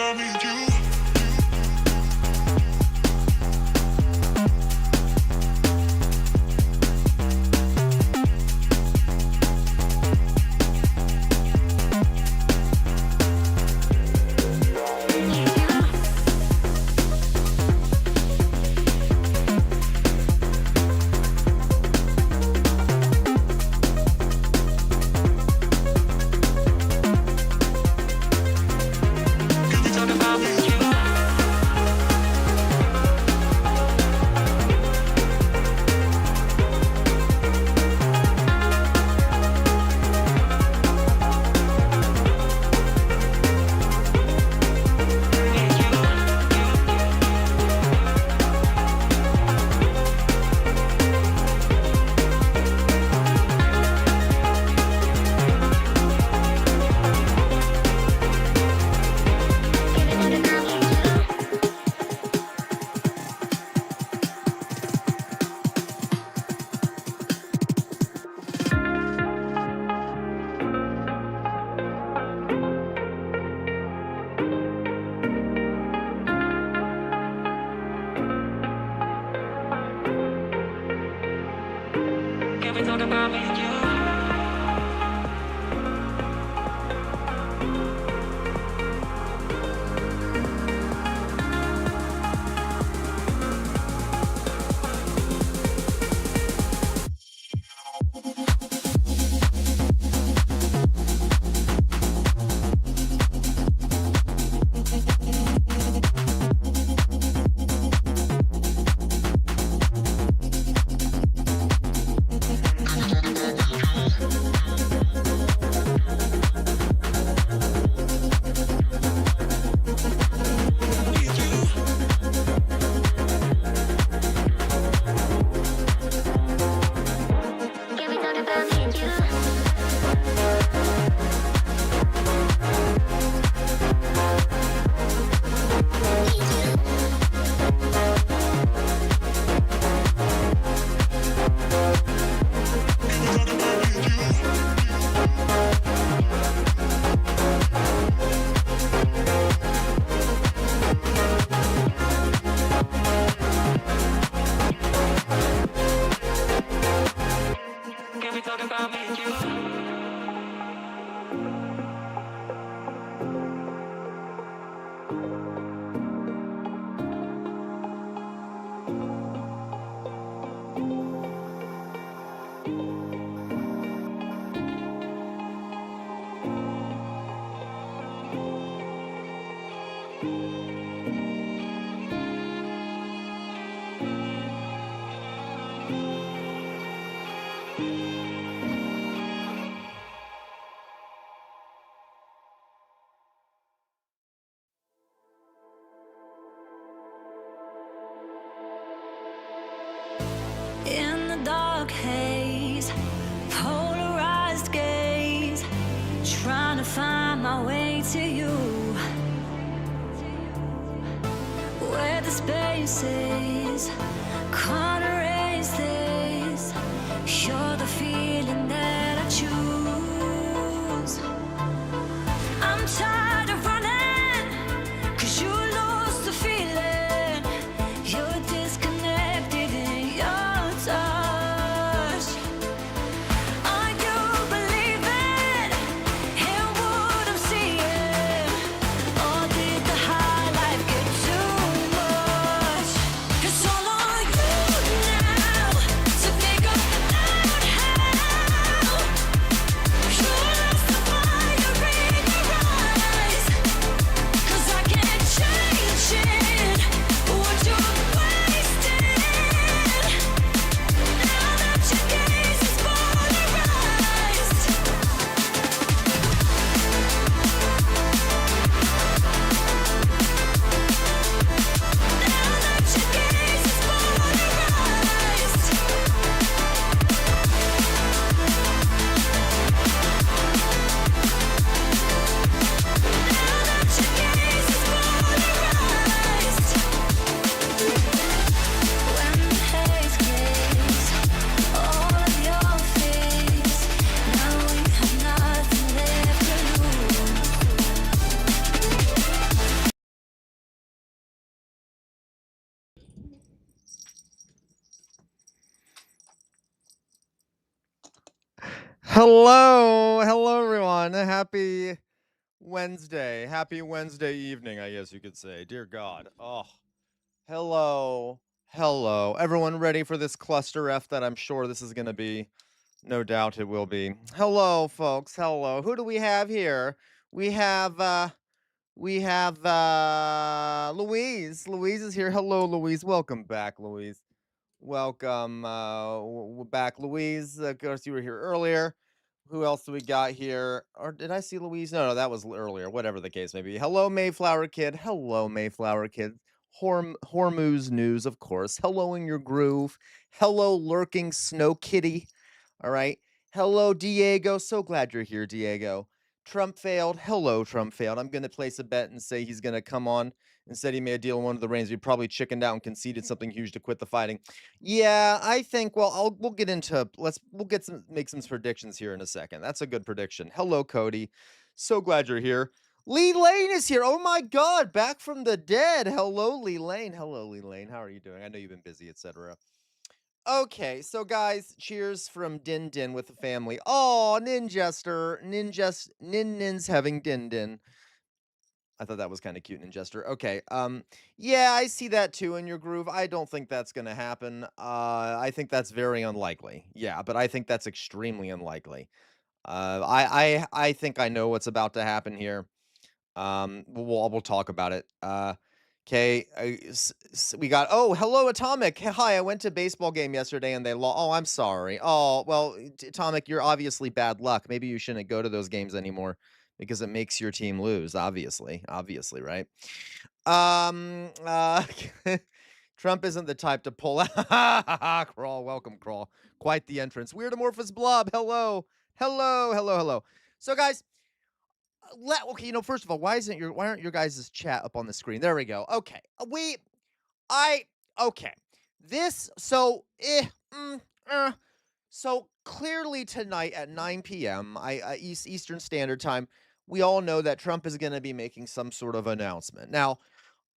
about me and you. Can we talk about me and you? In the dark haze, polarized gaze, trying to find my way to you, where the spaces can't erase this. You're the feeling that I choose. I'm tired of running, 'cause you lose the feeling. You're disconnected in your touch. Are you believing in what I'm seeing? Or did the high life get too much? It's all on you now to figure out how. You lost the fire in your eyes. Hello, everyone. Happy Wednesday evening, I guess you could say. Dear God. Oh, hello. Everyone ready for this cluster F that I'm sure this is going to be? No doubt it will be. Hello, folks. Hello. Who do we have here? We have, uh, we have Louise. Louise is here. Hello, Louise. Welcome back, Louise. Welcome back, Louise. Of course, you were here earlier. Who else do we got here? Or did I see Louise? No, that was earlier. Whatever the case may be. Hello, Mayflower Kid. Hello, Mayflower Kid. Hormuz news, of course. Hello in your groove. Hello, lurking Snow Kitty. All right. Hello, Diego. So glad you're here, Diego. Trump failed. Hello, Trump failed. I'm going to place a bet and say he's going to come on. Instead, he made a deal in one of the reigns. We probably chickened out and conceded something huge to quit the fighting. Yeah, I think. Well, we'll get into make some predictions here in a second. That's a good prediction. Hello, Cody. So glad you're here. Lee Lane is here. Oh my God, back from the dead. Hello, Lee Lane. Hello, Lee Lane. How are you doing? I know you've been busy, etc. Okay, so guys, cheers from Din Din with the family. Oh, Ninjester, Nin's having Din Din. I thought that was kind of cute, Ninjester. Okay, yeah, I see that too in your groove. I don't think that's gonna happen. I think that's very unlikely. Yeah, but I think that's extremely unlikely. I think I know what's about to happen here. We'll talk about it. Okay, we got. Oh, hello, Atomic. Hi, I went to a baseball game yesterday and they lost. Oh, I'm sorry. Oh, well, Atomic, you're obviously bad luck. Maybe you shouldn't go to those games anymore because it makes your team lose. Obviously, right? Um. Uh. Trump isn't the type to pull out. Crawl, welcome, Crawl. Quite the entrance. Weird amorphous blob. Hello. So, guys, okay, first of all, why aren't your guys' chat up on the screen? There we go. Okay. I okay. This so clearly tonight at 9 p.m. Eastern Standard Time, we all know that Trump is going to be making some sort of announcement. Now,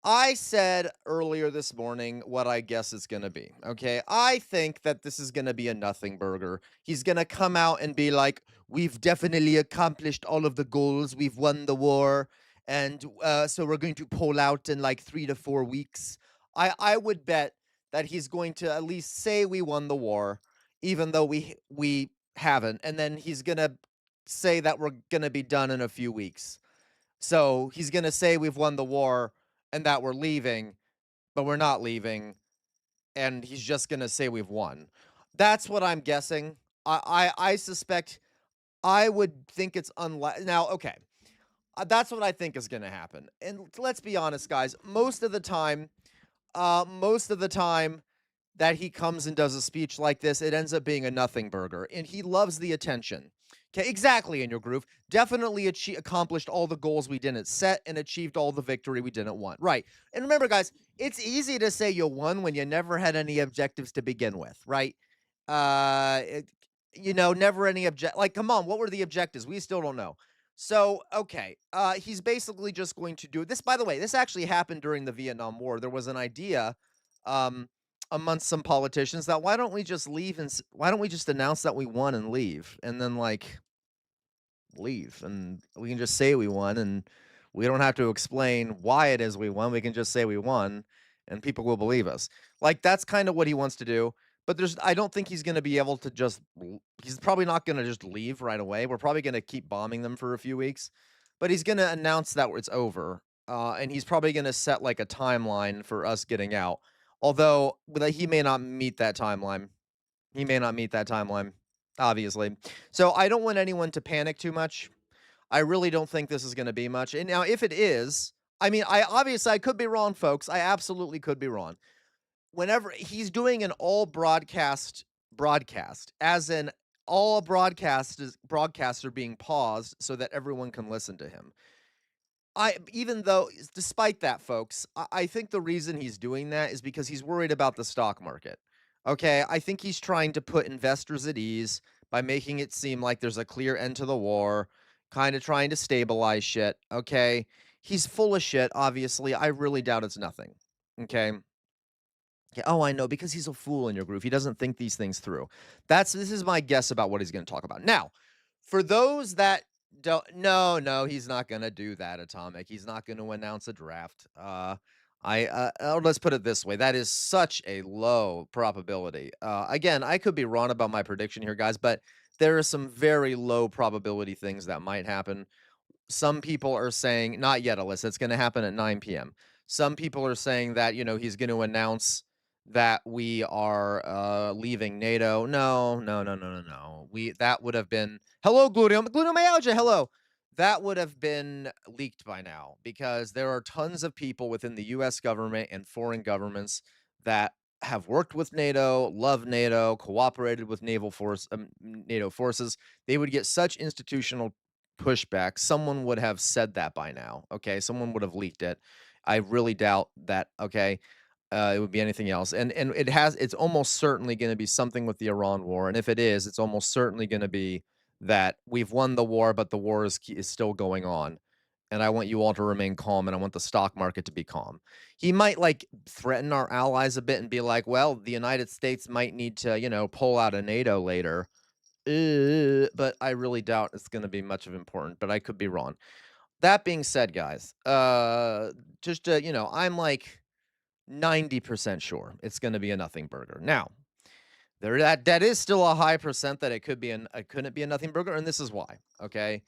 I said earlier this morning what I guess it's going to be. Okay. I think that this is going to be a nothing burger. He's going to come out and be like, we've definitely accomplished all of the goals. We've won the war. And so we're going to pull out in like 3 to 4 weeks. I would bet that he's going to at least say we won the war, even though we haven't. And then he's going to say that we're going to be done in a few weeks. So he's going to say we've won the war and that we're leaving, but we're not leaving, and he's just gonna say we've won. That's what I'm guessing. I suspect. I would think it's unlikely. Now, okay, that's what I think is gonna happen. And let's be honest, guys. Most of the time that he comes and does a speech like this, it ends up being a nothing burger, and he loves the attention. Okay, exactly in your groove. Definitely accomplished all the goals we didn't set and achieved all the victory we didn't want. Right. And remember, guys, it's easy to say you won when you never had any objectives to begin with, right? Uh, it, never any like, come on, what were the objectives? We still don't know. So, okay, he's basically just going to do this. By the way, this actually happened during the Vietnam War. There was an idea, um, amongst some politicians that why don't we just leave and why don't we just announce that we won and leave and then like leave and we can just say we won and we don't have to explain why it is we won. We can just say we won and people will believe us. Like that's kind of what he wants to do. But I don't think he's going to be able to he's probably not going to just leave right away. We're probably going to keep bombing them for a few weeks, but he's going to announce that it's over. And he's probably going to set like a timeline for us getting out. Although he may not meet that timeline. He may not meet that timeline, obviously. So I don't want anyone to panic too much. I really don't think this is going to be much. And now, if it is, I mean, I could be wrong, folks. I absolutely could be wrong. Whenever he's doing an all broadcast, as in all broadcasts are being paused so that everyone can listen to him. Even though, despite that, folks, I think the reason he's doing that is because he's worried about the stock market. Okay, I think he's trying to put investors at ease by making it seem like there's a clear end to the war, kind of trying to stabilize shit. Okay, he's full of shit. Obviously, I really doubt it's nothing. Okay. Yeah, oh, I know, because he's a fool in your groove. He doesn't think these things through. This is my guess about what he's going to talk about. Now, For those that don't, no, no, he's not gonna do that, Atomic. He's not gonna announce a draft. Let's put it this way, that is such a low probability. Again, I could be wrong about my prediction here, guys, but there are some very low probability things that might happen. Some people are saying not yet, Alyssa, it's gonna happen at 9 p.m. Some people are saying that, he's gonna announce that we are, leaving NATO. No, no, no, no, no, no. That would have been hello, glutamyalgia, hello. That would have been leaked by now because there are tons of people within the US government and foreign governments that have worked with NATO, love NATO, cooperated with NATO forces. They would get such institutional pushback, someone would have said that by now, okay? Someone would have leaked it. I really doubt that, okay? It would be anything else, and it's almost certainly gonna be something with the Iran war, and if it is, it's almost certainly gonna be that we've won the war, but the war is still going on, and I want you all to remain calm, and I want the stock market to be calm. He might, like, threaten our allies a bit and be like, "Well, the United States might need to, pull out of NATO later." But I really doubt it's gonna be much of important, but I could be wrong. That being said, guys, just I'm like 90% sure it's gonna be a nothing burger. Now, that is still a high percent that it couldn't be a nothing burger, and this is why, okay?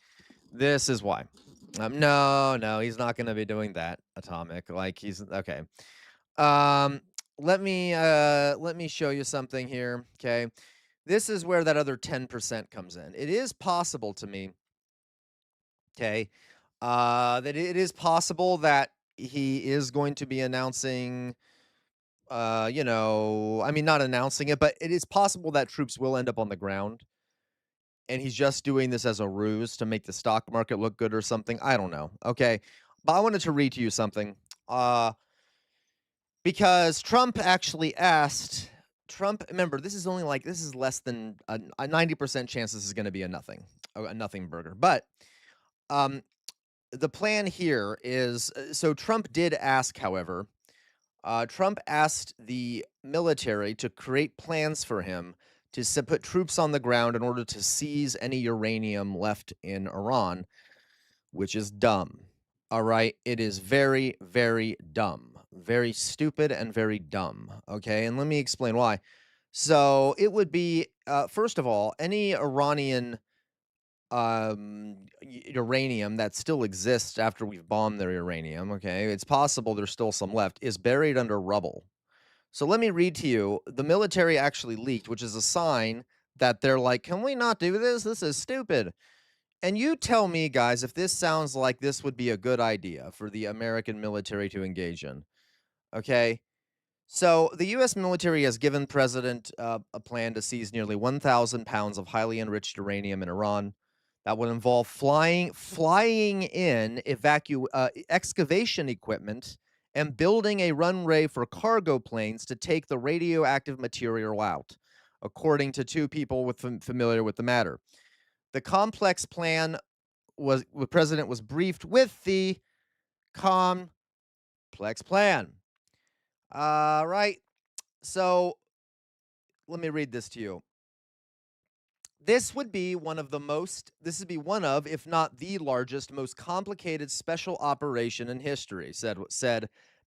This is why. No, no, he's not gonna be doing that, Atomic. Like he's okay. Um, let me show you something here, okay? This is where that other 10% comes in. It is possible to me, okay, that it is possible that he is going to be announcing, I mean, not announcing it, but it is possible that troops will end up on the ground and he's just doing this as a ruse to make the stock market look good or something. I don't know. Okay. But I wanted to read to you something. Because Trump, remember, this is less than a 90% chance this is going to be a nothing burger. But um, the plan here is so Trump did ask, however, Trump asked the military to create plans for him to put troops on the ground in order to seize any uranium left in Iran, which is dumb. All right. It is very, very dumb. Very stupid and very dumb. Okay. And let me explain why. So it would be, first of all, any Iranian uranium that still exists after we've bombed their uranium. Okay. It's possible there's still some left, is buried under rubble. So let me read to you. The military actually leaked, which is a sign that they're like, can we not do this? This is stupid. And you tell me, guys, if this sounds like this would be a good idea for the American military to engage in. Okay. So the U.S. military has given President a plan to seize nearly 1,000 pounds of highly enriched uranium in Iran. That would involve flying in excavation equipment and building a runway for cargo planes to take the radioactive material out, according to two people familiar with the matter. The complex plan was the president was briefed with the complex plan. Right. So let me read this to you. This would be one of, if not the largest, most complicated special operation in history, said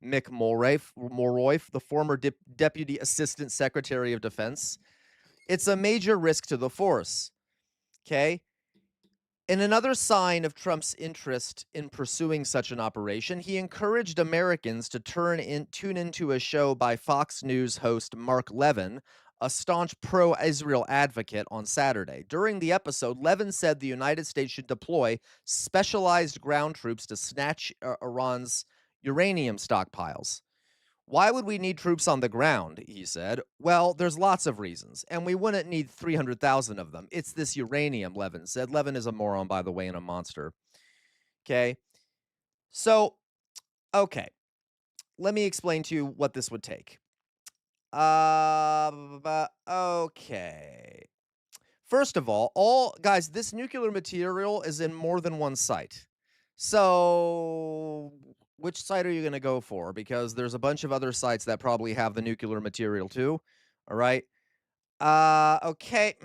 Mick Mulroy, the former Deputy Assistant Secretary of Defense. It's a major risk to the force. Okay. In another sign of Trump's interest in pursuing such an operation, he encouraged Americans to tune into a show by Fox News host Mark Levin, a staunch pro-Israel advocate, on Saturday. During the episode, Levin said the United States should deploy specialized ground troops to snatch Iran's uranium stockpiles. Why would we need troops on the ground? He said. Well, there's lots of reasons, and we wouldn't need 300,000 of them. It's this uranium, Levin said. Levin is a moron, by the way, and a monster. Okay. So, okay. Let me explain to you what this would take. Okay. First of all, guys, this nuclear material is in more than one site. So, which site are you going to go for? Because there's a bunch of other sites that probably have the nuclear material too. All right. Okay.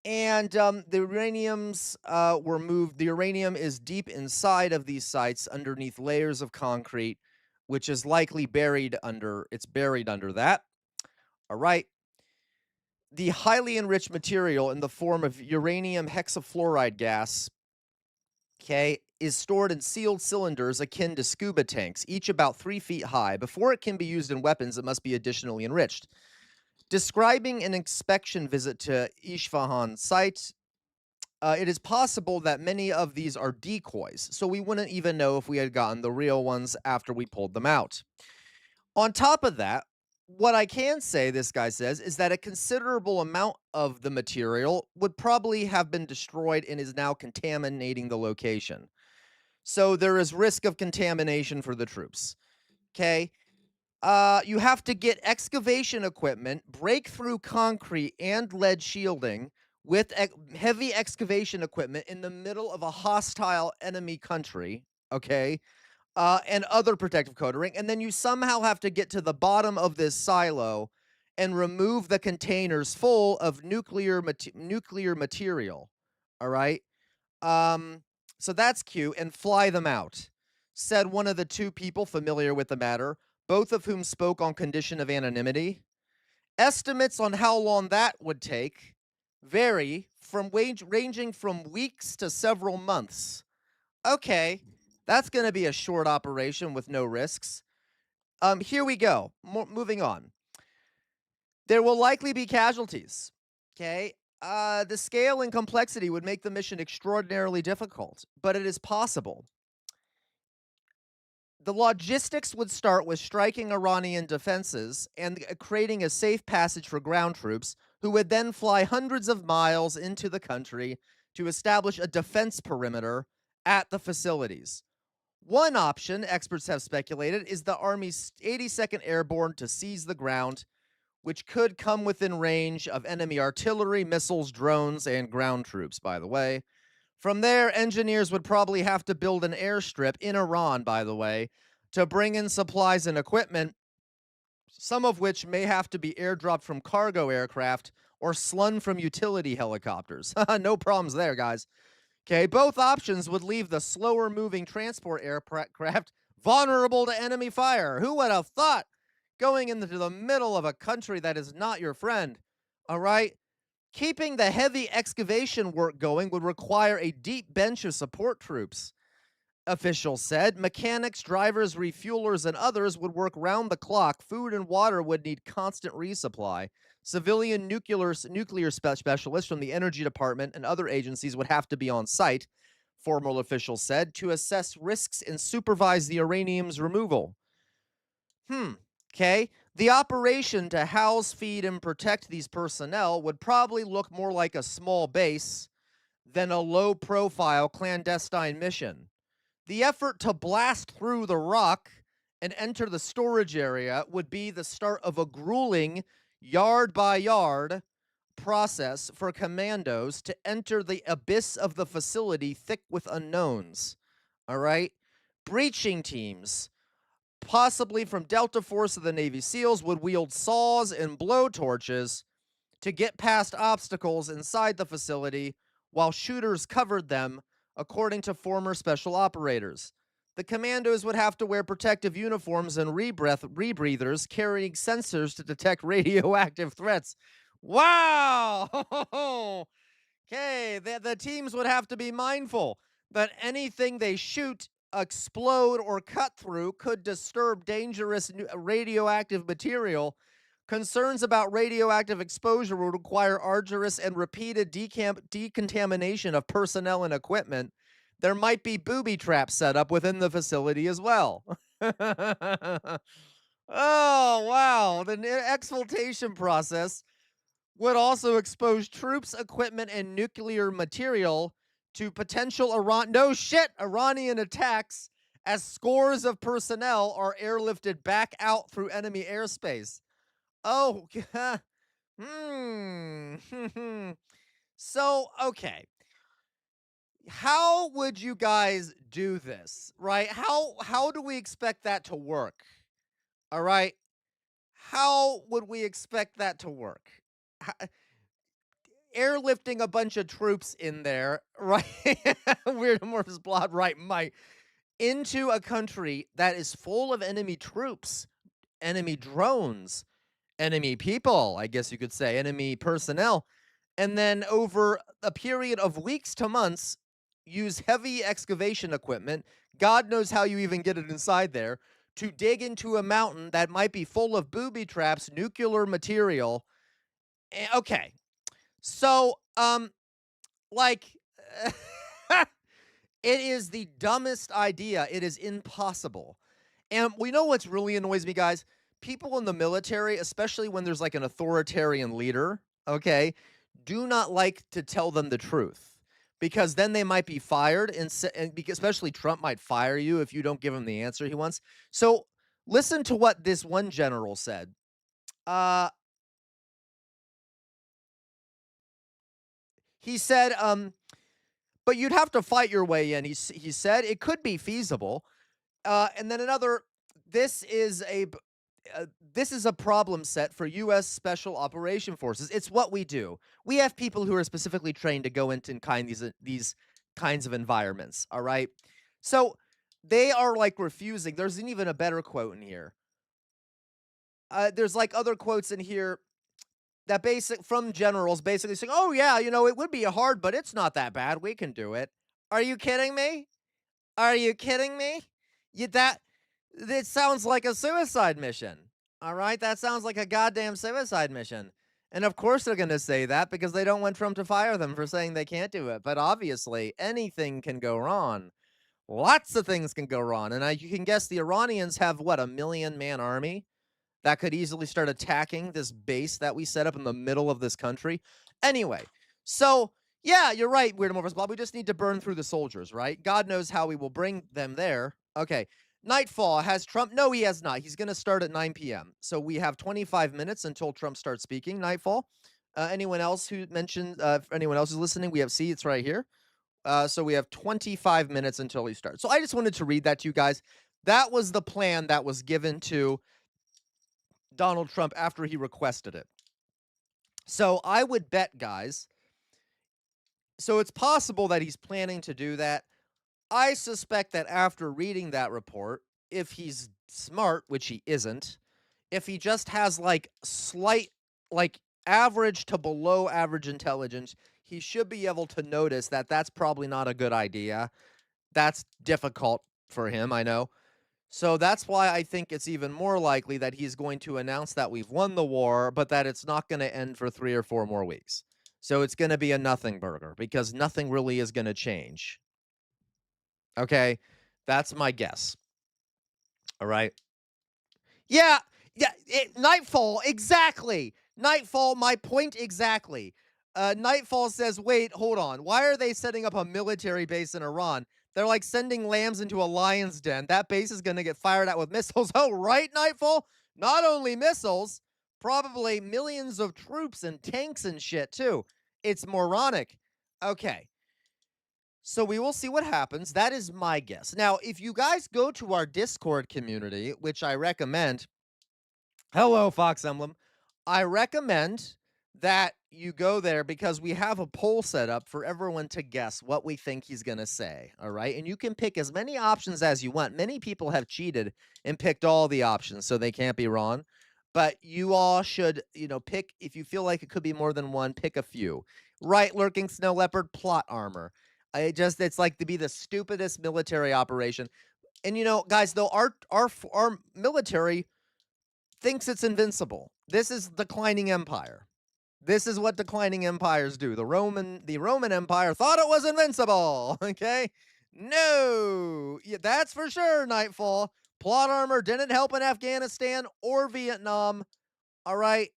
And the uraniums were moved. The uranium is deep inside of these sites underneath layers of concrete, which is likely buried under. It's buried under that. All right. The highly enriched material in the form of uranium hexafluoride gas, okay, is stored in sealed cylinders akin to scuba tanks, each about 3 feet high. Before it can be used in weapons, it must be additionally enriched. Describing an inspection visit to Isfahan site, it is possible that many of these are decoys, so we wouldn't even know if we had gotten the real ones after we pulled them out. On top of that, what I can say, this guy says, is that a considerable amount of the material would probably have been destroyed and is now contaminating the location. So there is risk of contamination for the troops. Okay. You have to get excavation equipment, break through concrete and lead shielding with heavy excavation equipment in the middle of a hostile enemy country. Okay. And other protective coating, and then you somehow have to get to the bottom of this silo and remove the containers full of nuclear material. All right. Um, so that's cute, and fly them out, said one of the two people familiar with the matter, both of whom spoke on condition of anonymity. Estimates on how long that would take vary from ranging from weeks to several months. Okay, that's going to be a short operation with no risks. Here we go. Moving on. There will likely be casualties. Okay. The scale and complexity would make the mission extraordinarily difficult, but it is possible. The logistics would start with striking Iranian defenses and creating a safe passage for ground troops, who would then fly hundreds of miles into the country to establish a defense perimeter at the facilities. One option, experts have speculated, is the Army's 82nd Airborne to seize the ground, which could come within range of enemy artillery, missiles, drones, and ground troops, by the way. From there, engineers would probably have to build an airstrip in Iran, by the way, to bring in supplies and equipment, some of which may have to be airdropped from cargo aircraft or slung from utility helicopters. No problems there, guys. Okay, both options would leave the slower moving transport aircraft vulnerable to enemy fire. Who would have thought? Going into the middle of a country that is not your friend. All right? Keeping the heavy excavation work going would require a deep bench of support troops, officials said. Mechanics, drivers, refuelers, and others would work round the clock. Food and water would need constant resupply. Civilian nuclear specialists from the Energy Department and other agencies would have to be on site, formal officials said, to assess risks and supervise the uranium's removal. Okay. The operation to house, feed, and protect these personnel would probably look more like a small base than a low profile clandestine mission. The effort to blast through the rock and enter the storage area would be the start of a grueling yard by yard process for commandos to enter the abyss of the facility thick with unknowns. All right? Breaching teams, possibly from Delta Force of the Navy SEALs, would wield saws and blowtorches to get past obstacles inside the facility while shooters covered them, according to former special operators. The commandos would have to wear protective uniforms and rebreathers carrying sensors to detect radioactive threats. Wow! Okay, the teams would have to be mindful that anything they shoot, explode, or cut through could disturb dangerous radioactive material. Concerns about radioactive exposure would require arduous and repeated decontamination of personnel and equipment. There might be booby traps set up within the facility as well. Oh, wow. The exfiltration process would also expose troops, equipment, and nuclear material to potential Iranian attacks as scores of personnel are airlifted back out through enemy airspace. Oh, hmm. So, okay. How would you guys do this, right? How do we expect that to work? All right? How would we expect that to work? Ho- airlifting a bunch of troops in there, right? Weird amorphous blob, right, might into a country that is full of enemy troops, enemy drones, enemy people, I guess you could say, enemy personnel, and then over a period of weeks to months, use heavy excavation equipment. God knows how you even get it inside there to dig into a mountain that might be full of booby traps, nuclear material. Okay. So, like, it is the dumbest idea. It is impossible. And we know what's really annoys me, guys? People in the military, especially when there's like an authoritarian leader, okay, do not like to tell them the truth because then they might be fired, and because especially Trump might fire you if you don't give him the answer he wants. So listen to what this one general said. Uh, he said, but you'd have to fight your way in. He said it could be feasible. And then another, this is a this is a problem set for U.S. Special Operation Forces. It's what we do. We have people who are specifically trained to go into these kinds of environments. All right, so they are like refusing. There's even a better quote in here. There's like other quotes in here that basic from generals basically saying, "Oh yeah, it would be hard, but it's not that bad. We can do it." Are you kidding me? Are you kidding me? You that It sounds like a suicide mission. All right? That sounds like a goddamn suicide mission. And of course they're going to say that because they don't want Trump to fire them for saying they can't do it. But obviously, anything can go wrong. Lots of things can go wrong. And you can guess the Iranians have what, a 1,000,000-man army that could easily start attacking this base that we set up in the middle of this country. Anyway, so yeah, you're right, Weird Amorphous Blob. We just need to burn through the soldiers, right? God knows how we will bring them there. Okay. Nightfall. Has Trump? No, he has not. He's going to start at 9 p.m. So we have 25 minutes until Trump starts speaking. Nightfall. Anyone else who mentioned, anyone else who's listening, we have C. It's right here. So we have 25 minutes until he starts. So I just wanted to read that to you guys. That was the plan that was given to Donald Trump after he requested it. So I would bet, guys. So it's possible that he's planning to do that. I suspect that after reading that report, if he's smart, which he isn't, if he just has like slight, like average to below average intelligence, he should be able to notice that that's probably not a good idea. That's difficult for him, I know. So that's why I think it's even more likely that he's going to announce that we've won the war, but that it's not going to end for 3 or 4 more weeks. So it's going to be a nothing burger because nothing really is going to change. Okay? That's my guess. All right? Yeah, Nightfall, exactly. Nightfall, my point exactly. Nightfall says, wait, hold on. Why are they setting up a military base in Iran? They're like sending lambs into a lion's den. That base is going to get fired at with missiles. Oh, right, Nightfall? Not only missiles, probably millions of troops and tanks and shit, too. It's moronic. Okay. So we will see what happens. That is my guess. Now, if you guys go to our Discord community, which I recommend, hello, Fox Emblem. I recommend that you go there because we have a poll set up for everyone to guess what we think he's going to say. All right. And you can pick as many options as you want. Many people have cheated and picked all the options, so they can't be wrong. But you all should, pick, if you feel like it could be more than one, pick a few. Right, lurking snow leopard, plot armor. It's like to be the stupidest military operation. And guys, though our military thinks it's invincible. This is declining empire. This is what declining empires do. The Roman Empire thought it was invincible. Okay? No. Yeah, that's for sure, Nightfall. Plot armor didn't help in Afghanistan or Vietnam. All right.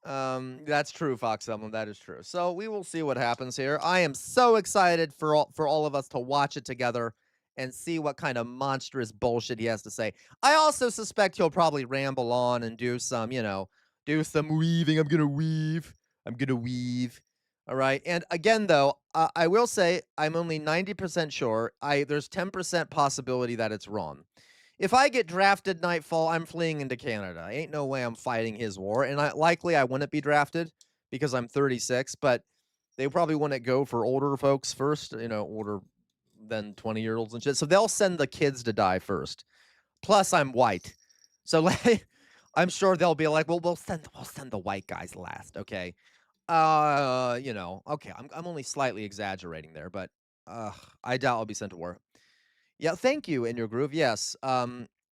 That's true, Fox Emblem. That is true. So we will see what happens here. I am so excited for all of us to watch it together and see what kind of monstrous bullshit he has to say. I also suspect he'll probably ramble on and do some, do some weaving. I'm gonna weave. I'm gonna weave. All right. And again, though, I will say I'm only 90% sure. There's 10% possibility that it's wrong. If I get drafted Nightfall, I'm fleeing into Canada. Ain't no way I'm fighting his war, and likely I wouldn't be drafted because I'm 36, but they probably wouldn't go for older folks first, older than 20-year-olds and shit. So they'll send the kids to die first. Plus, I'm white, so like, I'm sure they'll be like, "Well, we'll send the white guys last, okay?" Okay, I'm only slightly exaggerating there, but, I doubt I'll be sent to war. Yeah, thank you, In Your Groove, yes,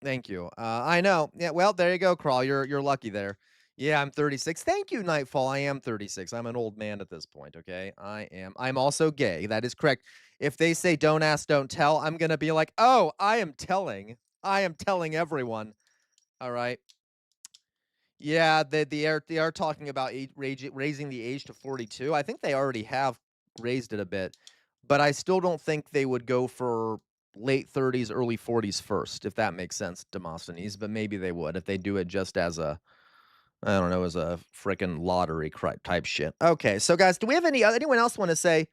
thank you. I know. Yeah, well, there you go, Crawl, you're lucky there. Yeah, I'm 36. Thank you, Nightfall, I am 36. I'm an old man at this point, okay? I'm also gay, that is correct. If they say, "Don't ask, don't tell," I'm gonna be like, "Oh, I am telling. I am telling everyone." Alright? Yeah, they are talking about raising the age to 42. I think they already have raised it a bit, but I still don't think they would go for late 30s, early 40s first, if that makes sense, Demosthenes, but maybe they would if they do it just as a I don't know, as a frickin' lottery type shit. Okay, so guys, do we have anyone else wanna say,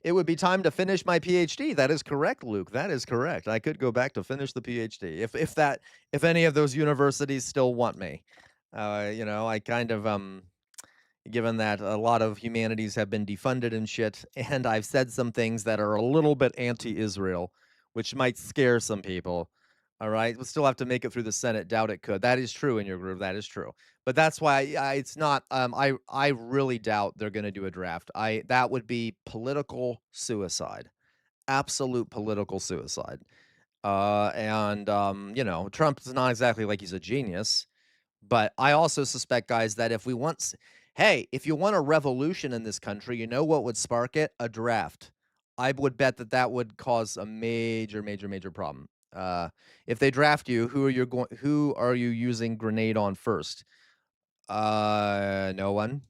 "It would be time to finish my PhD"? That is correct, Luke, that is correct. I could go back to finish the PhD if any of those universities still want me. I kind of, given that a lot of humanities have been defunded and shit, and I've said some things that are a little bit anti-Israel, which might scare some people. All right, we'll still have to make it through the Senate. Doubt it could. That is true in your group. That is true. But that's why it's not. I really doubt they're going to do a draft. That would be political suicide, absolute political suicide. And Trump's not exactly like he's a genius, but I also suspect, guys, that if you want a revolution in this country, you know what would spark it? A draft. I would bet that that would cause a major, major, major problem. If they draft you, who are you using grenade on first? No one.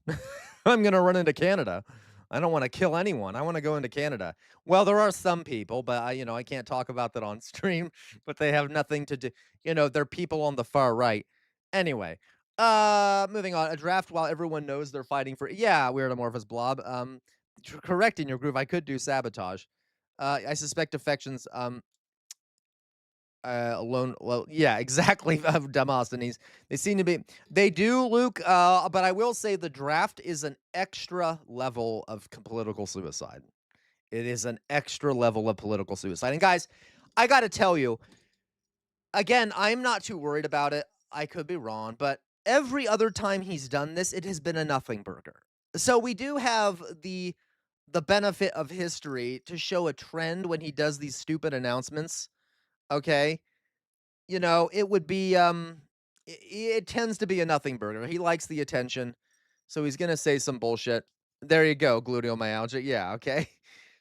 I'm gonna run into Canada. I don't wanna kill anyone. I wanna go into Canada. Well, there are some people, but I can't talk about that on stream, but they have nothing to do they're people on the far right. Anyway, moving on. A draft while everyone knows they're fighting for yeah, weird amorphous blob. Correct in your groove. I could do sabotage. I suspect defections, alone well, yeah, exactly, Demosthenes. They seem to be they do, Luke, but I will say the draft is an extra level of political suicide. It is an extra level of political suicide, and guys, I gotta tell you, again, I'm not too worried about it. I could be wrong, but every other time he's done this, it has been a nothing burger. So we do have the benefit of history to show a trend when he does these stupid announcements, okay? It would be, it tends to be a nothing burger. He likes the attention, so he's gonna say some bullshit. There you go, gluteal myalgia. Yeah, okay.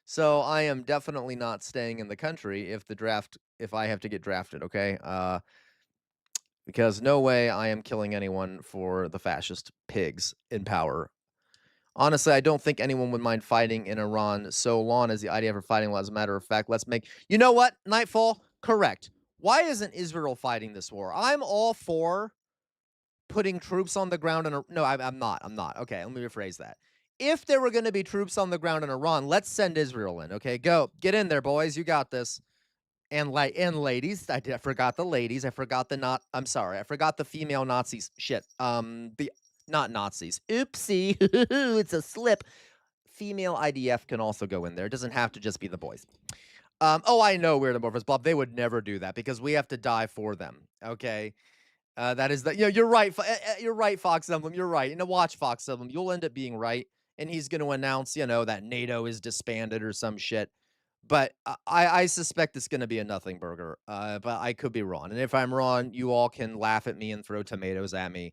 So I am definitely not staying in the country if I have to get drafted, okay? Because no way I am killing anyone for the fascist pigs in power. Honestly, I don't think anyone would mind fighting in Iran so long as the idea for fighting, well, as a matter of fact, let's make you know what? Nightfall? Correct. Why isn't Israel fighting this war? I'm all for putting troops on the ground in no, I'm not. I'm not. Okay, let me rephrase that. If there were going to be troops on the ground in Iran, let's send Israel in. Okay, go. Get in there, boys. You got this. And ladies, I forgot the ladies. I forgot the not. I'm sorry. I forgot the female Nazis. Shit. The not Nazis. Oopsie. It's a slip. Female IDF can also go in there. It doesn't have to just be the boys. Oh, I know, Weird Amorphous Bob. They would never do that because we have to die for them. Okay. That is the you're right. You're right, Fox Emblem. You're right. Watch Fox Emblem. You'll end up being right, and he's going to announce, that NATO is disbanded or some shit. But I suspect it's going to be a nothing burger. But I could be wrong. And if I'm wrong, you all can laugh at me and throw tomatoes at me,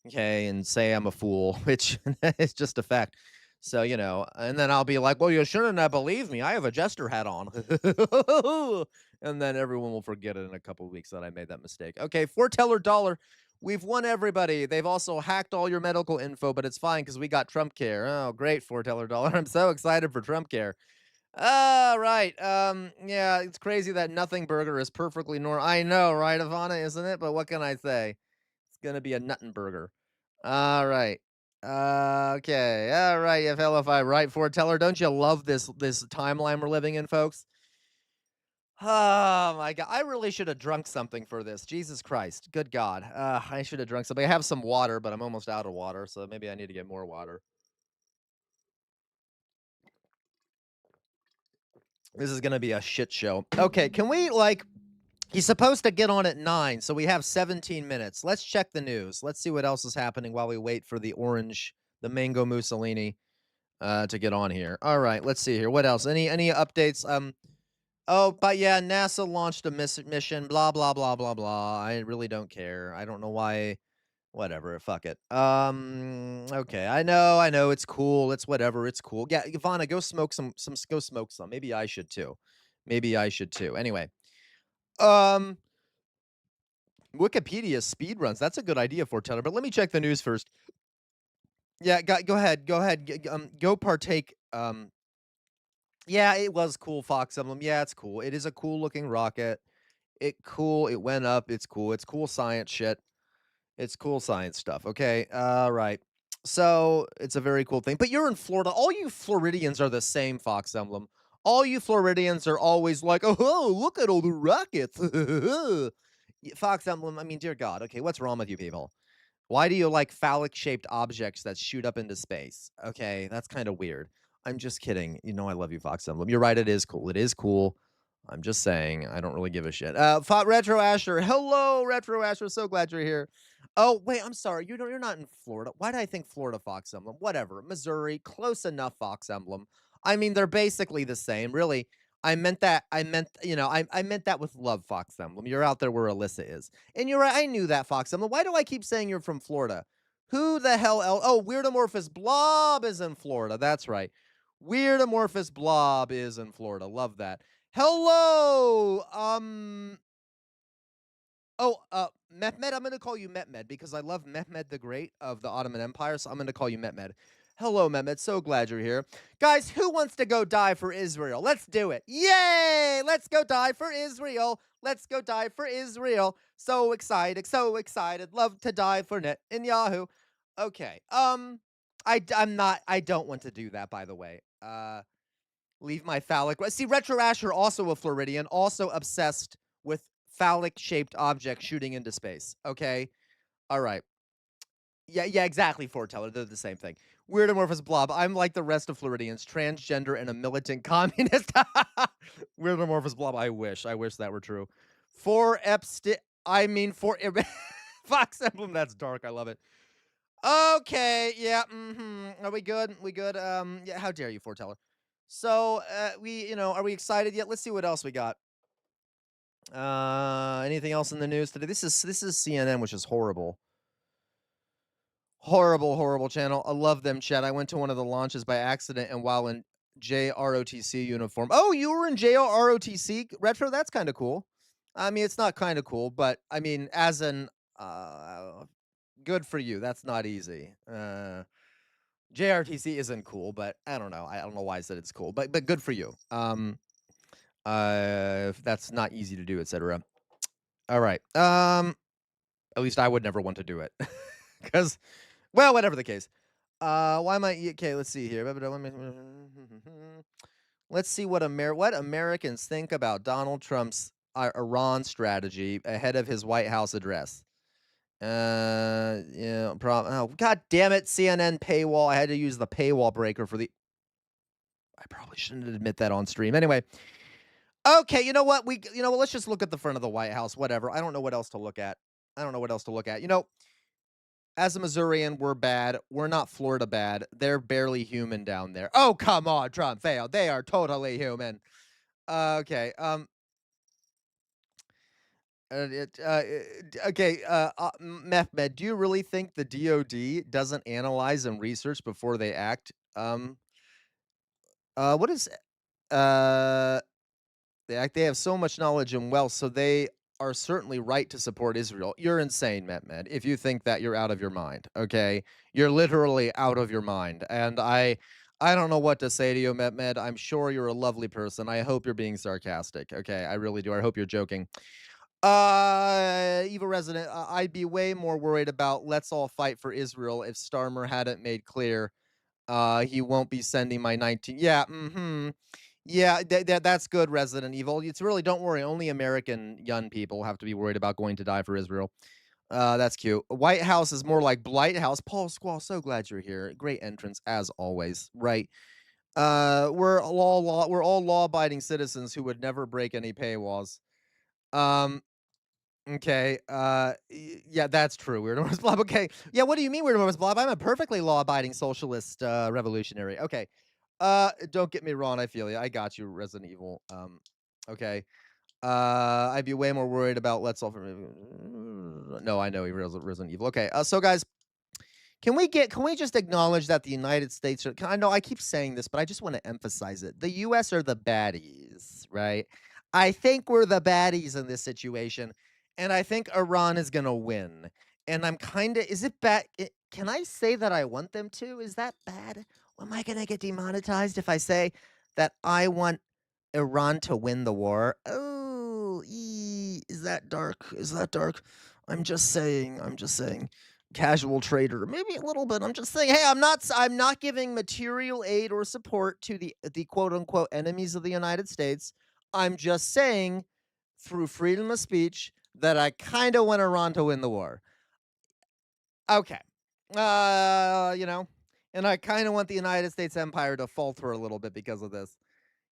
okay, and say I'm a fool, which is just a fact. So, and then I'll be like, well, you shouldn't have believed me. I have a jester hat on. And then everyone will forget it in a couple weeks that I made that mistake. Okay, foreteller dollar. We've won everybody. They've also hacked all your medical info, but it's fine because we got Trump care. Oh, great, foreteller dollar. I'm so excited for Trump care. Right. Yeah, it's crazy that nothing burger is perfectly normal. I know, right, Ivana, isn't it? But what can I say? It's gonna be a nuttin' burger. All right. Okay. All right. If I right foreteller, don't you love this timeline we're living in, folks? Oh my god. I really should have drunk something for this. Jesus Christ. Good God. I should have drunk something. I have some water, but I'm almost out of water, so maybe I need to get more water. This is gonna be a shit show. Okay, can we like he's supposed to get on at 9, so we have 17 minutes. Let's check the news. Let's see what else is happening while we wait for the mango Mussolini to get on here. All right, let's see here. What else? Any updates? Oh, but yeah, NASA launched a mission, blah blah blah blah blah. I really don't care. I don't know why. Whatever, fuck it. Okay, I know, it's cool. It's whatever, it's cool. Yeah, Ivana, go smoke go smoke some. Maybe I should too. Maybe I should too. Anyway, um, Wikipedia speed runs. That's a good idea for Teller, but let me check the news first. Yeah, go ahead, go partake. Yeah, it was cool, Fox Emblem. Yeah, it's cool. It is a cool looking rocket. It went up. It's cool. It's cool science shit. It's cool science stuff, okay? Right. So, it's a very cool thing, but you're in Florida. All you Floridians are the same, Fox Emblem. All you Floridians are always like, "Oh, look at all the rockets." Fox Emblem, I mean, dear God, okay, what's wrong with you people? Why do you like phallic-shaped objects that shoot up into space? Okay, that's kinda weird. I'm just kidding. You know I love you, Fox Emblem. You're right, it is cool. It is cool. I'm just saying, I don't really give a shit. Retro Asher. Hello, Retro Asher. So glad you're here. Oh, wait, I'm sorry. You're not in Florida. Why did I think Florida Fox Emblem? Whatever. Missouri, close enough Fox Emblem. I mean, they're basically the same. Really, I meant that with love, Fox Emblem. You're out there where Alyssa is. And you're right, I knew that, Fox Emblem. Why do I keep saying you're from Florida? Who the hell else? Oh, Weirdomorphous Blob is in Florida. That's right. Weirdomorphous Blob is in Florida. Love that. Hello. Mehmed, I'm gonna call you Mehmed because I love Mehmed the Great of the Ottoman Empire, so I'm gonna call you Mehmed. Hello, Mehmed. So glad you're here. Guys, who wants to go die for Israel? Let's do it. Yay! Let's go die for Israel. Let's go die for Israel. So excited, so excited. Love to die for Netanyahu. Okay. I don't want to do that, by the way. Leave my phallic. See, Retro Asher, also a Floridian, also obsessed with phallic-shaped objects shooting into space. Okay, all right. Yeah, exactly. Foreteller, they're the same thing. Weird amorphous blob. I'm like the rest of Floridians, transgender and a militant communist. Weird amorphous blob. I wish that were true. For Epstein. I mean, for Fox Emblem. That's dark. I love it. Okay, yeah, Are we good? We good? Yeah, how dare you, foreteller. So, are we excited yet? Let's see what else we got. Anything else in the news today? This is CNN, which is horrible. Horrible, horrible channel. I love them, chat. I went to one of the launches by accident and while in JROTC uniform. Oh, you were in JROTC retro? That's kind of cool. I mean, it's not kind of cool, but I mean, as an good for you. That's not easy. JRTC isn't cool, but I don't know. I don't know why I said it's cool, but good for you. That's not easy to do, etc. All right. At least I would never want to do it, because, well, whatever the case. Why am I okay? Let's see here. Let's see what Americans think about Donald Trump's Iran strategy ahead of his White House address. Yeah, oh, god damn it, CNN paywall. I had to use the paywall breaker for the I probably shouldn't admit that on stream. Anyway, okay, you know what? Let's just look at the front of the White House, whatever. I don't know what else to look at. I don't know what else to look at. As a Missourian, we're bad. We're not Florida bad. They're barely human down there. Oh, come on, Trump failed. They are totally human. Okay. Okay, Mehmed, do you really think the DoD doesn't analyze and research before they act? What is uh they have so much knowledge and wealth, so they are certainly right to support Israel. You're insane, Mehmed. If you think that, you're out of your mind. Okay, you're literally out of your mind, and I don't know what to say to you, Mehmed. I'm sure you're a lovely person. I hope you're being sarcastic. Okay, I really do. I hope you're joking. Evil resident, I'd be way more worried about let's all fight for Israel if Starmer hadn't made clear he won't be sending my 19. Yeah, yeah, that's good, Resident Evil. It's really don't worry. Only American young people have to be worried about going to die for Israel. That's cute. White House is more like Blight House. Paul Squall, so glad you're here. Great entrance as always. Right. We're all law-abiding citizens who would never break any paywalls. Um, okay, yeah, that's true. Weird Enormous Blob. Okay, yeah. What do you mean, Weird Enormous Blob? I'm a perfectly law-abiding socialist revolutionary. Okay, don't get me wrong. I feel you. I got you, Resident Evil. Okay. I'd be way more worried about Let's All. No, I know he Resident Evil. Okay, so guys, can we just acknowledge that the United States are I know I keep saying this, but I just wanna emphasize it. The US are the baddies, right? I think we're the baddies in this situation, and I think Iran is gonna win. And I'm kinda is it bad can I say that I want them to? Is that bad? Am I gonna get demonetized if I say that I want Iran to win the war? Oh, is that dark? Is that dark? I'm just saying casual trader, maybe a little bit. I'm just saying, hey, I'm not giving material aid or support to the quote unquote enemies of the United States. I'm just saying through freedom of speech that I kind of want Iran to win the war. Okay. You know, and I kind of want the United States empire to falter a little bit because of this.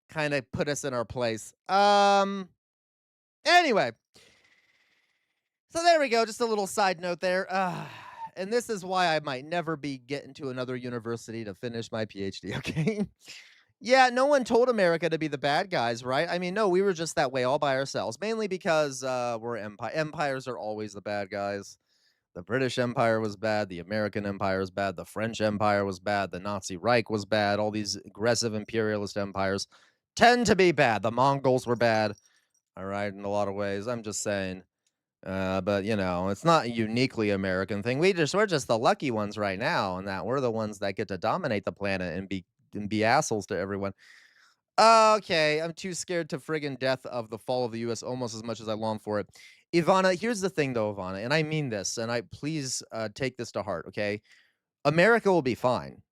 Kind of put us in our place. Anyway, so there we go, just a little side note there. And this is why I might never be getting to another university to finish my PhD, okay? Yeah, no one told America to be the bad guys, right? I mean, no, we were just that way all by ourselves, mainly because we're empires are always the bad guys. The British Empire was bad, the American Empire was bad, the French Empire was bad, the Nazi Reich was bad. All these aggressive imperialist empires tend to be bad. The Mongols were bad, all right, in a lot of ways. I'm just saying. But you know, it's not a uniquely American thing. We're just the lucky ones right now, and that we're the ones that get to dominate the planet and be assholes to everyone. Okay, I'm too scared to friggin' death of the fall of the US almost as much as I long for it. Ivana, here's the thing though, Ivana, and I mean this, and I please take this to heart, okay? America will be fine.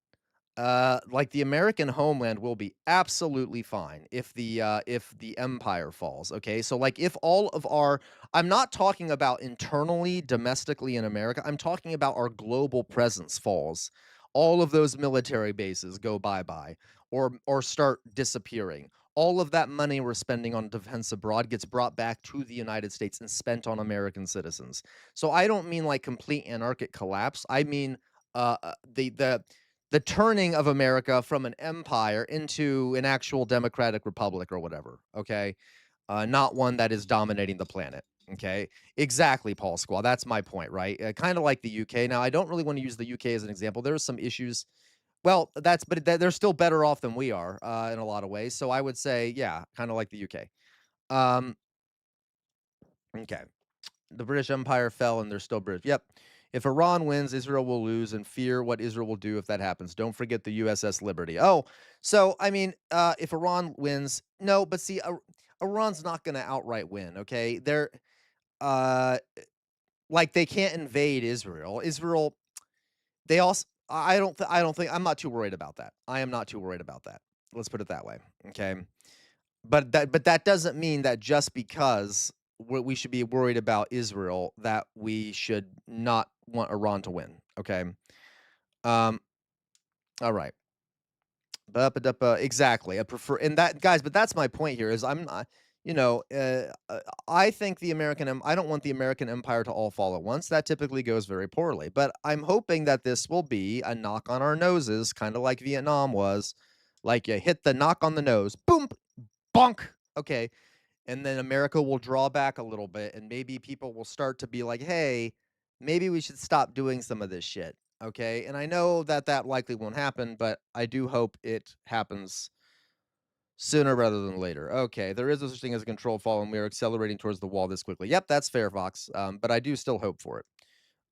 Like the American homeland will be absolutely fine if the empire falls. Okay, so like if all of our, I'm not talking about internally, domestically in America. I'm talking about our global presence falls. All of those military bases go bye bye, or start disappearing. All of that money we're spending on defense abroad gets brought back to the United States and spent on American citizens. So I don't mean like complete anarchic collapse. I mean the turning of America from an empire into an actual democratic republic or whatever, okay? Not one that is dominating the planet, okay? Exactly, Paul Squaw. That's my point, right? Kind of like the UK. Now, I don't really want to use the UK as an example. There are some issues. Well, they're still better off than we are in a lot of ways. So I would say, yeah, kind of like the UK. Um, okay. The British Empire fell and they're still British. Yep. If Iran wins, Israel will lose and fear what Israel will do if that happens. Don't forget the USS Liberty. Oh, so I mean, if Iran wins, no, but see, Iran's not going to outright win. Okay, they're uh, like they can't invade Israel. Israel, they also. I don't think. I'm not too worried about that. I am not too worried about that. Let's put it that way. Okay. But that doesn't mean that just because we should be worried about Israel, that we should not want Iran to win, okay? Um, alright. Exactly, I prefer and that guys, but that's my point here is I'm not you know, I think I don't want the American empire to all fall at once. That typically goes very poorly, but I'm hoping that this will be a knock on our noses, kinda like Vietnam was, like you hit the knock on the nose, boom, bonk, okay, and then America will draw back a little bit and maybe people will start to be like, "Hey, maybe we should stop doing some of this shit." Okay? And I know that that likely won't happen, but I do hope it happens sooner rather than later. Okay, there is no such thing as a controlled fall, and we are accelerating towards the wall this quickly. Yep, that's fair, Fox. But I do still hope for it.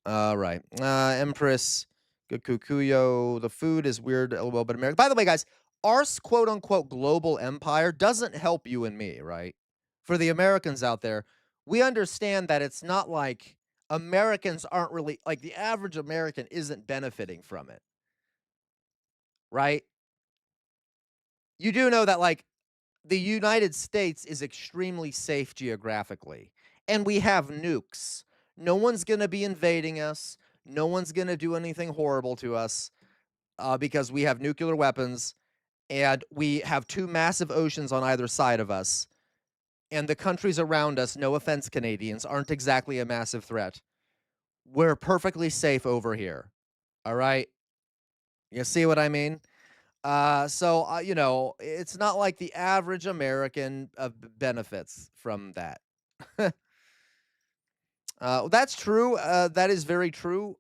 Right. Empress Gakukuyo. The food is weird, lol, but America. By the way, guys, our quote unquote global empire doesn't help you and me, right? For the Americans out there, we understand that it's not like Americans aren't really like the average American isn't benefiting from it, right? You do know that like the United States is extremely safe geographically, and we have nukes. No one's gonna be invading us. No one's gonna do anything horrible to us because we have nuclear weapons. and we have two massive oceans on either side of us, and the countries around us, no offense, Canadians, aren't exactly a massive threat. We're perfectly safe over here. All right. You see what I mean? It's not like the average American benefits from that. That's true. That is very true.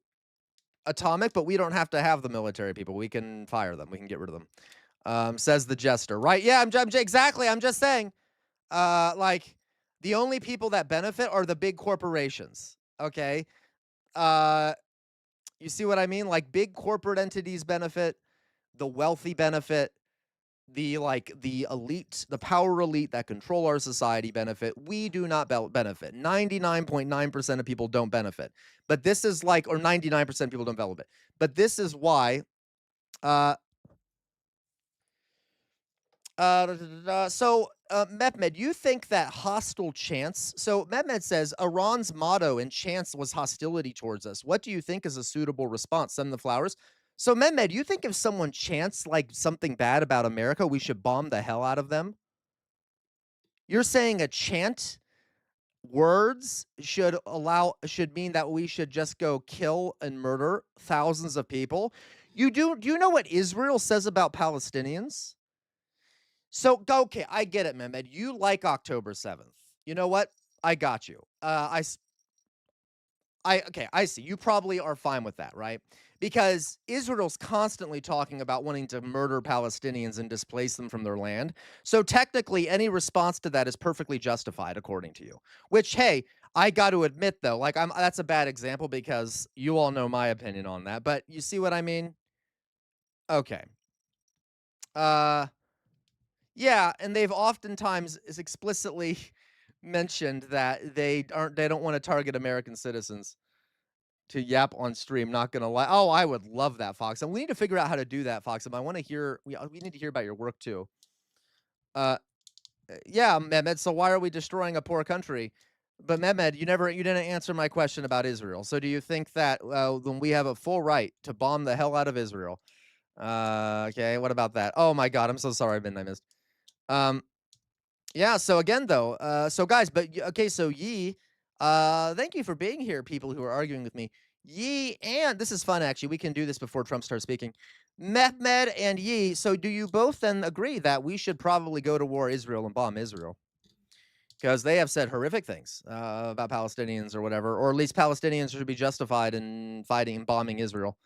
Atomic, but we don't have to have the military people. We can fire them. We can get rid of them. Says the jester. Right? Yeah. Exactly. I'm just saying. Like the only people that benefit are the big corporations. Okay. Uh, you see what I mean? Like big corporate entities benefit, the wealthy benefit, the elite, the power elite that control our society benefit. We do not benefit. 99.9% of people don't benefit. But this is like, or 99% of people don't benefit. But this is why uh Mehmed, you think that hostile chants? So Mehmed says Iran's motto in chants was hostility towards us. What do you think is a suitable response? Send the flowers. So Mehmed, you think if someone chants like something bad about America, we should bomb the hell out of them? You're saying a chant words should mean that we should just go kill and murder thousands of people? Do you know what Israel says about Palestinians? So, okay, I get it, Mehmed. You like October 7th. You know what? I got you. Okay, I see. You probably are fine with that, right? Because Israel's constantly talking about wanting to murder Palestinians and displace them from their land. So technically, any response to that is perfectly justified, according to you. Which, hey, I got to admit though, like that's a bad example because you all know my opinion on that. But you see what I mean? Okay. Uh Yeah, and they've oftentimes is explicitly mentioned that they don't wanna target American citizens to yap on stream, not gonna lie. Oh, I would love that, Fox, and we need to figure out how to do that, Fox, and I wanna hear we need to hear about your work too. Uh, yeah, Mehmed, so why are we destroying a poor country? But Mehmed, you didn't answer my question about Israel. So do you think that, then we have a full right to bomb the hell out of Israel? Okay, what about that? Oh my god, I'm so sorry, Midnight Mist. Um Yeah, so again though, so guys, okay, so Yi, thank you for being here, people who are arguing with me. Yi and this is fun actually. We can do this before Trump starts speaking. Mehmed and Yi, so do you both then agree that we should probably go to war Israel and bomb Israel? Because they have said horrific things about Palestinians or whatever, or at least Palestinians should be justified in fighting and bombing Israel,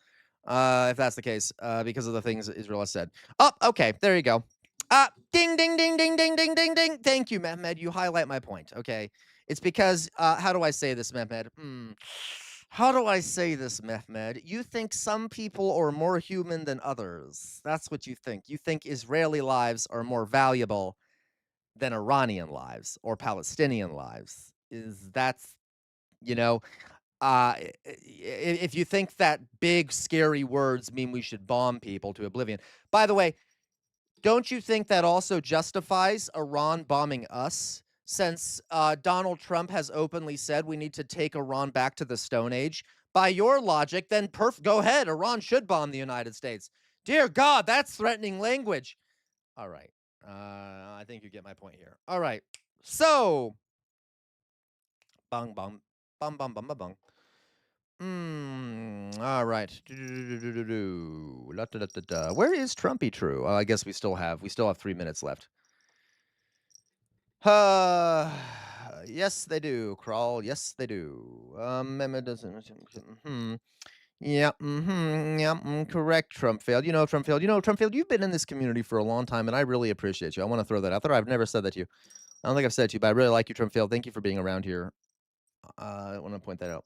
if that's the case, because of the things that Israel has said. Oh, okay, there you go. Ding, ding, ding, ding, ding, ding, ding, ding. Thank you, Mehmed. You highlight my point. Okay, it's because how do I say this, Mehmed? How do I say this, Mehmed? You think some people are more human than others. That's what you think. You think Israeli lives are more valuable than Iranian lives or Palestinian lives. Is that's you know, if you think that big scary words mean we should bomb people to oblivion. By the way, don't you think that also justifies Iran bombing us? Since Donald Trump has openly said we need to take Iran back to the Stone Age. By your logic, then go ahead. Iran should bomb the United States. Dear God, that's threatening language. All right. I think you get my point here. All right. So, bang, bang, bum, bum, bum, bum, bum. All right. Where is Trumpy True? I guess we still have 3 minutes left. Uh, yes, they do. Crawl. Yes, they do. It doesn't. Yeah. Yeah. Correct. Trump failed. Trump failed. Trump failed. You've been in this community for a long time, and I really appreciate you. I want to throw that out there. I've never said that to you. I don't think I've said it to you, but I really like you, Trump failed. Thank you for being around here. I want to point that out.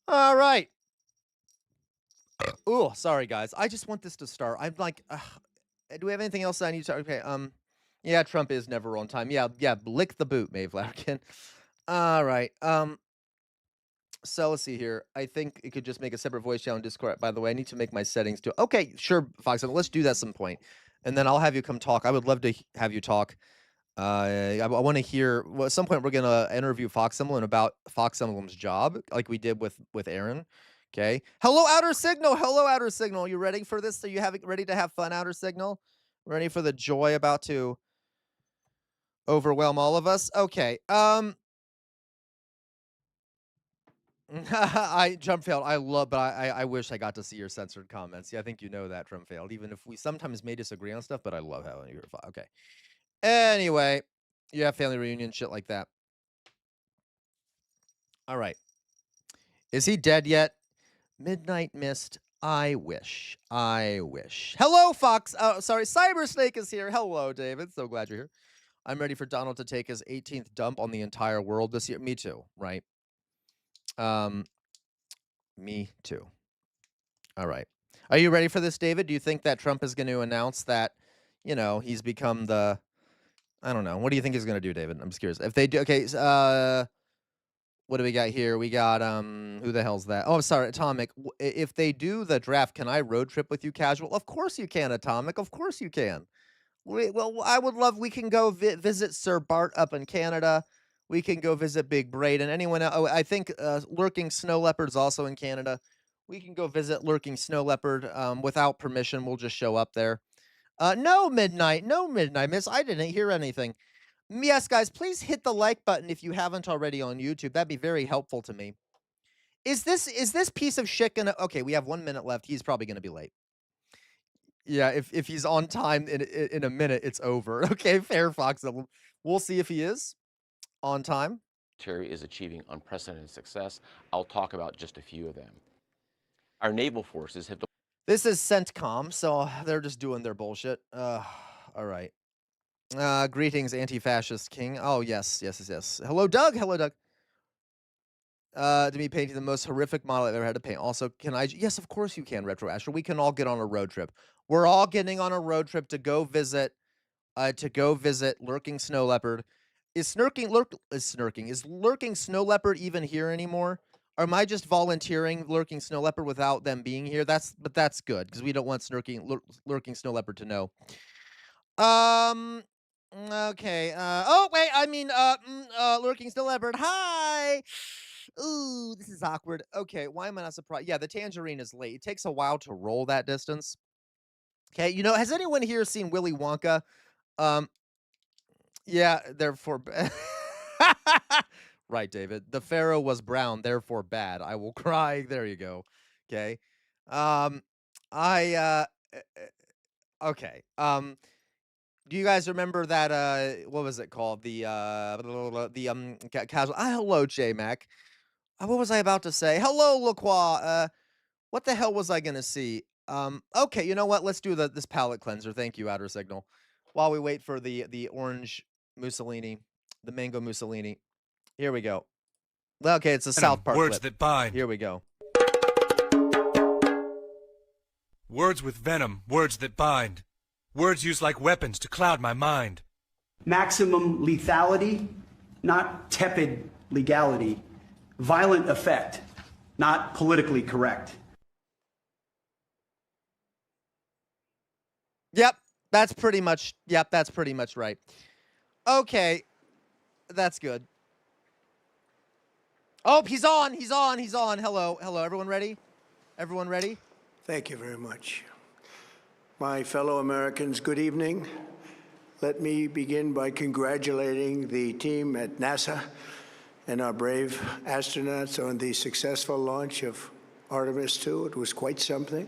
All right. Oh, sorry, guys. I just want this to start. I'm like, do we have anything else I need to? Okay. Yeah, Trump is never on time. Yeah, yeah. Lick the boot, Maeve Larkin. All right. So let's see here. I think it could just make a separate voice channel in Discord. By the way, I need to make my settings too. Okay, sure, Fox. Let's do that some point, and then I'll have you come talk. I would love to have you talk. I want to hear. Well, at some point, we're gonna interview Fox Emblem about Fox Emblem's job, like we did with Aaron. Okay. Hello, Outer Signal. Hello, Outer Signal. You ready for this? Are you ready to have fun, Outer Signal? Ready for the joy about to overwhelm all of us? Okay. I Drumfailed. I wish I got to see your censored comments. Yeah, I think you know that, Drumfailed. Even if we sometimes may disagree on stuff, but I love how you're fine. Okay. Anyway, you have family reunion shit like that. All right. Is he dead yet? Midnight Mist. I wish. I wish. Hello, Fox. Oh, sorry. Cyber Snake is here. Hello, David. So glad you're here. I'm ready for Donald to take his 18th dump on the entire world this year. Me too. Right. Um. Me too. All right. Are you ready for this, David? Do you think that Trump is going to announce that, he's become the, I don't know. What do you think he's going to do, David? I'm just curious. If they do, okay, what do we got here? We got, who the hell's that? Oh, sorry, Atomic. If they do the draft, can I road trip with you casual? Of course you can, Atomic. Of course you can. Well, I would love, we can go visit Sir Bart up in Canada. We can go visit Big Braden. Anyone else? Oh, I think Lurking Snow Leopard's also in Canada. We can go visit Lurking Snow Leopard without permission. We'll just show up there. No, Midnight. No, Midnight Miss. I didn't hear anything. Yes, guys, please hit the like button if you haven't already on YouTube. That'd be very helpful to me. Is this piece of shit gonna... Okay, we have 1 minute left. He's probably gonna be late. Yeah, if he's on time in a minute, it's over. Okay, fair, Fox. We'll see if he is on time. Terry is achieving unprecedented success. I'll talk about just a few of them. Our naval forces have... This is CENTCOM, so they're just doing their bullshit. All right. Greetings, anti-fascist king. Oh, yes. Hello, Doug. To me, painting the most horrific model I've ever had to paint. Also, can I... Yes, of course you can, Retro Asher. We can all get on a road trip. We're all getting on a road trip to go visit Lurking Snow Leopard. Is Lurking Snow Leopard even here anymore? Or am I just volunteering Lurking Snow Leopard without them being here? That's good, because we don't want Lurking Snow Leopard to know. Okay. Oh wait, I mean, Lurking Snow Leopard. Hi. Ooh, this is awkward. Okay, why am I not surprised? Yeah, the tangerine is late. It takes a while to roll that distance. Okay, has anyone here seen Willy Wonka? Yeah, therefore... Right, David. The pharaoh was brown, therefore bad. I will cry. There you go. Okay. Okay. Do you guys remember that, what was it called? Casual... hello, J-Mac. What was I about to say? Hello, LaCroix. What the hell was I gonna see? Okay, you know what? Let's do this palette cleanser. Thank you, Outer Signal. While we wait for the orange Mussolini, the mango Mussolini. Here we go. Okay, it's a South Park Words clip. that bind. Here we go. Words with venom, words that bind. Words used like weapons to cloud my mind. Maximum lethality, not tepid legality. Violent effect, not politically correct. Yep, that's pretty much right. Okay, that's good. Oh, he's on. Hello, everyone ready? Thank you very much. My fellow Americans, good evening. Let me begin by congratulating the team at NASA and our brave astronauts on the successful launch of Artemis II. It was quite something.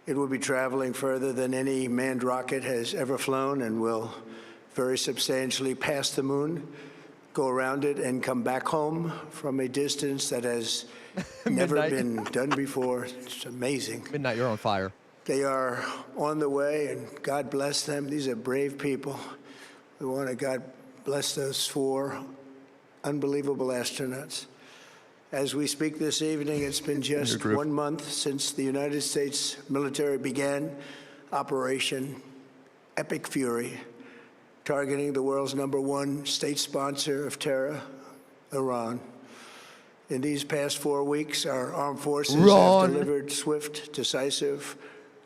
It will be traveling further than any manned rocket has ever flown and will very substantially pass the moon, go around it, and come back home from a distance that has never been done before. It's amazing. Midnight, you're on fire. They are on the way, and God bless them. These are brave people. We want to God bless those 4 unbelievable astronauts. As we speak this evening, it's been just 1 month since the United States military began Operation Epic Fury, targeting the world's #1 state sponsor of terror, Iran. In these past 4 weeks, our armed forces have delivered swift, decisive,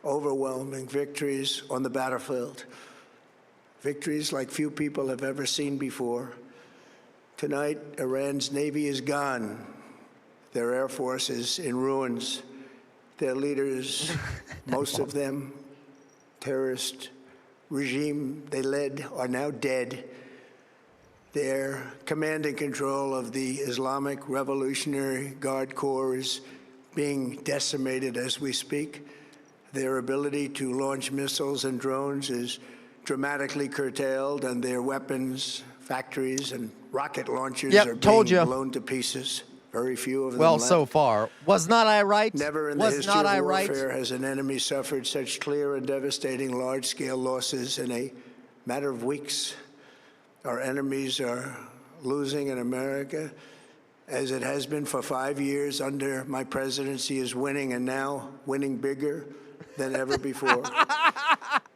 overwhelming victories on the battlefield. Victories like few people have ever seen before. Tonight, Iran's Navy is gone. Their Air Force is in ruins. Their leaders, most of them terrorist regime they led are now dead. Their command and control of the Islamic Revolutionary Guard Corps is being decimated as we speak. Their ability to launch missiles and drones is dramatically curtailed, and their weapons factories and rocket launchers are being blown to pieces. Very few of them Well, left. so far. Was not I right? Never in the history of warfare has an enemy suffered such clear and devastating large-scale losses in a matter of weeks. Our enemies are losing in America, as it has been for 5 years under my presidency, is winning, and now winning bigger than ever before.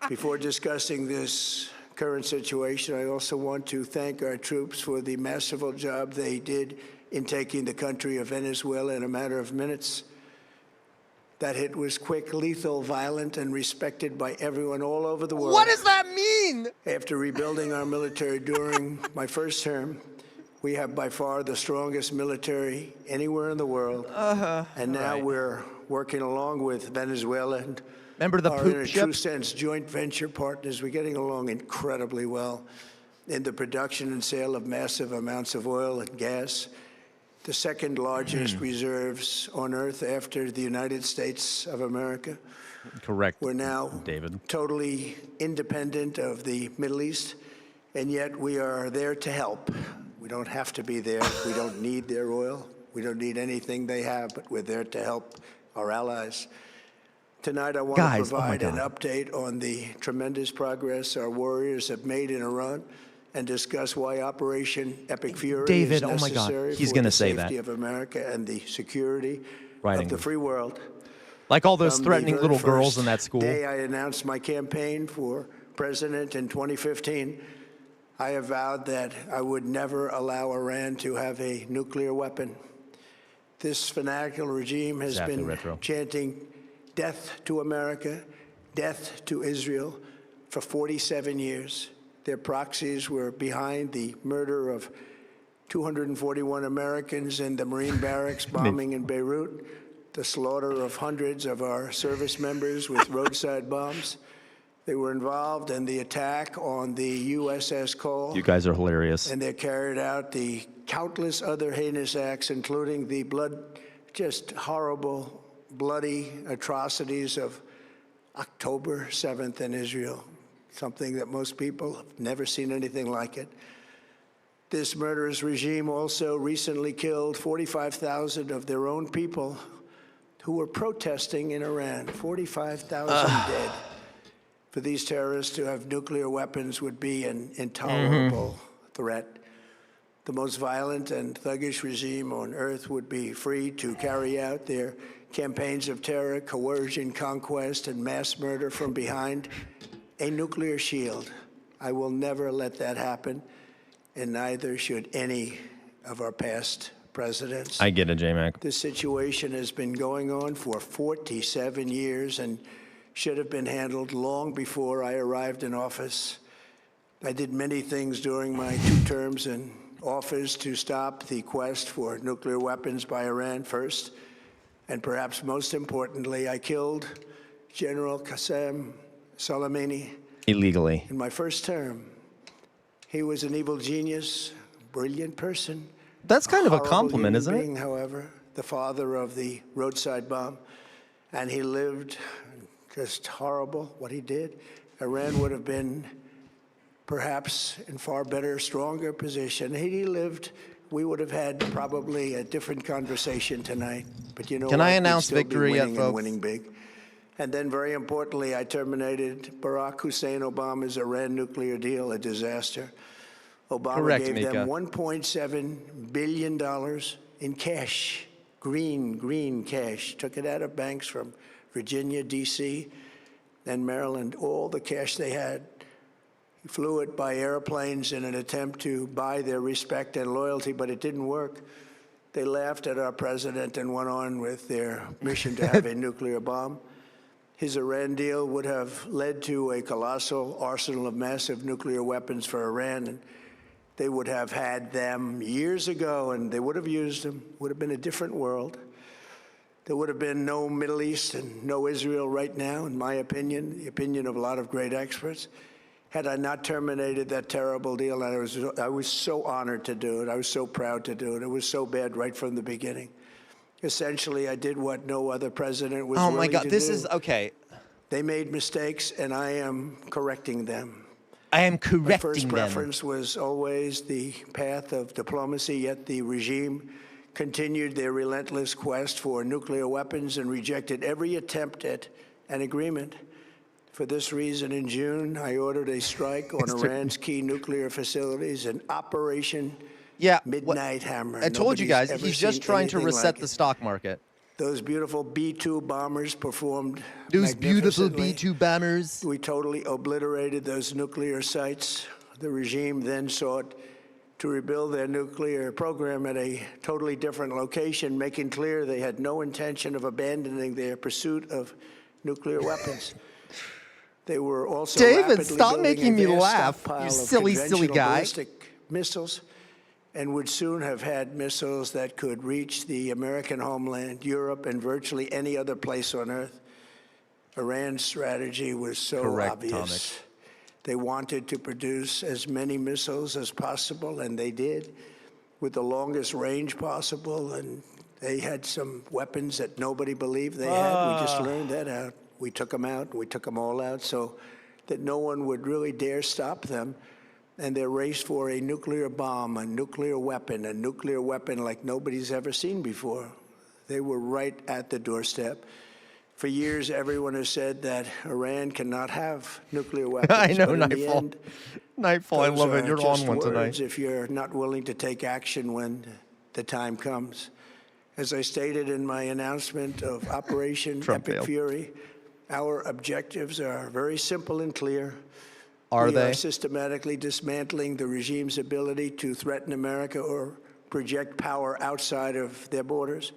Before discussing this current situation, I also want to thank our troops for the masterful job they did in taking the country of Venezuela in a matter of minutes. That hit was quick, lethal, violent, and respected by everyone all over the world. What does that mean? After rebuilding our military during my first term, we have by far the strongest military anywhere in the world. And now we're working along with Venezuela and Remember the our, in a poop ship? true sense, joint venture partners. We're getting along incredibly well in the production and sale of massive amounts of oil and gas, the second largest reserves on Earth after the United States of America. Correct. We're now David. totally independent of the Middle East, and yet we are there to help. We don't have to be there. We don't need their oil. We don't need anything they have, but we're there to help our allies. Tonight, I want to provide an update on the tremendous progress our warriors have made in Iran and discuss why Operation Epic Fury is necessary for the safety of America and the security of the free world. Like all those From threatening the little very girls in that first school. day I announced my campaign for president in 2015, I have vowed that I would never allow Iran to have a nuclear weapon. This fanatical regime has been chanting death to America, death to Israel for 47 years. Their proxies were behind the murder of 241 Americans in the Marine barracks bombing in Beirut, the slaughter of hundreds of our service members with roadside bombs. They were involved in the attack on the USS Cole. You guys are hilarious. And they carried out the countless other heinous acts, including the just horrible, bloody atrocities of October 7th in Israel, something that most people have never seen anything like it. This murderous regime also recently killed 45,000 of their own people who were protesting in Iran. 45,000 dead. For these terrorists to have nuclear weapons would be an intolerable threat. The most violent and thuggish regime on earth would be free to carry out their campaigns of terror, coercion, conquest, and mass murder from behind a nuclear shield. I will never let that happen, and neither should any of our past presidents. I get it, J-Mac. This situation has been going on for 47 years and should have been handled long before I arrived in office. I did many things during my 2 terms in office to stop the quest for nuclear weapons by Iran first, and perhaps most importantly, I killed General Qasem Soleimani Illegally. in my first term. He was an evil genius, brilliant person. That's kind of a horrible compliment, human isn't it? being, however, the father of the roadside bomb, and he lived just horrible what he did. Iran would have been perhaps in far better, stronger position. Had he lived, we would have had probably a different conversation tonight. But you know, Can I what? We'd announce still be victory yet, winning folks? and winning big. And then, very importantly, I terminated Barack Hussein Obama's Iran nuclear deal, a disaster. Obama Correct, gave Mika. them $1.7 billion in cash, green cash. Took it out of banks from Virginia, D.C., and Maryland, all the cash they had. He flew it by airplanes in an attempt to buy their respect and loyalty, but it didn't work. They laughed at our president and went on with their mission to have a nuclear bomb. His Iran deal would have led to a colossal arsenal of massive nuclear weapons for Iran, and they would have had them years ago, and they would have used them. It would have been a different world. There would have been no Middle East and no Israel right now, in my opinion, the opinion of a lot of great experts. had I not terminated that terrible deal. And I was so honored to do it. I was so proud to do it. It was so bad right from the beginning. Essentially, I did what no other president was Oh willing my to God, do. this is okay. They made mistakes, and I am correcting them. I am My correcting first them. preference was always the path of diplomacy, yet the regime continued their relentless quest for nuclear weapons and rejected every attempt at an agreement. For this reason, in June, I ordered a strike on Iran's key nuclear facilities, an Operation Midnight Hammer. I told you guys, Nobody's he's ever just seen trying to anything reset like the it. stock market. Those beautiful B-2 bombers performed Those beautiful magnificently. B-2 bombers. We totally obliterated those nuclear sites. The regime then sought to rebuild their nuclear program at a totally different location, making clear they had no intention of abandoning their pursuit of nuclear weapons. They were also David, rapidly stop building making a me vast laugh, stockpile you of silly conventional guy. ballistic missiles, and would soon have had missiles that could reach the American homeland, Europe, and virtually any other place on Earth. Iran's strategy was so Correct, obvious. They wanted to produce as many missiles as possible, and they did, with the longest range possible. And they had some weapons that nobody believed they had. We just learned that out. We took them out. We took them all out so that no one would really dare stop them. And their race for a nuclear bomb, a nuclear weapon like nobody's ever seen before. They were right at the doorstep. For years, everyone has said that Iran cannot have nuclear weapons. I know, but in the Nightfall. end, Nightfall, I those love it. are You're just on one words tonight. if you're not willing to take action when the time comes. As I stated in my announcement of Operation Trump Epic failed. Fury, our objectives are very simple and clear. Are We they? are systematically dismantling the regime's ability to threaten America or project power outside of their borders.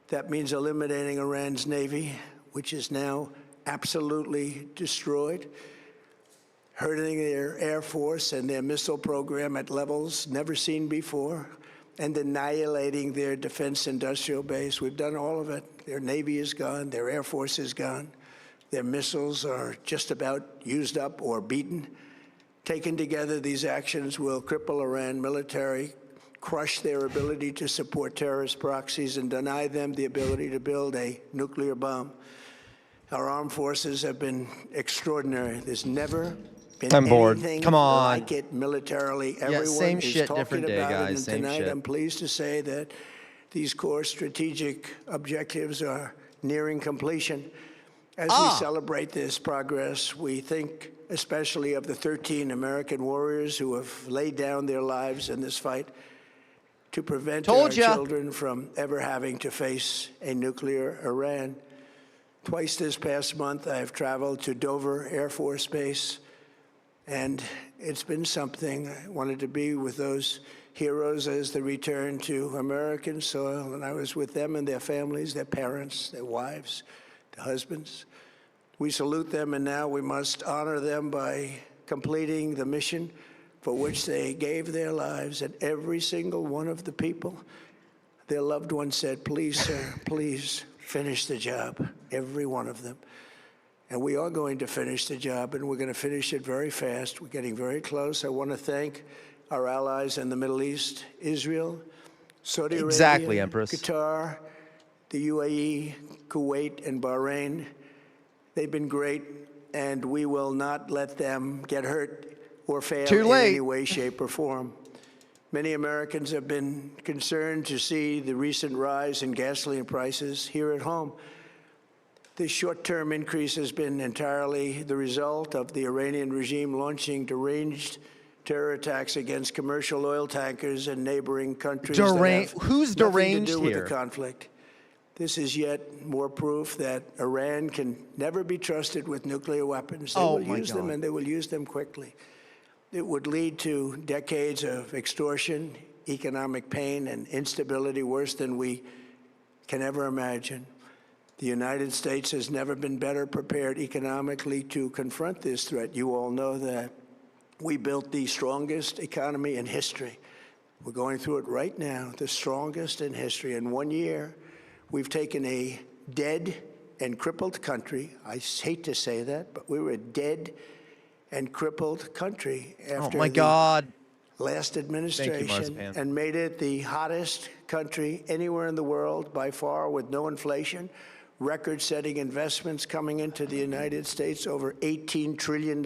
That means eliminating Iran's Navy, which is now absolutely destroyed, hurting their Air Force and their missile program at levels never seen before, and annihilating their defense industrial base. We've done all of it. Their Navy is gone. Their Air Force is gone. Their missiles are just about used up or beaten. Taken together, these actions will cripple Iran military, crush their ability to support terrorist proxies, and deny them the ability to build a nuclear bomb. Our armed forces have been extraordinary. There's never been I'm bored. anything Come on. like it militarily. Everyone same is shit, talking different day, about it, guys. and Same tonight shit. I'm pleased to say that these core strategic objectives are nearing completion. As we celebrate this progress, we think especially of the 13 American warriors who have laid down their lives in this fight to prevent our children from ever having to face a nuclear Iran. Twice this past month, I have traveled to Dover Air Force Base, and it's been something. I wanted to be with those heroes as they return to American soil, and I was with them and their families, their parents, their wives, their husbands. We salute them, and now we must honor them by completing the mission for which they gave their lives. And every single one of the people, their loved ones said, please, sir, please finish the job, every one of them. And we are going to finish the job, and we're going to finish it very fast. We're getting very close. I want to thank our allies in the Middle East, Israel, Saudi Arabia, Empress. Qatar, the UAE, Kuwait, and Bahrain. They've been great, and we will not let them get hurt or fail in any way, shape, or form. Many Americans have been concerned to see the recent rise in gasoline prices here at home. This short-term increase has been entirely the result of the Iranian regime launching deranged terror attacks against commercial oil tankers and neighboring countries that have Who's nothing deranged to do here? with the conflict. This is yet more proof that Iran can never be trusted with nuclear weapons. They will use them, and they will use them quickly. It would lead to decades of extortion, economic pain, and instability worse than we can ever imagine. The United States has never been better prepared economically to confront this threat. You all know that. We built the strongest economy in history. We're going through it right now, the strongest in history. In 1 year, we've taken a dead and crippled country. I hate to say that, but we were a dead and crippled country Oh after my the God. last administration, Marzipan. and made it the hottest country anywhere in the world by far, with no inflation, record-setting investments coming into the United States, over $18 trillion,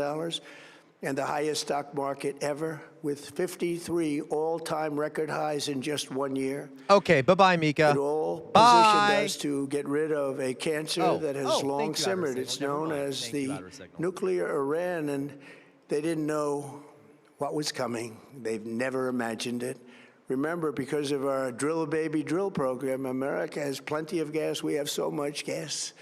and the highest stock market ever, with 53 all-time record highs in just 1 year. Okay, bye-bye, It Mika. all Bye. positioned us to get rid of a cancer that has long thank you, Outer simmered. It's Signal. Never known mind. as Thank you, the Outer Signal. nuclear Iran, and they didn't know what was coming. They've never imagined it. Remember, because of our Drill Baby Drill program, America has plenty of gas. We have so much gas.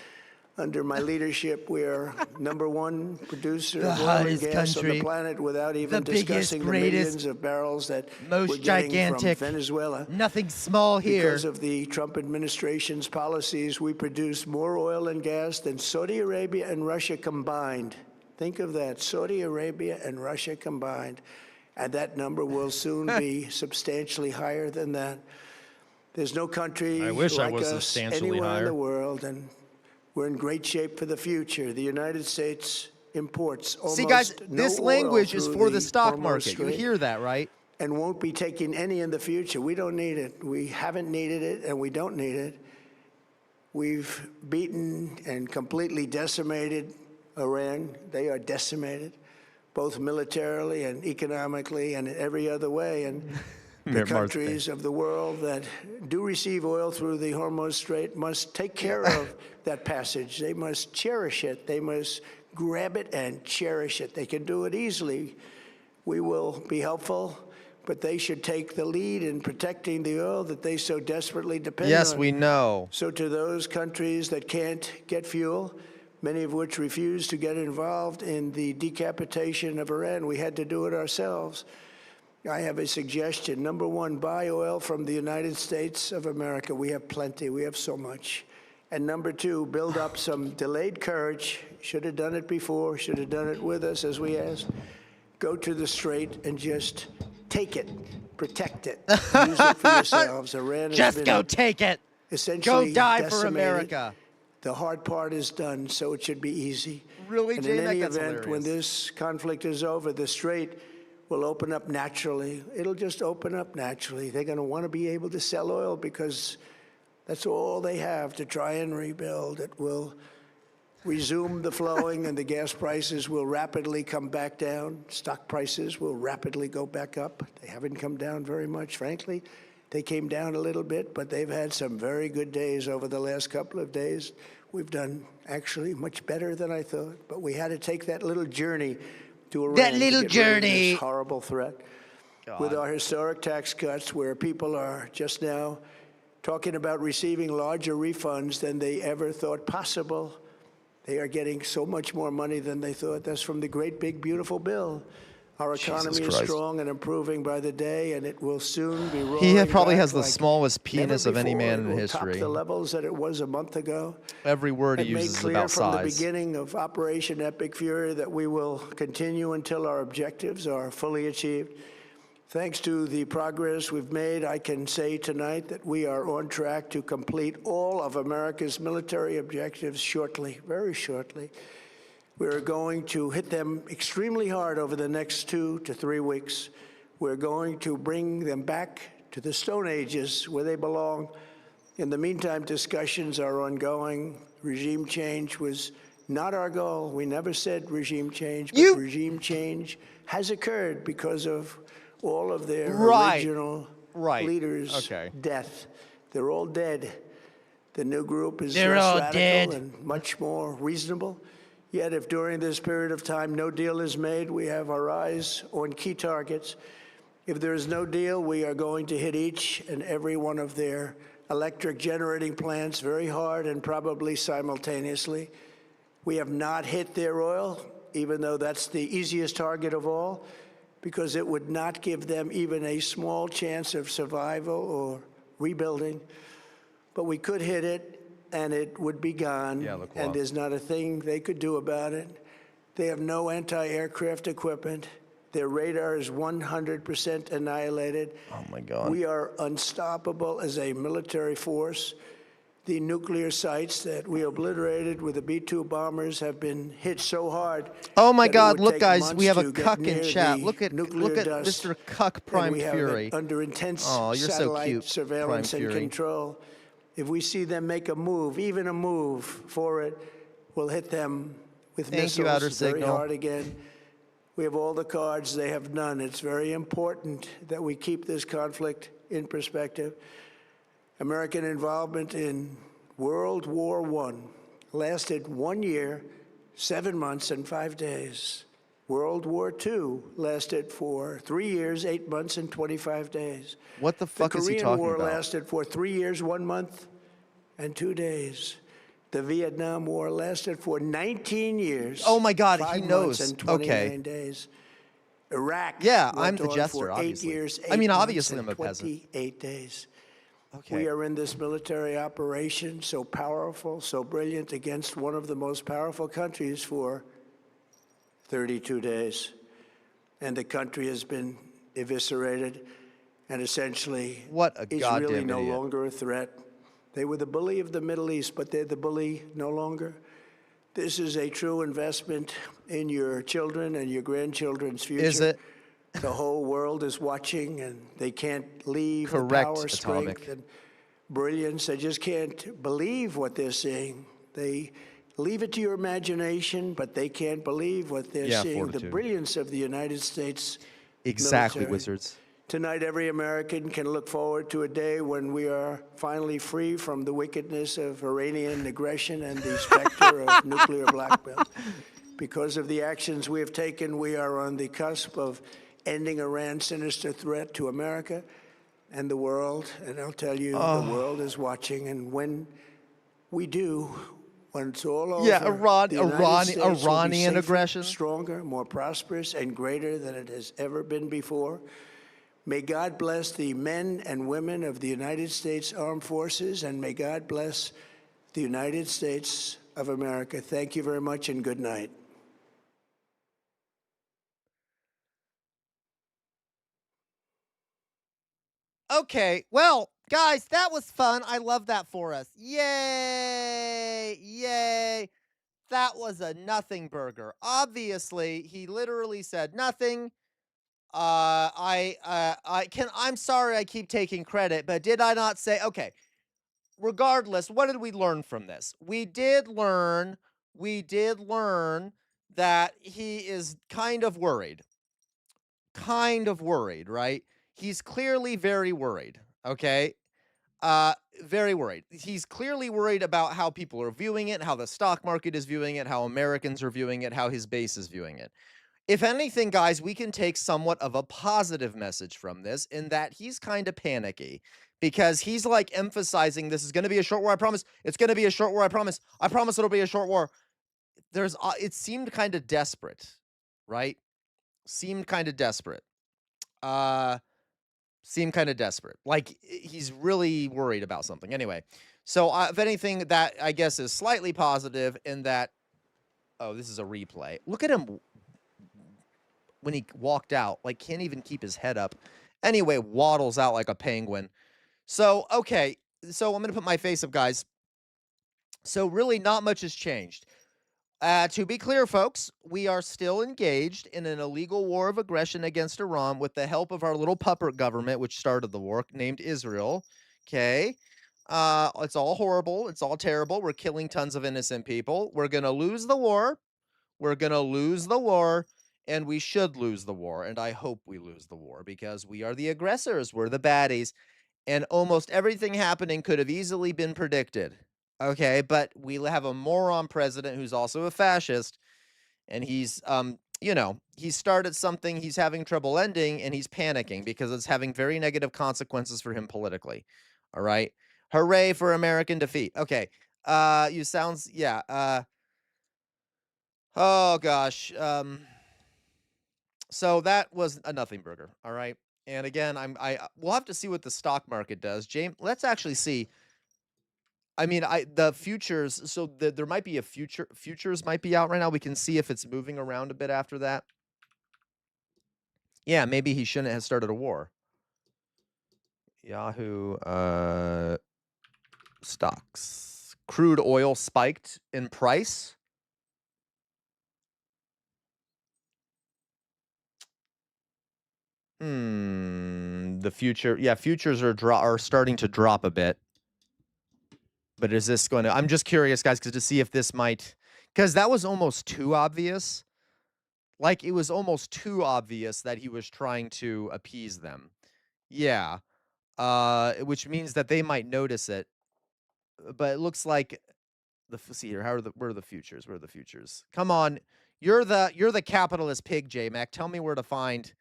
Under my leadership, we are #1 producer The of oil and hottest gas on the country, planet, without even the biggest, discussing the greatest, millions of barrels that most we're getting gigantic, from Venezuela. Nothing small here. Because of the Trump administration's policies, we produce more oil and gas than Saudi Arabia and Russia combined. Think of that, Saudi Arabia and Russia combined. And that number will soon be substantially higher than that. There's no country I wish I like was us substantially anywhere in higher. the world, and we're in great shape for the future. The United States imports almost See, guys, no this oil language is through for the stock Hormuz market. You Strait, hear that, right? and won't be taking any in the future. We don't need it. We haven't needed it, and we don't need it. We've beaten and completely decimated Iran. They are decimated, both militarily and economically and in every other way. And the countries of the world that do receive oil through the Hormuz Strait must take care of that passage. They must cherish it. They must grab it and cherish it. They can do it easily. We will be helpful, but they should take the lead in protecting the oil that they so desperately depend on. Yes, we know. So to those countries that can't get fuel, many of which refuse to get involved in the decapitation of Iran, we had to do it ourselves. I have a suggestion. #1, buy oil from the United States of America. We have plenty. We have so much. And #2, build up some delayed courage. Should have done it before. Should have done it with us, as we asked. Go to the Strait and just take it. Protect it. Use it for yourselves. Iran has Just been go take it. essentially Go die for decimated. America. The hard part is done, so it should be easy. Really, and J-Mac? in any That's event, when hilarious. this conflict is over, the Strait will open up naturally. It'll just open up naturally. They're going to want to be able to sell oil because that's all they have to try and rebuild. It will resume the flowing, and the gas prices will rapidly come back down. Stock prices will rapidly go back up. They haven't come down very much, frankly. They came down a little bit, but they've had some very good days over the last couple of days. We've done actually much better than I thought, but we had to take that little journey to Iran. That little to get rid of journey. this horrible threat. With our historic tax cuts, where people are just now talking about receiving larger refunds than they ever thought possible. They are getting so much more money than they thought. That's from the great, big, beautiful bill. Our economy is strong and improving by the day, and it will soon be rolling He probably back has the like smallest never penis of any before. man It in will history. top the levels that it was a month ago. Every word he It made uses is clear about from the size. beginning of Operation Epic Fury that we will continue until our objectives are fully achieved. Thanks to the progress we've made, I can say tonight that we are on track to complete all of America's military objectives shortly, very shortly. We're going to hit them extremely hard over the next 2 to 3 weeks. We're going to bring them back to the Stone Ages where they belong. In the meantime, discussions are ongoing. Regime change was not our goal. We never said regime change, but regime change has occurred because of all of their original leaders' death. They're all dead. The new group is less radical and much more reasonable. Yet if during this period of time no deal is made, we have our eyes on key targets. If there is no deal, we are going to hit each and every one of their electric generating plants very hard and probably simultaneously. We have not hit their oil, even though that's the easiest target of all, because it would not give them even a small chance of survival or rebuilding. But we could hit it, and it would be gone, and there's not a thing they could do about it. They have no anti-aircraft equipment. Their radar is 100% annihilated. Oh, my God. We are unstoppable as a military force. The nuclear sites that we obliterated with the B-2 bombers have been hit so hard. Oh my that it God! would Look, take guys, we months have a to get cuck in near chat. the Look nuclear at dust, Mr. Cuck and Primed we have Fury. it under intense Oh, you're so satellite cute, surveillance Primed and Fury. control. If we see them make a move, even a move for it, we'll hit them with Thank you, Outer missiles very Signal. hard again. We have all the cards, they have none. It's very important that we keep this conflict in perspective. American involvement in World War I lasted 1 year, 7 months, and 5 days. World War II lasted for 3 years, 8 months, and 25 days. What the fuck is he The talking Korean War about? lasted for 3 years, 1 month, and 2 days. The Vietnam War lasted for 19 years. Oh my God, 5 he months, knows. and 29 Okay. days. Iraq. Yeah, went I'm the on jester, for 8 obviously. years, I mean, 8 months, obviously and I'm a peasant. 28 days. Okay. We are in this military operation so powerful, so brilliant against one of the most powerful countries for 32 days. And the country has been eviscerated and essentially What a is goddamn really no idiot. longer a threat. They were the bully of the Middle East, but they're the bully no longer. This is a true investment in your children and your grandchildren's future. Is it? The whole world is watching, and they can't leave Correct, the power, Atomic. strength, and brilliance. They just can't believe what they're seeing. They leave it to your imagination, but they can't believe what they're Yeah, seeing. fortitude. The brilliance of the United States Exactly, military. wizards. Tonight, every American can look forward to a day when we are finally free from the wickedness of Iranian aggression and the specter of nuclear blackmail. Because of the actions we have taken, we are on the cusp of ending Iran's sinister threat to America and the world. And I'll tell you, the world is watching. And when we do, when it's all over, Yeah, the United States will be Iranian safer, aggression. stronger, more prosperous, and greater than it has ever been before. May God bless the men and women of the United States Armed Forces, and may God bless the United States of America. Thank you very much, and good night. Okay, well, guys, that was fun. I love that for us. Yay! Yay! That was a nothing burger. Obviously, he literally said nothing. I'm sorry I keep taking credit, but did I not say, okay, regardless, what did we learn from this? We did learn that he is kind of worried, right? He's clearly very worried, okay? Very worried. He's clearly worried about how people are viewing it, how the stock market is viewing it, how Americans are viewing it, how his base is viewing it. If anything, guys, we can take somewhat of a positive message from this in that he's kind of panicky because he's like emphasizing this is going to be a short war. I promise. It's going to be a short war. I promise. I promise it'll be a short war. It seemed kind of desperate, right? Seemed kind of desperate. Like he's really worried about something. Anyway, so if anything, that I guess is slightly positive in that. Oh, this is a replay. Look at him when he walked out. Like can't even keep his head up. Anyway, waddles out like a penguin. So okay, so I'm gonna put my face up, guys. So really, not much has changed. To be clear, folks, we are still engaged in an illegal war of aggression against Iran with the help of our little puppet government, which started the war, named Israel. Okay. It's all horrible. It's all terrible. We're killing tons of innocent people. We're going to lose the war. And we should lose the war. And I hope we lose the war because we are the aggressors. We're the baddies. And almost everything happening could have easily been predicted. Okay, but we have a moron president who's also a fascist, and he's, he started something he's having trouble ending, and he's panicking because it's having very negative consequences for him politically. All right, hooray for American defeat. Okay, oh gosh, so that was a nothing burger. All right, and again, we'll have to see what the stock market does. James, let's actually see. I mean, the futures, so there might be futures might be out right now. We can see if it's moving around a bit after that. Yeah, maybe he shouldn't have started a war. Yahoo Stocks. Crude oil spiked in price. The future, yeah, futures are starting to drop a bit. But is this going to? I'm just curious, guys, because to see if this might, because that was almost too obvious. Like it was almost too obvious that he was trying to appease them. Yeah. Which means that they might notice it. But it looks like see here. Where are the futures? Where are the futures? Come on, you're the capitalist pig, J Mac. Tell me where to find.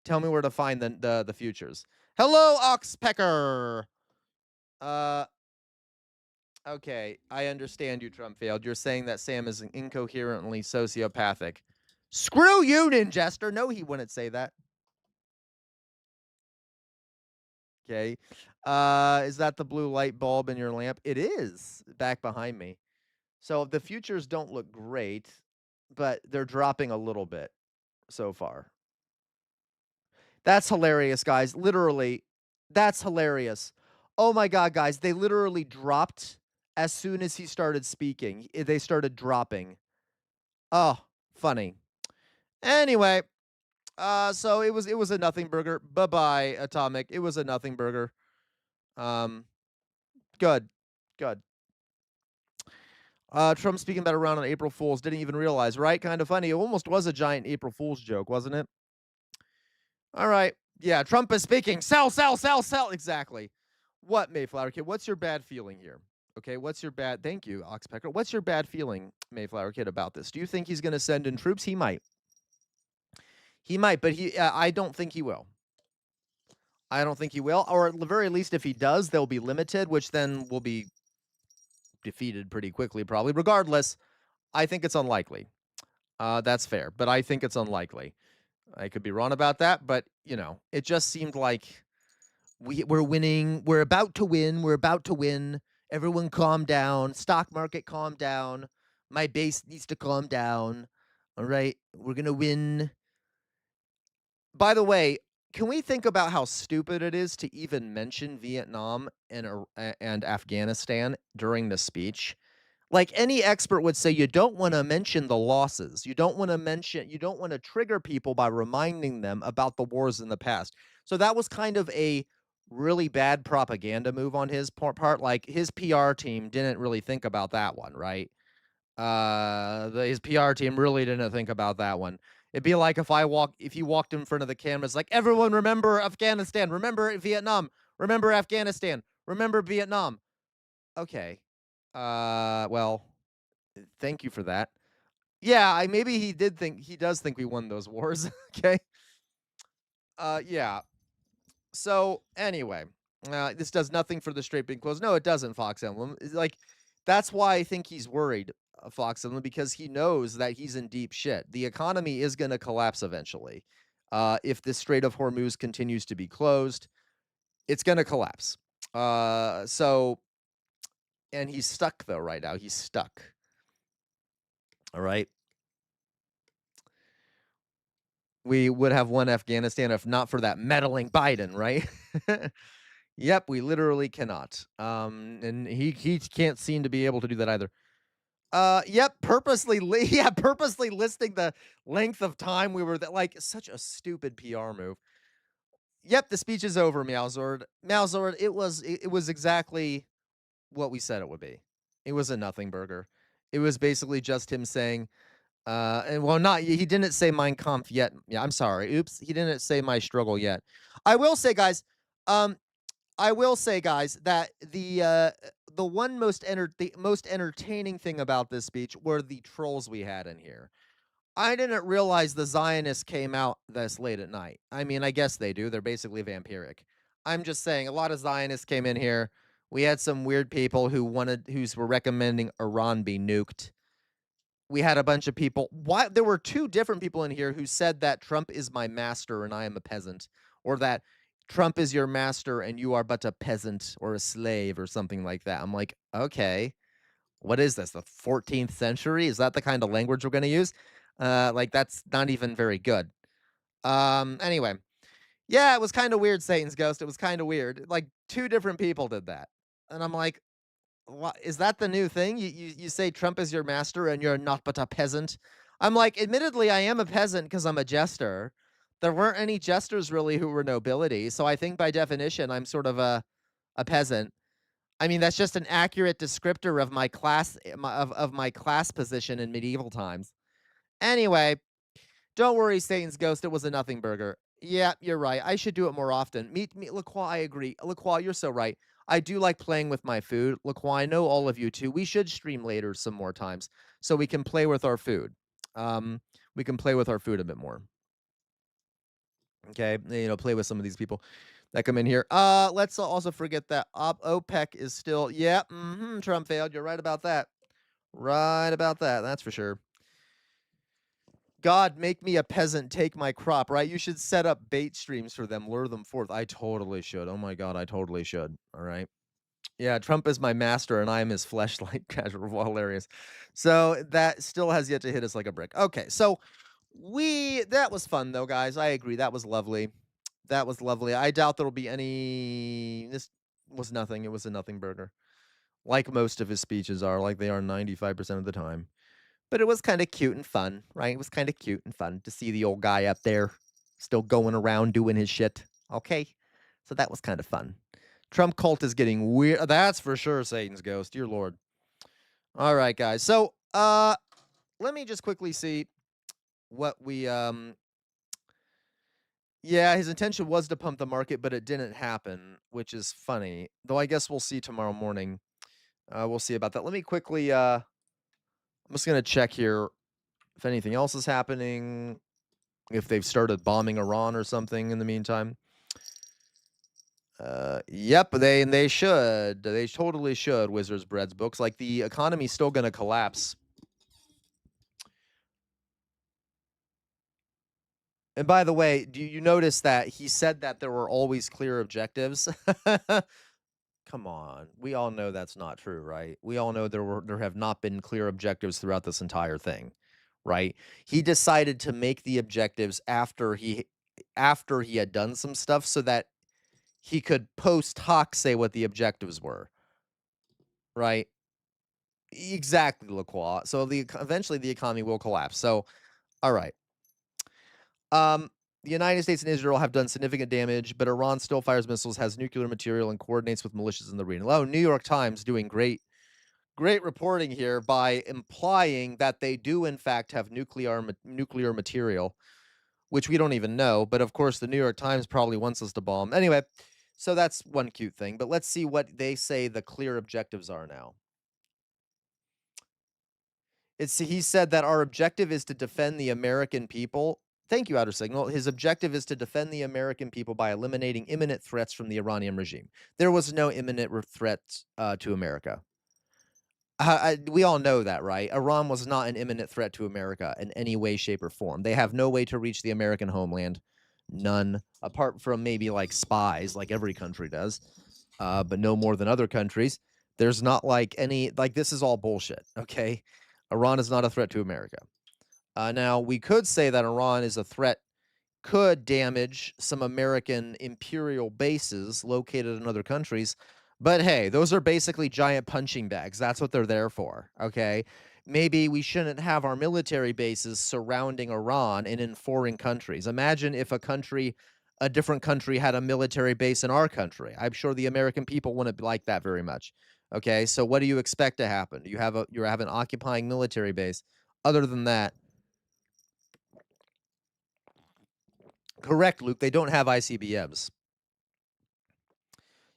Tell me where to find the futures. Hello, Oxpecker. Uh, okay, I understand you, Trump failed. You're saying that Sam is incoherently sociopathic. Screw you, Ninjester. No, he wouldn't say that. Okay. Is that the blue light bulb in your lamp? It is back behind me. So the futures don't look great, but they're dropping a little bit so far. That's hilarious, guys. Literally, that's hilarious. Oh my God, guys. They literally dropped as soon as he started speaking. They started dropping. Oh, funny. Anyway, so it was a nothing burger. Bye-bye, Atomic. It was a nothing burger. Good. Good. Trump speaking about Iran on April Fool's. Didn't even realize, right? Kind of funny. It almost was a giant April Fool's joke, wasn't it? All right. Yeah, Trump is speaking. Sell, sell, sell, sell. Exactly. What, Mayflower Kid? What's your bad feeling here? Okay, what's your bad... Thank you, Oxpecker. What's your bad feeling, Mayflower Kid, about this? Do you think he's going to send in troops? He might. He might, but I don't think he will. I don't think he will. Or at the very least, if he does, they'll be limited, which then will be defeated pretty quickly, probably. Regardless, I think it's unlikely. That's fair, but I think it's unlikely. I could be wrong about that, but, you know, it just seemed like we're winning. We're about to win. We're about to win. Everyone calm down. Stock market, calm down. My base needs to calm down. All right, we're going to win. By the way, can we think about how stupid it is to even mention Vietnam and Afghanistan during the speech? Like any expert would say, you don't want to mention the losses. You don't want to trigger people by reminding them about the wars in the past. So that was kind of a really bad propaganda move on his part. Like his PR team didn't really think about that one, right? His PR team really didn't think about that one. It'd be like if you walked in front of the cameras, like, everyone remember Afghanistan, remember Vietnam, remember Afghanistan, remember Vietnam. Okay. Well, thank you for that. Yeah, maybe he does think we won those wars. Okay. Yeah. So anyway, this does nothing for the straight being closed. No, it doesn't, Fox Emblem. Like, that's why I think he's worried, Fox Emblem, because he knows that he's in deep shit. The economy is going to collapse eventually. If the Strait of Hormuz continues to be closed, it's going to collapse. And he's stuck though right now. He's stuck. All right. We would have won Afghanistan if not for that meddling Biden, right? Yep, we literally cannot. And he can't seem to be able to do that either. Yep, purposely listing the length of time we were like, such a stupid PR move. Yep, the speech is over, Meowzord. Meowzord, it was exactly what we said it would be. It was a nothing burger. It was basically just him saying, he didn't say Mein Kampf yet. Yeah, I'm sorry. Oops, he didn't say my struggle yet. I will say, guys, that the most entertaining thing about this speech were the trolls we had in here. I didn't realize the Zionists came out this late at night. I mean, I guess they do. They're basically vampiric. I'm just saying, a lot of Zionists came in here. We had some weird people who were recommending Iran be nuked. We had a bunch of people. There were two different people in here who said that Trump is my master and I am a peasant, or that Trump is your master and you are but a peasant or a slave or something like that. I'm like, okay, what is this? The 14th century? Is that the kind of language we're going to use? Like, that's not even very good. Anyway, yeah, it was kind of weird, Satan's Ghost. It was kind of weird. Like, two different people did that. And I'm like, Is that the new thing? You say Trump is your master and you're not but a peasant? I'm like, admittedly, I am a peasant because I'm a jester. There weren't any jesters really who were nobility, so I think by definition I'm sort of a peasant. I mean, that's just an accurate descriptor of my class of my class position in medieval times. Anyway, don't worry, Satan's ghost. It was a nothing burger. Yeah, you're right. I should do it more often. Meet LaQuan, I agree. LaQuan, you're so right. I do like playing with my food. LaQuan, I know all of you too. We should stream later some more times so we can play with our food. Um, we can play with our food a bit more. Okay, play with some of these people that come in here. Let's also forget that OPEC is still. Yeah, Trump failed. You're right about that. Right about that. That's for sure. God, make me a peasant, take my crop, right? You should set up bait streams for them, lure them forth. I totally should. Oh my God, I totally should. All right. Yeah, Trump is my master and I am his fleshlight. Casual, hilarious. So that still has yet to hit us like a brick. Okay, so that was fun though, guys. I agree. That was lovely. That was lovely. I doubt there'll be any. This was nothing. It was a nothing burger. Like most of his speeches are, like they are 95% of the time. But it was kind of cute and fun, right? It was kind of cute and fun to see the old guy up there still going around doing his shit. Okay. So that was kind of fun. Trump cult is getting weird. That's for sure, Satan's ghost. Dear Lord. All right, guys. So let me just quickly see what we yeah, his intention was to pump the market, but it didn't happen, which is funny. Though I guess we'll see tomorrow morning. We'll see about that. Let me quickly I'm just gonna check here if anything else is happening, if they've started bombing Iran or something in the meantime. Yep, they should. They totally should, Wizards Breads books. Like, the economy's still gonna collapse. And by the way, do you notice that he said that there were always clear objectives? Come on. We all know that's not true, right? We all know there have not been clear objectives throughout this entire thing, right? He decided to make the objectives after he had done some stuff so that he could post hoc say what the objectives were, right? Exactly, LaCroix. So eventually the economy will collapse. So, all right. The United States and Israel have done significant damage, but Iran still fires missiles, has nuclear material, and coordinates with militias in the region. Oh, New York Times doing great reporting here by implying that they do in fact have nuclear material, which we don't even know. But of course, the New York Times probably wants us to bomb anyway. So that's one cute thing. But let's see what they say the clear objectives are now. He said that our objective is to defend the American people. Thank you, Outer Signal. His objective is to defend the American people by eliminating imminent threats from the Iranian regime. There was no imminent threat to America. We all know that, right? Iran was not an imminent threat to America in any way, shape, or form. They have no way to reach the American homeland. None. Apart from maybe like spies, like every country does. But no more than other countries. There's not like any, like, this is all bullshit, okay? Iran is not a threat to America. Now, we could say that Iran is a threat, could damage some American imperial bases located in other countries. But hey, those are basically giant punching bags. That's what they're there for, okay? Maybe we shouldn't have our military bases surrounding Iran and in foreign countries. Imagine if a different country had a military base in our country. I'm sure the American people wouldn't like that very much. Okay, so what do you expect to happen? You have an occupying military base. Other than that, correct, Luke, they don't have ICBMs.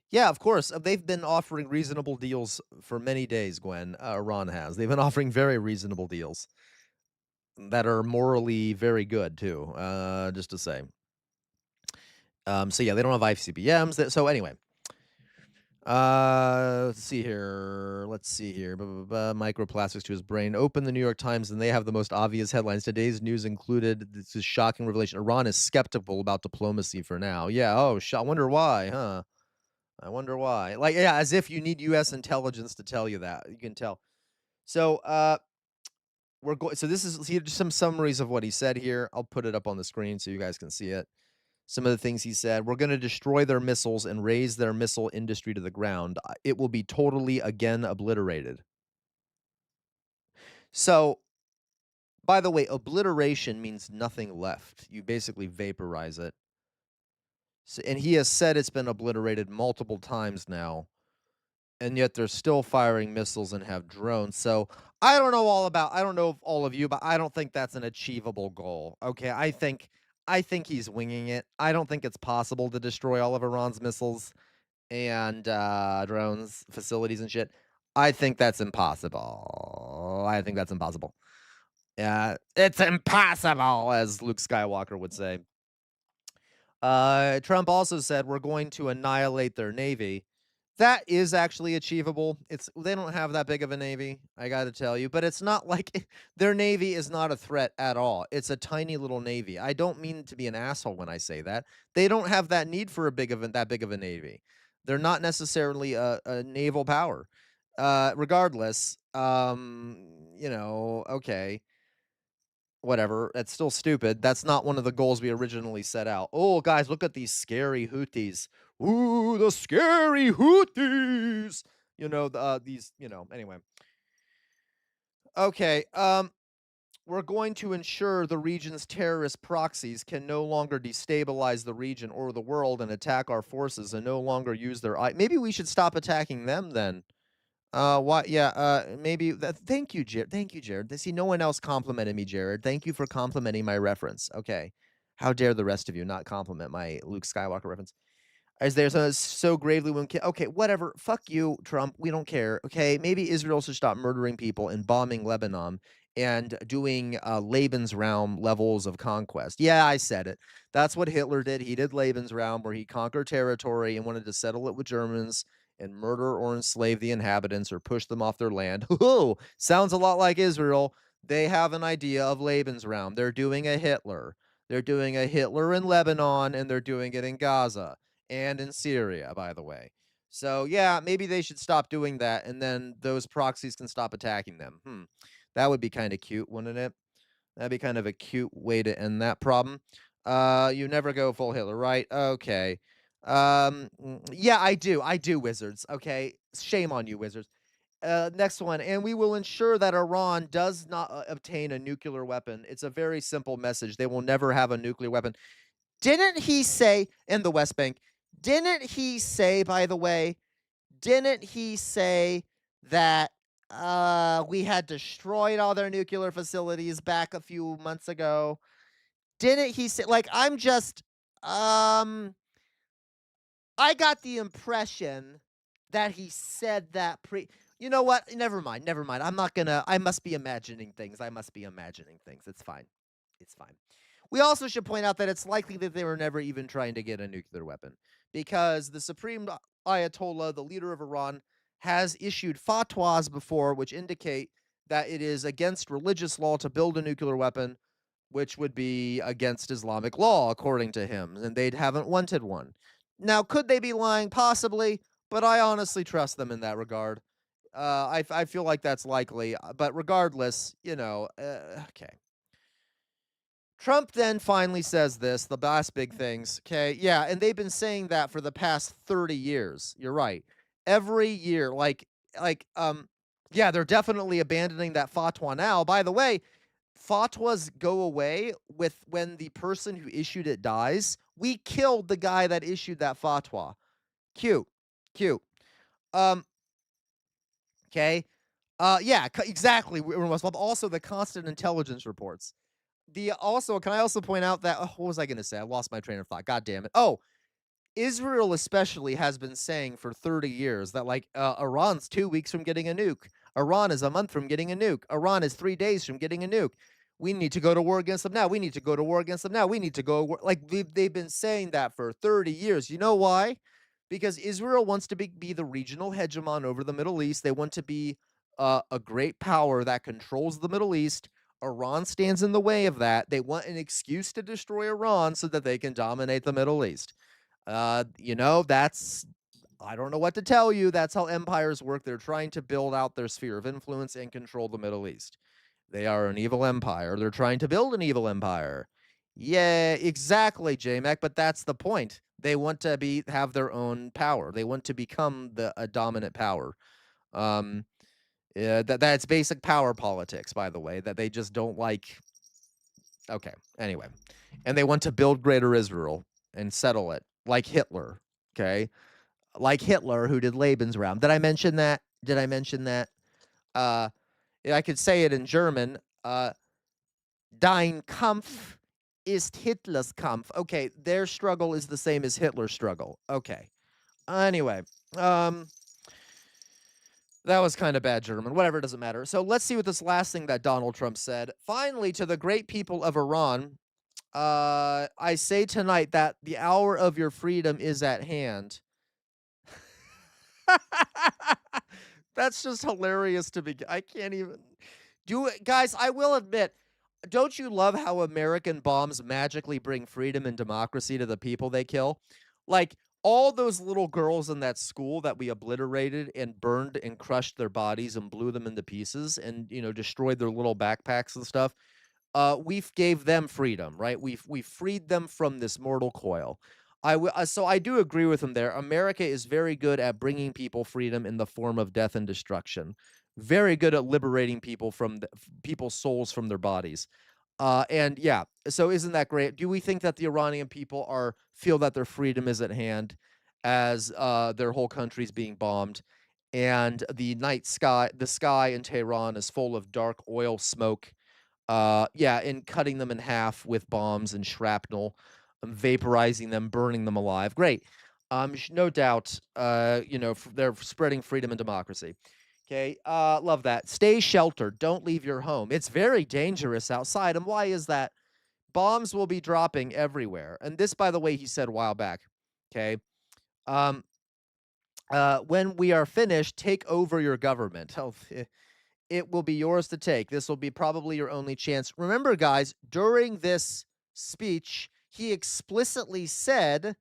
Yeah, of course. They've been offering reasonable deals for many days, Gwen. Iran has. They've been offering very reasonable deals that are morally very good, too, just to say. So, yeah, they don't have ICBMs. So, anyway. Let's see here. Microplastics to his brain. Open the New York Times, and they have the most obvious headlines. Today's news included this is shocking revelation. Iran is skeptical about diplomacy for now. Yeah. Oh, I wonder why, huh? I wonder why. Like, yeah, as if you need U.S. intelligence to tell you that. You can tell. So, So here's some summaries of what he said here. I'll put it up on the screen so you guys can see it. Some of the things he said, we're going to destroy their missiles and raise their missile industry to the ground. It will be totally again obliterated. So, by the way, obliteration means nothing left. You basically vaporize it. So, and he has said it's been obliterated multiple times now, and yet they're still firing missiles and have drones. So I don't know if all of you, but I don't think that's an achievable goal. Okay, I think he's winging it. I don't think it's possible to destroy all of Iran's missiles and drones, facilities and shit. I think that's impossible. It's impossible, as Luke Skywalker would say. Trump also said we're going to annihilate their navy. That is actually achievable. They don't have that big of a navy, I got to tell you, but it's not like their navy is not a threat at all. It's a tiny little navy. I don't mean to be an asshole when I say that. They don't have that need for that big of a navy. They're not necessarily a naval power. Regardless, okay, whatever. That's still stupid. That's not one of the goals we originally set out. Oh, guys, look at these scary Houthis. Ooh, the scary Houthis. Anyway. Okay, we're going to ensure the region's terrorist proxies can no longer destabilize the region or the world and attack our forces and no longer use their maybe we should stop attacking them then. What? Yeah. Maybe. Thank you, Jared. Thank you, Jared. See, no one else complimented me, Jared. Thank you for complimenting my reference. Okay. How dare the rest of you not compliment my Luke Skywalker reference? As there's so gravely when okay, whatever. Fuck you, Trump. We don't care. Okay. Maybe Israel should stop murdering people and bombing Lebanon and doing Lebensraum levels of conquest. Yeah, I said it. That's what Hitler did. He did Lebensraum, where he conquered territory and wanted to settle it with Germans and murder or enslave the inhabitants or push them off their land. Ooh, sounds a lot like Israel. They have an idea of Lebensraum. They're doing a Hitler. They're doing a Hitler in Lebanon, and they're doing it in Gaza and in Syria, by the way. So, yeah, maybe they should stop doing that, and then those proxies can stop attacking them. That would be kind of cute, wouldn't it? That'd be kind of a cute way to end that problem. You never go full Hitler, right? Okay. Yeah, I do, Wizards. Okay. Shame on you, Wizards. Next one. And we will ensure that Iran does not obtain a nuclear weapon. It's a very simple message. They will never have a nuclear weapon. Didn't he say in the West Bank? Didn't he say, by the way, that we had destroyed all their nuclear facilities back a few months ago? Didn't he say, like, I got the impression that he said that you know what? Never mind. I must be imagining things. It's fine. It's fine. We also should point out that it's likely that they were never even trying to get a nuclear weapon because the Supreme Ayatollah, the leader of Iran, has issued fatwas before which indicate that it is against religious law to build a nuclear weapon, which would be against Islamic law, according to him, and they haven't wanted one. Now, could they be lying? Possibly, but I honestly trust them in that regard. I feel like that's likely, but regardless, okay. Trump then finally says this, the last big things, okay? Yeah, and they've been saying that for the past 30 years. You're right. Every year, yeah, they're definitely abandoning that fatwa now. By the way, fatwas go away when the person who issued it dies. We killed the guy that issued that fatwa. Cute. Okay. Yeah, exactly. Also the constant intelligence reports. Can I also point out that what was I going to say? I lost my train of thought. God damn it. Oh, Israel especially has been saying for 30 years that Iran's 2 weeks from getting a nuke. Iran is a month from getting a nuke. Iran is 3 days from getting a nuke. We need to go to war against them now. We need to go to war against them now. We need to go they've been saying that for 30 years. You know why? Because Israel wants to be the regional hegemon over the Middle East. They want to be a great power that controls the Middle East. Iran stands in the way of that. They want an excuse to destroy Iran so that they can dominate the Middle East. I don't know what to tell you. That's how empires work. They're trying to build out their sphere of influence and control the Middle East. They are an evil empire. They're trying to build an evil empire. Yeah, exactly, J-Mac, but that's the point. They want to have their own power. They want to become a dominant power. Um, yeah, that's basic power politics, by the way, that they just don't like. Okay, anyway. And they want to build Greater Israel and settle it, like Hitler, okay? Like Hitler who did Lebensraum. Did I mention that? Did I mention that? Uh, I could say it in German. Dein Kampf ist Hitlers Kampf. Okay, their struggle is the same as Hitler's struggle. Okay. Anyway, um, that was kind of bad German. Whatever, it doesn't matter. So let's see what this last thing that Donald Trump said. Finally, to the great people of Iran, I say tonight that the hour of your freedom is at hand. That's just hilarious to me. I can't even do it. Guys, I will admit, don't you love how American bombs magically bring freedom and democracy to the people they kill? Like, all those little girls in that school that we obliterated and burned and crushed their bodies and blew them into pieces and, destroyed their little backpacks and stuff. We've gave them freedom, right? We've freed them from this mortal coil. So I do agree with him there. America is very good at bringing people freedom in the form of death and destruction. Very good at liberating people from people's souls from their bodies. And yeah, so isn't that great? Do we think that the Iranian people feel that their freedom is at hand as their whole country's being bombed, and the sky in Tehran is full of dark oil smoke? Yeah, and cutting them in half with bombs and shrapnel, vaporizing them, burning them alive. Great. No doubt, they're spreading freedom and democracy. Okay, love that. Stay sheltered. Don't leave your home. It's very dangerous outside. And why is that? Bombs will be dropping everywhere. And this, by the way, he said a while back. Okay. Um, when we are finished, take over your government. Oh, it will be yours to take. This will be probably your only chance. Remember, guys, during this speech, he explicitly said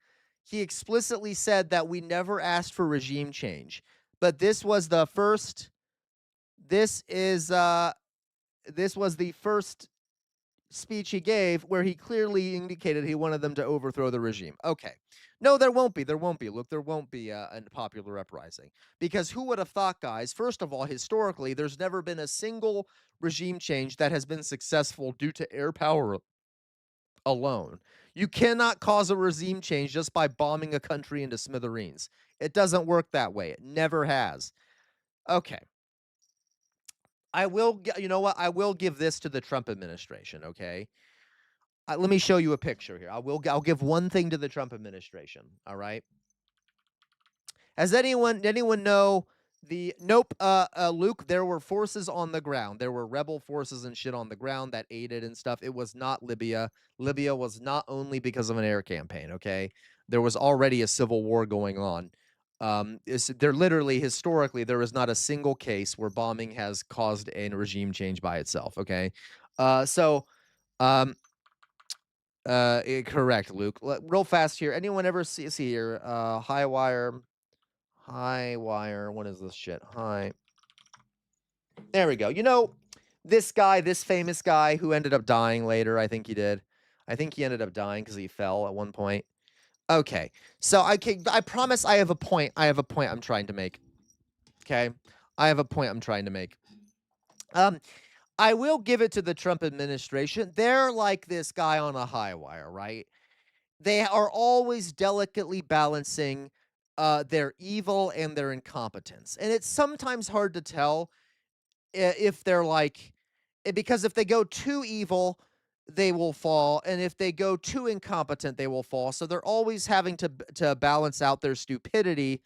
that we never asked for regime change. But this was the first this was the first speech he gave where he clearly indicated he wanted them to overthrow the regime. Okay. No, there won't be. There won't be. Look, there won't be a popular uprising. Because who would have thought, guys, first of all, historically, there's never been a single regime change that has been successful due to air power alone. You cannot cause a regime change just by bombing a country into smithereens. It doesn't work that way. It never has. Okay. You know what? I will give this to the Trump administration, okay? Let me show you a picture here. I'll give one thing to the Trump administration, all right? Has anyone know nope, Luke, there were forces on the ground. There were rebel forces and shit on the ground that aided and stuff. It was not Libya. Libya was not only because of an air campaign, okay? There was already a civil war going on. There literally, historically, there is not a single case where bombing has caused a regime change by itself, okay? Correct, Luke. Real fast here. Anyone ever see here? High wire. What is this shit? There we go. This guy, this famous guy who ended up dying later. I think he did. I think he ended up dying because he fell at one point. Okay. So I promise I have a point. I have a point I'm trying to make. Okay. I have a point I'm trying to make. I will give it to the Trump administration. They're like this guy on a high wire, right? They are always delicately balancing their evil and their incompetence. And it's sometimes hard to tell if they're because if they go too evil, they will fall. And if they go too incompetent, they will fall. So they're always having to balance out their stupidity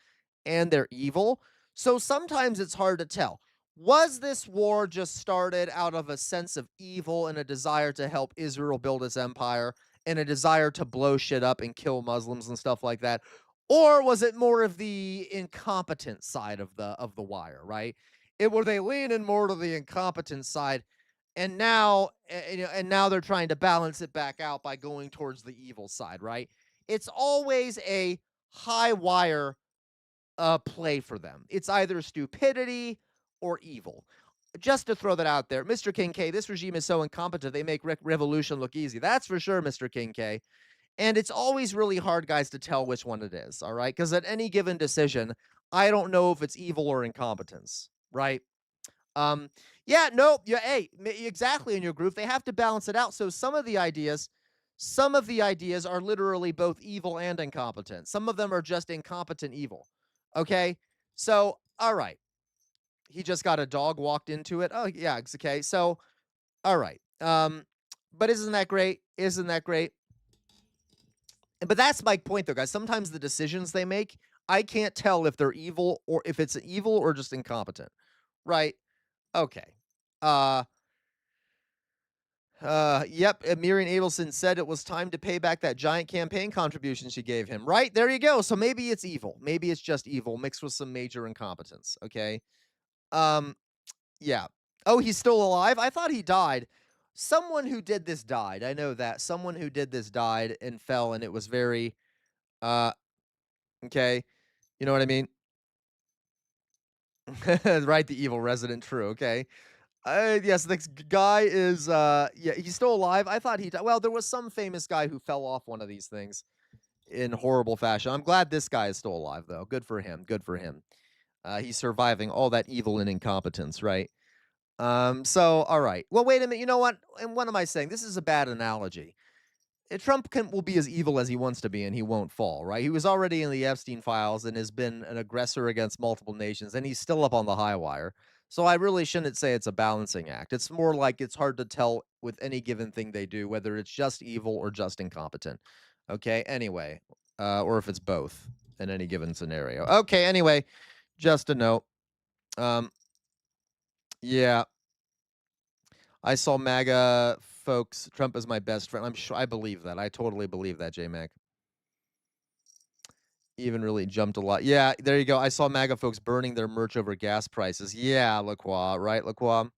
and their evil. So sometimes it's hard to tell. Was this war just started out of a sense of evil and a desire to help Israel build its empire and a desire to blow shit up and kill Muslims and stuff like that? Or was it more of the incompetent side of the wire, right? Were they leaning more to the incompetent side, and now they're trying to balance it back out by going towards the evil side, right? It's always a high wire play for them. It's either stupidity or evil. just to throw that out there, Mr. King K, this regime is so incompetent, they make revolution look easy. That's for sure, Mr. King K. And it's always really hard, guys, to tell which one it is, all right? Because at any given decision, I don't know if it's evil or incompetence, right? Um, yeah, no, yeah, hey, exactly. In your group, they have to balance it out. So some of the ideas are literally both evil and incompetent. Some of them are just incompetent evil. Okay, so all right, he just got a dog walked into it. Oh yeah, it's okay. So all right, but isn't that great? Isn't that great? But that's my point, though, guys. Sometimes the decisions they make, I can't tell if they're evil or if it's evil or just incompetent, right? Okay. Uh, yep. Miriam Adelson said it was time to pay back that giant campaign contribution she gave him. Right there, you go. So maybe it's evil. Maybe it's just evil mixed with some major incompetence. Okay. Um. Yeah. Oh, he's still alive. I thought he died. Someone who did this died. I know that someone who did this died and fell, and it was very. Uh. Okay. You know what I mean? Right. The evil resident. True. Okay. Yes, this guy is, yeah, he's still alive. I thought he died. Well, there was some famous guy who fell off one of these things in horrible fashion. I'm glad this guy is still alive, though. Good for him. Good for him. He's surviving all that evil and incompetence, right? So, all right. Well, wait a minute. You know what? And what am I saying? This is a bad analogy. Trump will be as evil as he wants to be, and he won't fall, right? He was already in the Epstein files and has been an aggressor against multiple nations, and he's still up on the high wire. So I really shouldn't say it's a balancing act. It's more like it's hard to tell with any given thing they do whether it's just evil or just incompetent. Okay, anyway, or if it's both in any given scenario. Okay, anyway, just a note. Um, yeah, I saw MAGA folks. Trump is my best friend. I'm sure I believe that. I totally believe that, J Mac. Even really jumped a lot. Yeah, there you go. I saw MAGA folks burning their merch over gas prices. Yeah, LaCroix, right, LaCroix?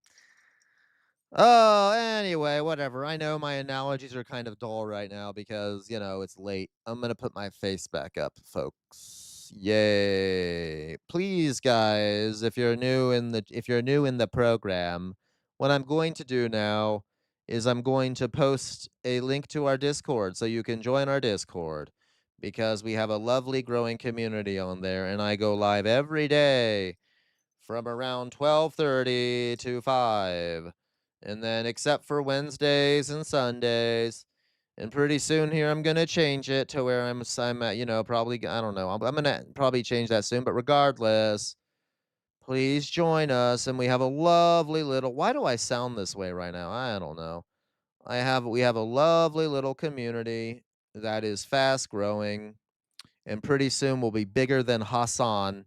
Oh, anyway, whatever. I know my analogies are kind of dull right now because, it's late. I'm gonna put my face back up, folks. Yay. Please, guys, if you're new in the program, what I'm going to do now is I'm going to post a link to our Discord so you can join our Discord because we have a lovely growing community on there and I go live every day from around 12:30 to 5. And then except for Wednesdays and Sundays. And pretty soon here I'm gonna change it to where I'm at, probably I don't know. I'm gonna probably change that soon, but regardless, please join us. And we have a lovely little why do I sound this way right now? I don't know. We have a lovely little community that is fast growing, and pretty soon we'll be bigger than Hassan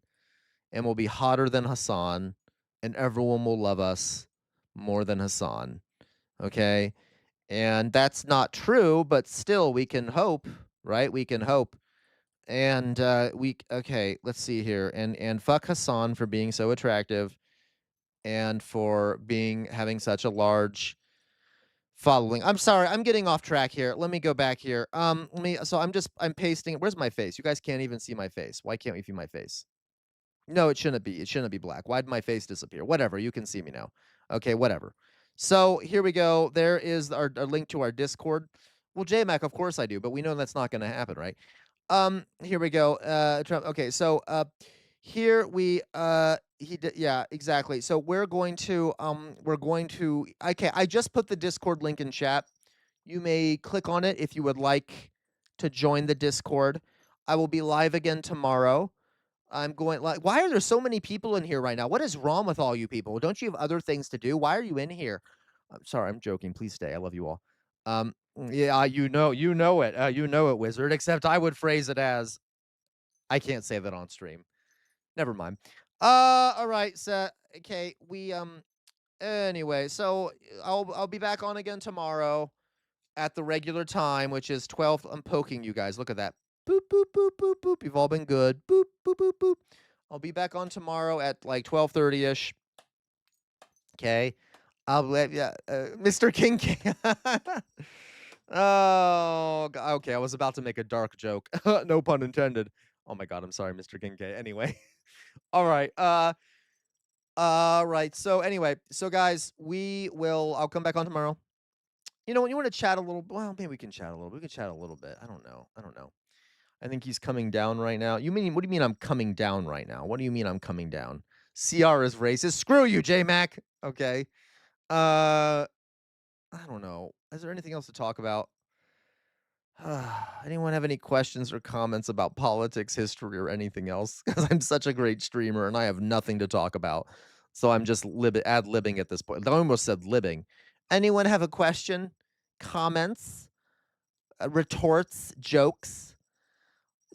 and we'll be hotter than Hassan, and everyone will love us more than Hassan. Okay? And that's not true, but still we can hope, right? We can hope. And okay, let's see here. And fuck Hassan for being so attractive and for having such a large following. I'm sorry, I'm getting off track here. Let me go back here. I'm pasting. Where's my face? You guys can't even see my face. Why can't we see my face? No, it shouldn't be. It shouldn't be black. Why'd my face disappear? Whatever. You can see me now. Okay, whatever. So here we go. There is our link to our Discord. Well, JMac, of course I do, but we know that's not going to happen, right? Here we go. Trump. Okay, so here we yeah, exactly. So we're going to okay, I just put the Discord link in chat. You may click on it if you would like to join the Discord. I will be live again tomorrow. I'm going like, why are there so many people in here right now? What is wrong with all you people? Don't you have other things to do? Why are you in here? I'm sorry, I'm joking. Please stay. I love you all. Yeah, you know it, wizard. Except I would phrase it as, I can't say that on stream. Never mind. All right. So, okay, anyway, so I'll be back on again tomorrow at the regular time, which is 12. I'm poking you guys. Look at that. Boop, boop, boop, boop, boop. You've all been good. Boop, boop, boop, boop. I'll be back on tomorrow at like 12:30ish. Okay. Mr. King. Oh, okay. I was about to make a dark joke. No pun intended. Oh my God. I'm sorry, Mr. King K. Anyway. All right. Right. So anyway, so guys, I'll come back on tomorrow. You know, when you want to chat a little, well, maybe we can chat a little. We can chat a little bit. I don't know. I think he's coming down right now. What do you mean I'm coming down right now? What do you mean I'm coming down? CR is racist. Screw you, J Mac. Okay. I don't know. Is there anything else to talk about? Anyone have any questions or comments about politics, history, or anything else? Because I'm such a great streamer and I have nothing to talk about. So I'm just ad-libbing at this point. I almost said libbing. Anyone have a question, comments, retorts, jokes?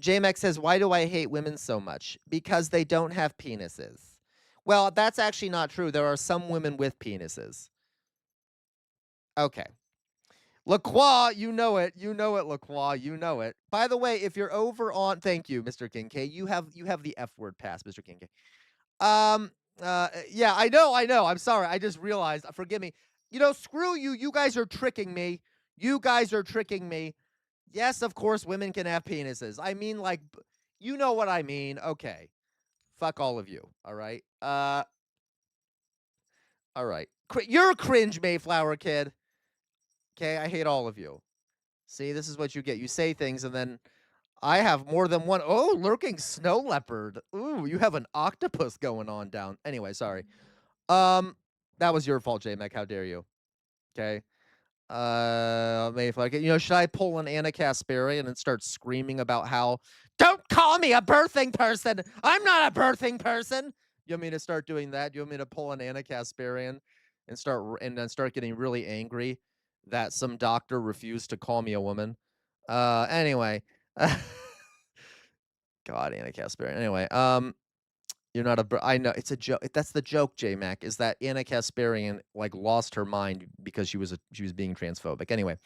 JMX says, why do I hate women so much? Because they don't have penises. Well, that's actually not true. There are some women with penises. Okay. LaCroix, you know it, LaCroix, you know it. By the way, if you're over on, thank you, Mr. Kincaid. You have the F word pass, Mr. Kincaid. Yeah, I know. I'm sorry. I just realized. Forgive me. You know, screw you. You guys are tricking me. Yes, of course, women can have penises. I mean, like, you know what I mean. Okay. Fuck all of you. All right. All right. You're a cringe, Mayflower kid. Okay, I hate all of you. See, this is what you get. You say things and then I have more than one. Oh, lurking snow leopard. Ooh, you have an octopus going on down. Anyway, sorry. That was your fault, J-Mac. How dare you? Okay. Mayflower. You know, should I pull an Anna Kasparian and start screaming about how, don't call me a birthing person. I'm not a birthing person. You want me to start doing that? You want me to pull an Anna Kasparian and then start getting really angry that some doctor refused to call me a woman? Anyway. God, Anna Kasparian. Anyway, you're not I know it's a joke. That's the joke, J Mac, is that Anna Kasparian like lost her mind because she was being transphobic. Anyway,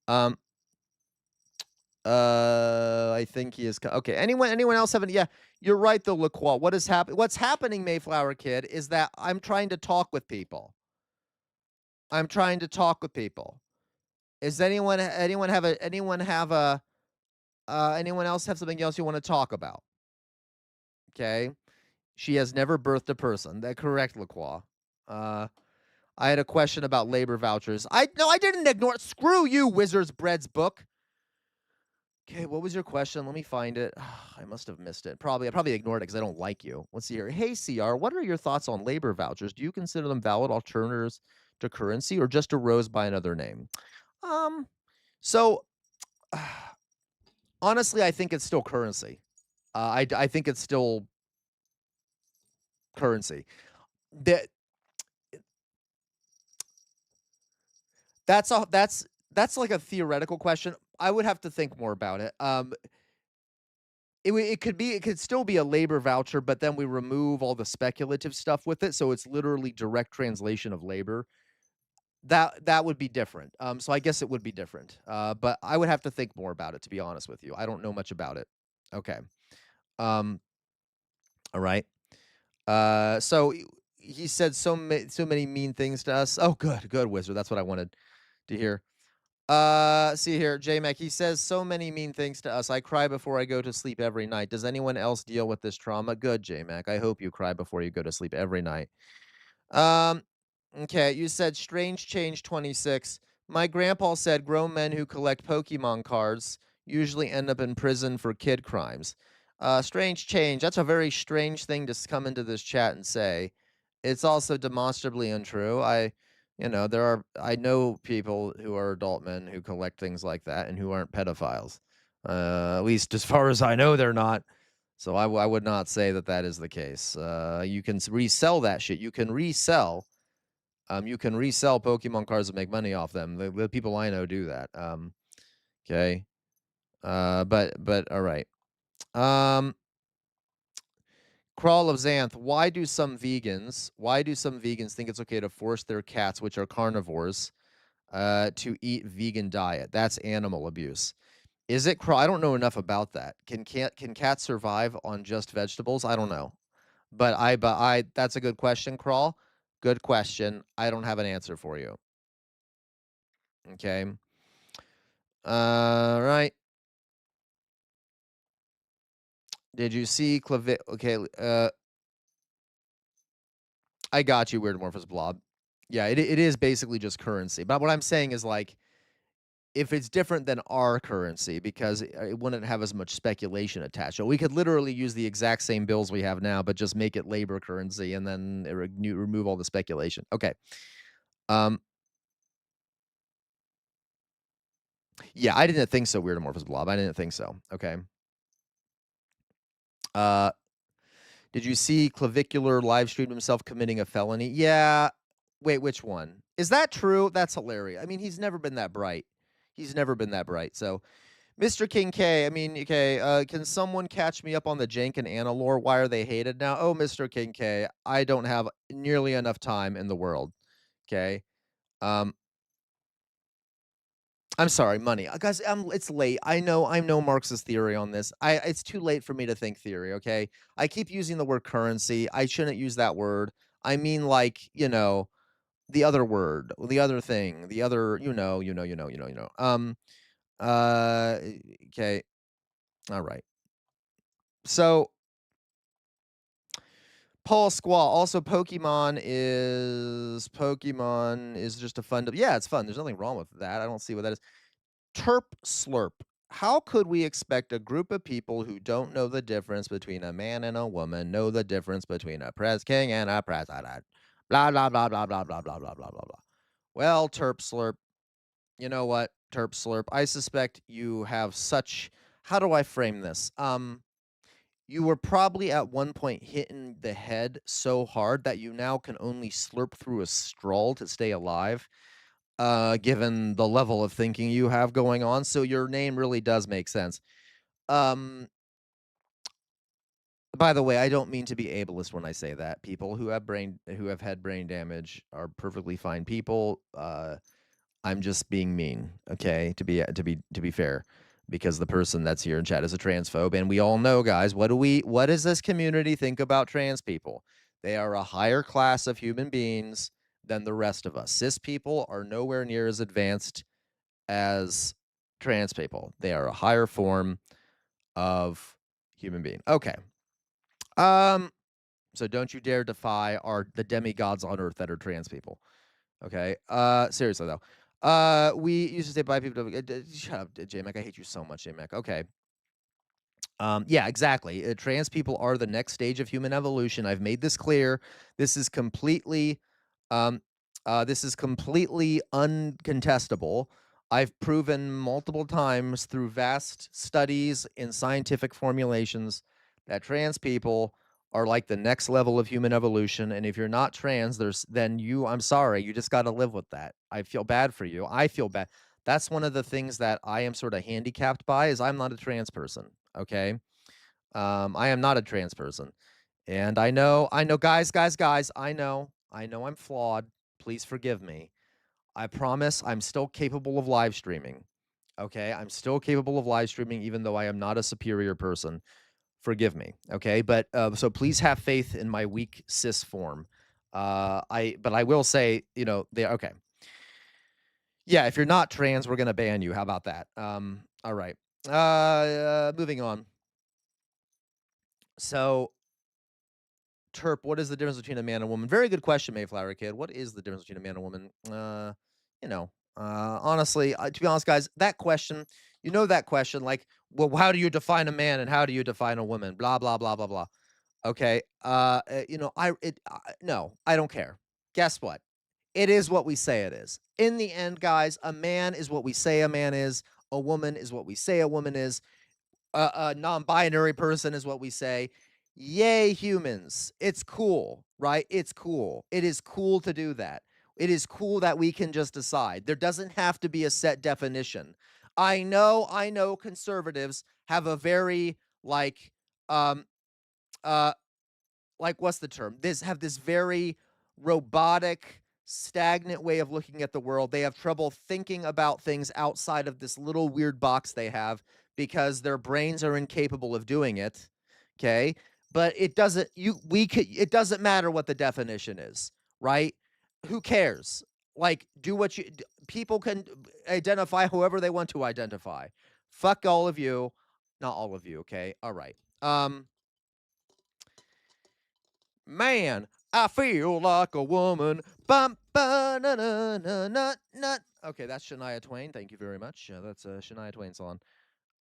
um, I think he is okay. Anyone else have any? Yeah, you're right though, LaCroix. What's happening, Mayflower kid, is that I'm trying to talk with people. Is anyone anyone else have something else you want to talk about? Okay. She has never birthed a person. That correct, LaCroix. I had a question about labor vouchers. I didn't ignore it. Screw you, Wizard's Bread's book. Okay, what was your question? Let me find it. I must have missed it. I probably ignored it because I don't like you. Let's see here. Hey, CR, what are your thoughts on labor vouchers? Do you consider them valid alternatives to currency or just a rose by another name? So honestly, I think it's still currency. I think it's still currency. That that's like a theoretical question. I would have to think more about it. It could still be a labor voucher, but then we remove all the speculative stuff with it, so it's literally direct translation of labor. That would be different. So I guess it would be different. But I would have to think more about it, to be honest with you. I don't know much about it. Okay. Um, all right. So he said so many mean things to us. Oh, good, Wizard. That's what I wanted to hear. See here, J-Mac, he says so many mean things to us. I cry before I go to sleep every night. Does anyone else deal with this trauma? Good, J-Mac. I hope you cry before you go to sleep every night. Okay, you said Strange Change 26. My grandpa said grown men who collect Pokemon cards usually end up in prison for kid crimes. Strange Change, that's a very strange thing to come into this chat and say. It's also demonstrably untrue. I know people who are adult men who collect things like that and who aren't pedophiles. At least as far as I know, they're not. So I would not say that is the case. You can resell that shit. You can resell Pokemon cards and make money off them. The people I know do that. Okay. But all right. Crawl of Xanth, why do some vegans think it's okay to force their cats, which are carnivores, to eat vegan diet? That's animal abuse. Is it Crawl? I don't know enough about that. Can cats survive on just vegetables? I don't know. But I that's a good question, Crawl. Good question. I don't have an answer for you. Okay. Right. Did you see Okay, I got you, weird amorphous blob. Yeah, it is basically just currency. But what I'm saying is like if it's different than our currency because it wouldn't have as much speculation attached. So we could literally use the exact same bills we have now, but just make it labor currency and then remove all the speculation. Okay. Um, yeah, I didn't think so, weird amorphous blob. I didn't think so. Okay. Uh, did you see Clavicular live stream himself committing a felony? Yeah. Wait, which one? Is that true? That's hilarious. I mean, he's never been that bright. He's never been that bright. So, Mr. King K, I mean, okay, can someone catch me up on the Jank and Anna lore? Why are they hated now? Oh, Mr. King K, I don't have nearly enough time in the world. Okay. Um, I'm sorry, money. Guys, it's late. I know Marxist theory on this. It's too late for me to think theory, okay? I keep using the word currency. I shouldn't use that word. I mean like, the other word, the other thing, the other, uh okay. All right. So, Paul Squaw, also Pokemon is just a fun yeah, it's fun. There's nothing wrong with that. I don't see what that is. Terp Slurp. How could we expect a group of people who don't know the difference between a man and a woman know the difference between a pres king and a president? Blah blah blah blah blah blah blah blah blah blah blah. Well, Terp Slurp, you know what, Terp Slurp? I suspect you have such how do I frame this? You were probably at one point hitting the head so hard that you now can only slurp through a straw to stay alive, given the level of thinking you have going on. So your name really does make sense. Um, by the way, I don't mean to be ableist when I say that. People who have had brain damage are perfectly fine people. I'm just being mean, okay? To be fair, because the person that's here in chat is a transphobe, and we all know, guys, what does this community think about trans people? They are a higher class of human beings than the rest of us. Cis people are nowhere near as advanced as trans people. They are a higher form of human being. Okay. So don't you dare defy the demigods on earth that are trans people. Okay. Seriously though. We used to say bye people. Shut up, J-Mac. I hate you so much, J-Mac. Okay. Yeah, exactly. Trans people are the next stage of human evolution. I've made this clear. This is completely, uncontestable. I've proven multiple times through vast studies in scientific formulations that trans people are like the next level of human evolution. And if you're not trans, I'm sorry, you just got to live with that. I feel bad for you. I feel bad. That's one of the things that I am sort of handicapped by is I'm not a trans person. Okay. I am not a trans person. And I know, guys, I know I'm flawed. Please forgive me. I promise I'm still capable of live streaming. Okay. I'm still capable of live streaming, even though I am not a superior person. Forgive me. Okay. But, so please have faith in my weak cis form. But I will say, okay. Yeah. If you're not trans, we're going to ban you. How about that? All right. Moving on. So, Terp, what is the difference between a man and a woman? Very good question, Mayflower Kid. What is the difference between a man and a woman? Honestly, to be honest, guys, that question, like, well, how do you define a man and how do you define a woman? Blah blah blah blah blah. Okay, no, I don't care. Guess what? It is what we say it is. In the end, guys, a man is what we say a man is. A woman is what we say a woman is. A non-binary person is what we say. Yay, humans. It's cool, right? It's cool. It is cool to do that. It is cool that we can just decide. There doesn't have to be a set definition. I know conservatives have a very um what's the term? Have this very robotic, stagnant way of looking at the world. They have trouble thinking about things outside of this little weird box they have because their brains are incapable of doing it. Okay? But it doesn't matter what the definition is, right? Who cares? Like do what people can identify however they want to identify. Fuck all of you. Not all of you, okay? All right. Man, I feel like a woman. Bum, ba, na, na, na, na, na. Okay, that's Shania Twain. Thank you very much. That's a Shania Twain song.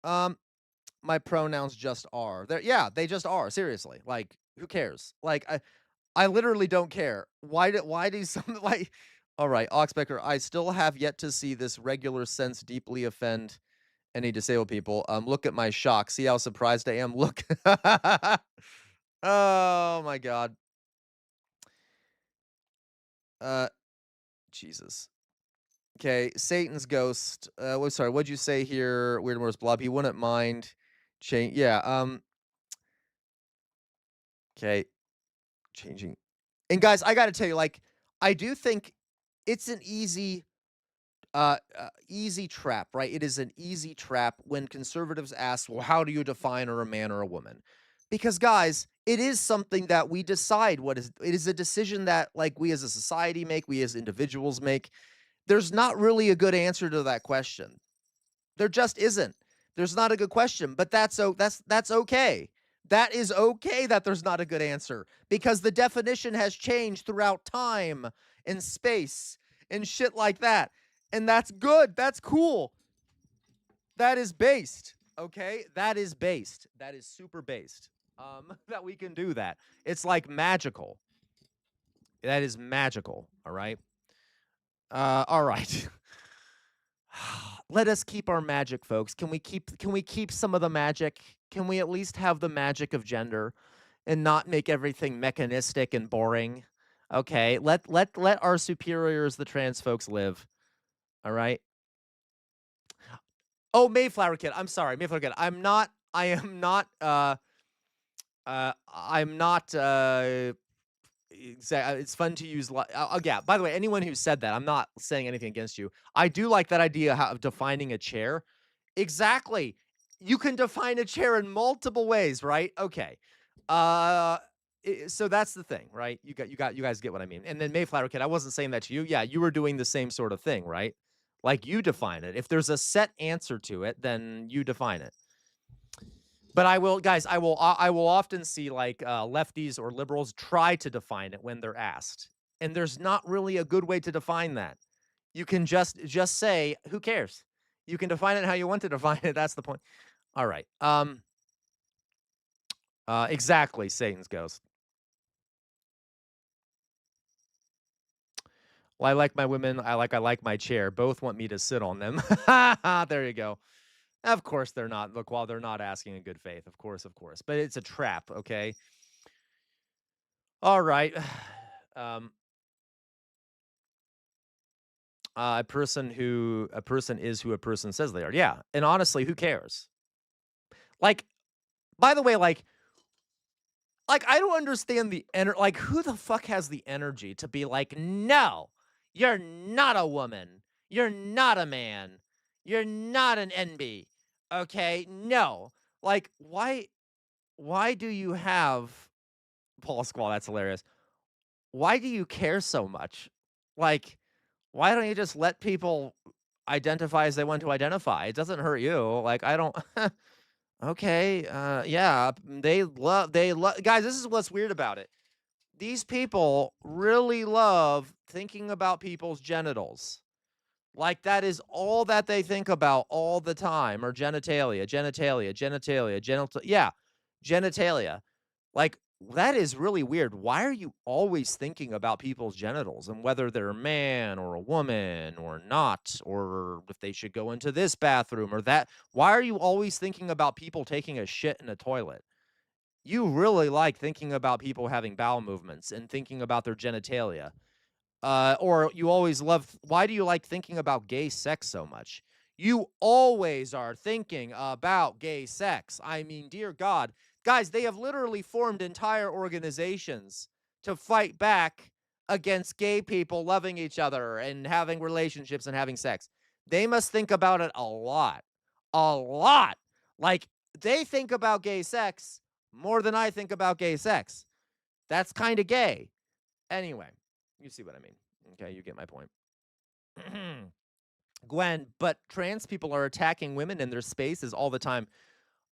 My pronouns just are. Yeah, they just are. Seriously, like, who cares? Like, I literally don't care. Why do some like? All right, Oxbecker. I still have yet to see this regular sense deeply offend any disabled people. Look at my shock. See how surprised I am. Look. Oh my god. Uh, Jesus. Okay, Satan's ghost. Sorry, what'd you say here? Weird Morris Blob. He wouldn't mind change. Yeah. Okay, changing. And guys, I got to tell you, like, I do think it's an easy trap, right? It is an easy trap when conservatives ask, well, how do you define a man or a woman? Because guys, it is something that we decide it is a decision that like we as a society make, we as individuals make. There's not really a good answer to that question. There just isn't. There's not a good question, but that's okay. That is okay that there's not a good answer because the definition has changed throughout time and space and shit like that. And that's good. That's cool. That is based. Okay? That is based. That is super based. That we can do that. It's like magical. That is magical. All right. All right. Let us keep our magic, folks. Can we keep some of the magic? Can we at least have the magic of gender and not make everything mechanistic and boring? Okay. Let our superiors, the trans folks, live. All right. Oh, Mayflower Kid. I'm sorry, Mayflower Kid. I'm not it's fun to use yeah, by the way, anyone who said that, I'm not saying anything against you. I do like that idea of defining a chair. Exactly. You can define a chair in multiple ways, right? Okay. So that's the thing, right? You guys get what I mean. And then Mayflower Kid, I wasn't saying that to you. Yeah, you were doing the same sort of thing, right? Like you define it. If there's a set answer to it, then you define it. But I will, guys, I will often see like lefties or liberals try to define it when they're asked. And there's not really a good way to define that. You can just say, who cares? You can define it how you want to define it. That's the point. All right. Exactly, Satan's ghost. Well, I like my women. I like my chair. Both want me to sit on them. There you go. Of course they're not. Look, while they're not asking in good faith. Of course. But it's a trap, okay? All right. A person is who a person says they are. Yeah. And honestly, who cares? Like, by the way, like I don't understand the like who the fuck has the energy to be like, no, you're not a woman. You're not a man. You're not an NB. Okay? No. Like, why do you have Paul Squall? That's hilarious. Why do you care so much? Like, why don't you just let people identify as they want to identify? It doesn't hurt you. Like, I don't okay, yeah, they love guys, this is what's weird about it. These people really love thinking about people's genitals. Like that is all that they think about all the time, or genitalia, yeah, genitalia. Like that is really weird. Why are you always thinking about people's genitals and whether they're a man or a woman or not, or if they should go into this bathroom or that? Why are you always thinking about people taking a shit in a toilet? You really like thinking about people having bowel movements and thinking about their genitalia. Or you always love, why do you like thinking about gay sex so much? You always are thinking about gay sex. I mean, dear God. Guys, they have literally formed entire organizations to fight back against gay people loving each other and having relationships and having sex. They must think about it a lot. A lot. Like, they think about gay sex more than I think about gay sex. That's kind of gay. Anyway, you see what I mean. Okay, you get my point. Gwen, but trans people are attacking women in their spaces all the time.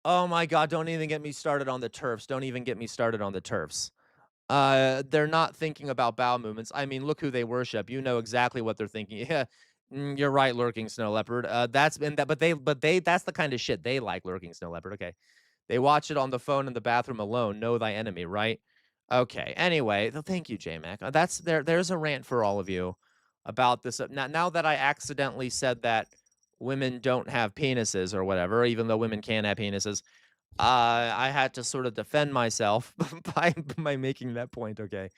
Oh my God, don't even get me started on the TERFs. Don't even get me started on the TERFs. They're not thinking about bowel movements. I mean, look who they worship. You know exactly what they're thinking. Yeah, you're right, lurking snow leopard. That's been that, but they, that's the kind of shit they like. Lurking snow leopard. Okay, they watch it on the phone in the bathroom alone. Know thy enemy, right? Okay. Anyway, thank you, JMac. That's there. There's a rant for all of you about this. Now that I accidentally said that women don't have penises or whatever, even though women can have penises, I had to sort of defend myself by making that point. Okay.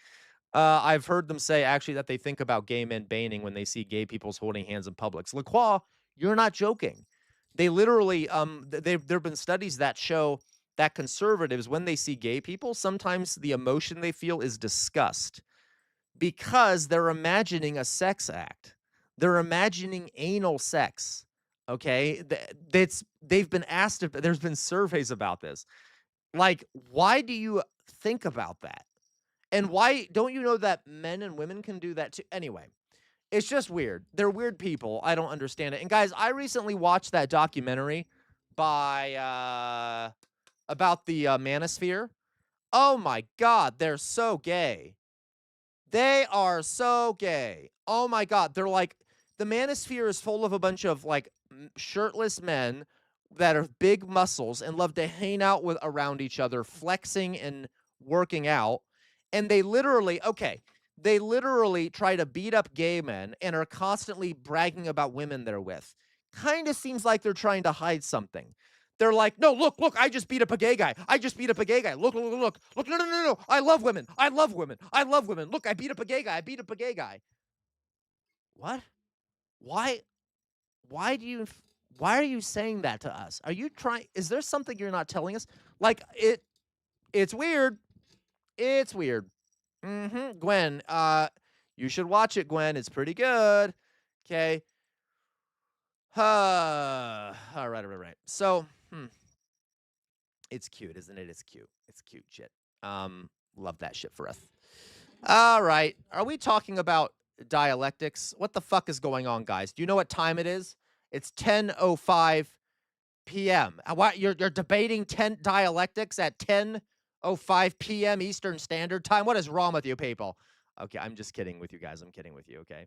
I've heard them say actually that they think about gay men baning when they see gay people's holding hands in public. LaCroix, you're not joking. They literally, there've been studies that show that conservatives, when they see gay people, sometimes the emotion they feel is disgust because they're imagining a sex act. They're imagining anal sex. Okay, they've been asked if there's been surveys about this. Like, why do you think about that? And why don't you know that men and women can do that too? Anyway, it's just weird. They're weird people. I don't understand it. And guys, I recently watched that documentary by about the manosphere. Oh my god, they're so gay. They are so gay. Oh my god, they're like the manosphere is full of a bunch of like shirtless men that are big muscles and love to hang out with around each other, flexing and working out. And they literally try to beat up gay men and are constantly bragging about women they're with. Kind of seems like they're trying to hide something. They're like, no, look, I just beat up a gay guy. I just beat up a gay guy. Look, no. I love women. I love women. I love women. Look, I beat up a gay guy. I beat up a gay guy. What? Why? Why do you? Why are you saying that to us? Are you trying? Is there something you're not telling us? Like it's weird. It's weird. Gwen, you should watch it, Gwen. It's pretty good. Okay. All right. So, it's cute, isn't it? It's cute. It's cute shit. Love that shit for us. All right. Are we talking about dialectics? What the fuck is going on, guys? Do you know what time it is? It's 10:05 p.m. What you're debating 10 dialectics at 10:05 p.m. Eastern Standard Time? What is wrong with you people? Okay, I'm just kidding with you guys. I'm kidding with you, okay?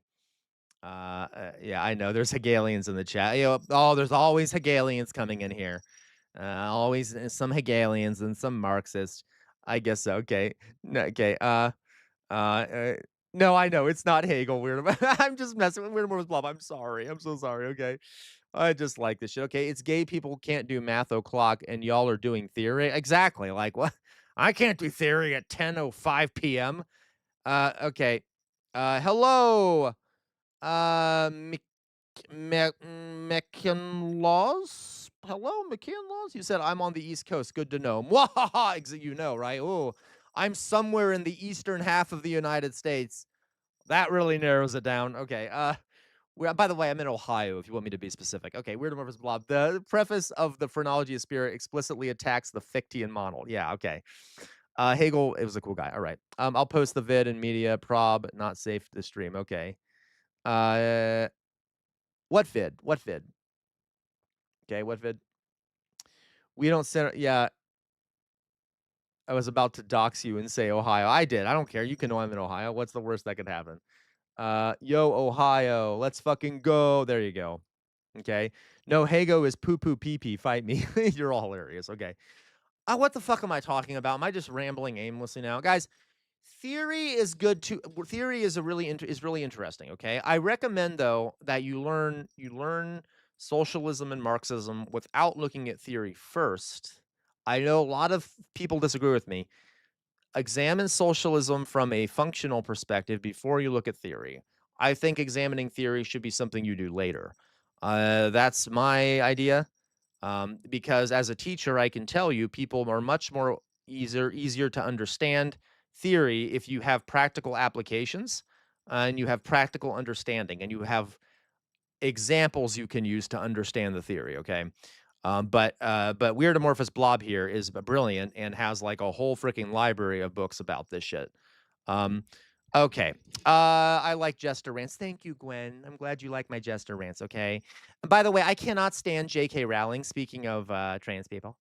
Yeah, I know there's Hegelians in the chat. There's always Hegelians coming in here. Always some Hegelians and some Marxists. I guess so. Okay. No, okay. No, I know it's not Hegel. Weird. I'm just messing with Weird Mormons Blob. I'm sorry. I'm so sorry. Okay. I just like this shit. Okay, it's gay people can't do math o'clock, and y'all are doing theory. Exactly. Like what? I can't do theory at 10:05 p.m. Okay. Hello. McKinlaws? Hello, McKinlaws? You said I'm on the East Coast. Good to know. Mwahaha! You know, right? Oh, I'm somewhere in the eastern half of the United States. That really narrows it down. Okay. By the way, I'm in Ohio, if you want me to be specific. Okay, Weird Morpheus Blob. The preface of the Phrenology of Spirit explicitly attacks the Fichtean model. Yeah, okay. Hegel, it was a cool guy. All right. I'll post the vid in media. Prob, not safe to stream. Okay. What vid? What vid? Okay, what vid? We don't send. Yeah, I was about to dox you and say Ohio. I did. I don't care. You can know I'm in Ohio. What's the worst that could happen? Yo, Ohio. Let's fucking go. There you go. Okay. No, Hago is poo poo pee pee. Fight me. You're all hilarious. Okay. What the fuck am I talking about? Am I just rambling aimlessly now, guys? Theory is good too. Theory is really interesting. Okay, I recommend though that you learn socialism and Marxism without looking at theory first. I know a lot of people disagree with me. Examine socialism from a functional perspective before you look at theory. I think examining theory should be something you do later. That's my idea. Because as a teacher, I can tell you people are much more easier to understand theory if you have practical applications and you have practical understanding and you have examples you can use to understand the theory. Okay. But Weird Amorphous Blob here is brilliant and has like a whole freaking library of books about this shit. Okay. I like Jester rants. Thank you, Gwen. I'm glad you like my Jester rants, okay? And by the way, I cannot stand J.K. Rowling, speaking of trans people.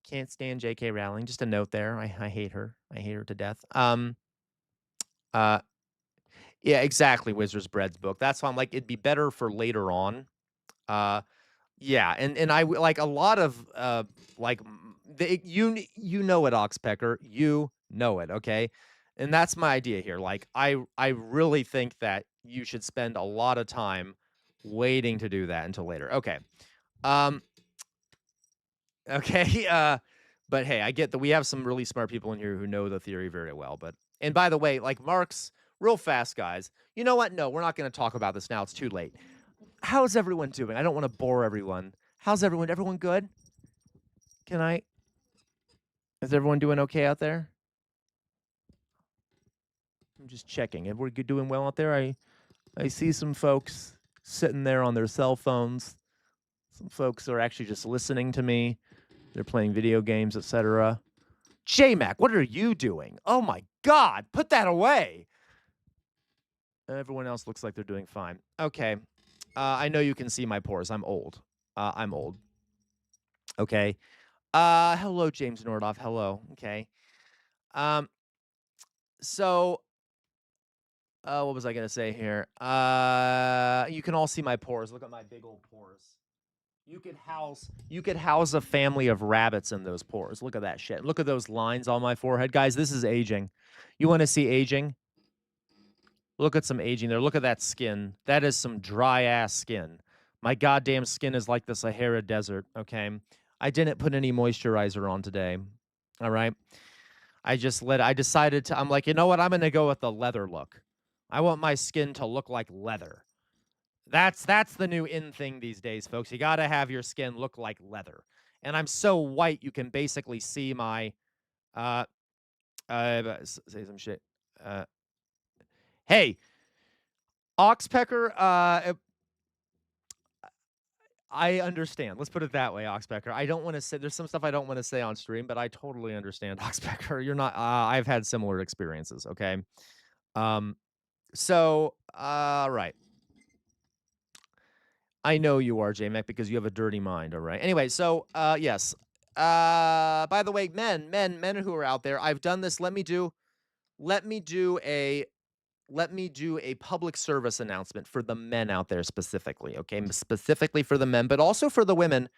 Can't stand J.K. Rowling. Just a note there. I hate her. I hate her to death. Uh, yeah, exactly. Wizard's Bread's book. That's why I'm like, it'd be better for later on. Uh, yeah, and like a lot of like you know it, Oxpecker. You know it, okay? And that's my idea here. Like I really think that you should spend a lot of time waiting to do that until later. Okay. Um okay. But hey, I get that we have some really smart people in here who know the theory very well. But and by the way, like Marx, real fast, guys. You know what? No, we're not going to talk about this now. It's too late. How's everyone doing? I don't want to bore everyone. How's everyone? Everyone good? Can I? Is everyone doing okay out there? I'm just checking. Everyone doing well out there? I see some folks sitting there on their cell phones. Some folks are actually just listening to me. They're playing video games, etc. J-Mac, what are you doing? Oh my God, put that away. Everyone else looks like they're doing fine. Okay. I know you can see my pores. I'm old. I'm old. Okay. Hello, James Nordoff. Hello. Okay. Um, so what was I gonna say here? You can all see my pores. Look at my big old pores. You could house a family of rabbits in those pores. Look at that shit. Look at those lines on my forehead. Guys, this is aging. You want to see aging? Look at some aging there. Look at that skin. That is some dry ass skin. My goddamn skin is like the Sahara Desert, okay? I didn't put any moisturizer on today. All right? I decided to, I'm like, you know what? I'm going to go with the leather look. I want my skin to look like leather. That's the new in thing these days, folks. You got to have your skin look like leather. And I'm so white you can basically see my say some shit. Hey, Oxpecker, I understand. Let's put it that way, Oxpecker. I don't want to say there's some stuff I don't want to say on stream, but I totally understand, Oxpecker. You're not I've had similar experiences, okay? So, right. I know you are, J-Mac, because you have a dirty mind, all right? Anyway, so, yes. By the way, men who are out there, I've done this. Let me do a public service announcement for the men out there specifically, okay? Specifically for the men, but also for the women,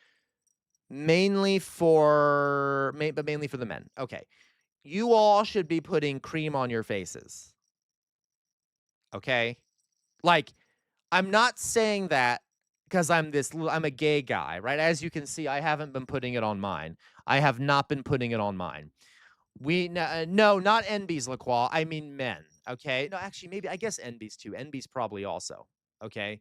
mainly for the men. Okay. You all should be putting cream on your faces. Okay? Like, I'm not saying that because I'm a gay guy, right? As you can see, I haven't been putting it on mine. I have not been putting it on mine. No, not NBs, LaCroix. I mean men, okay? No, actually, maybe, I guess NBs too. NBs probably also, okay?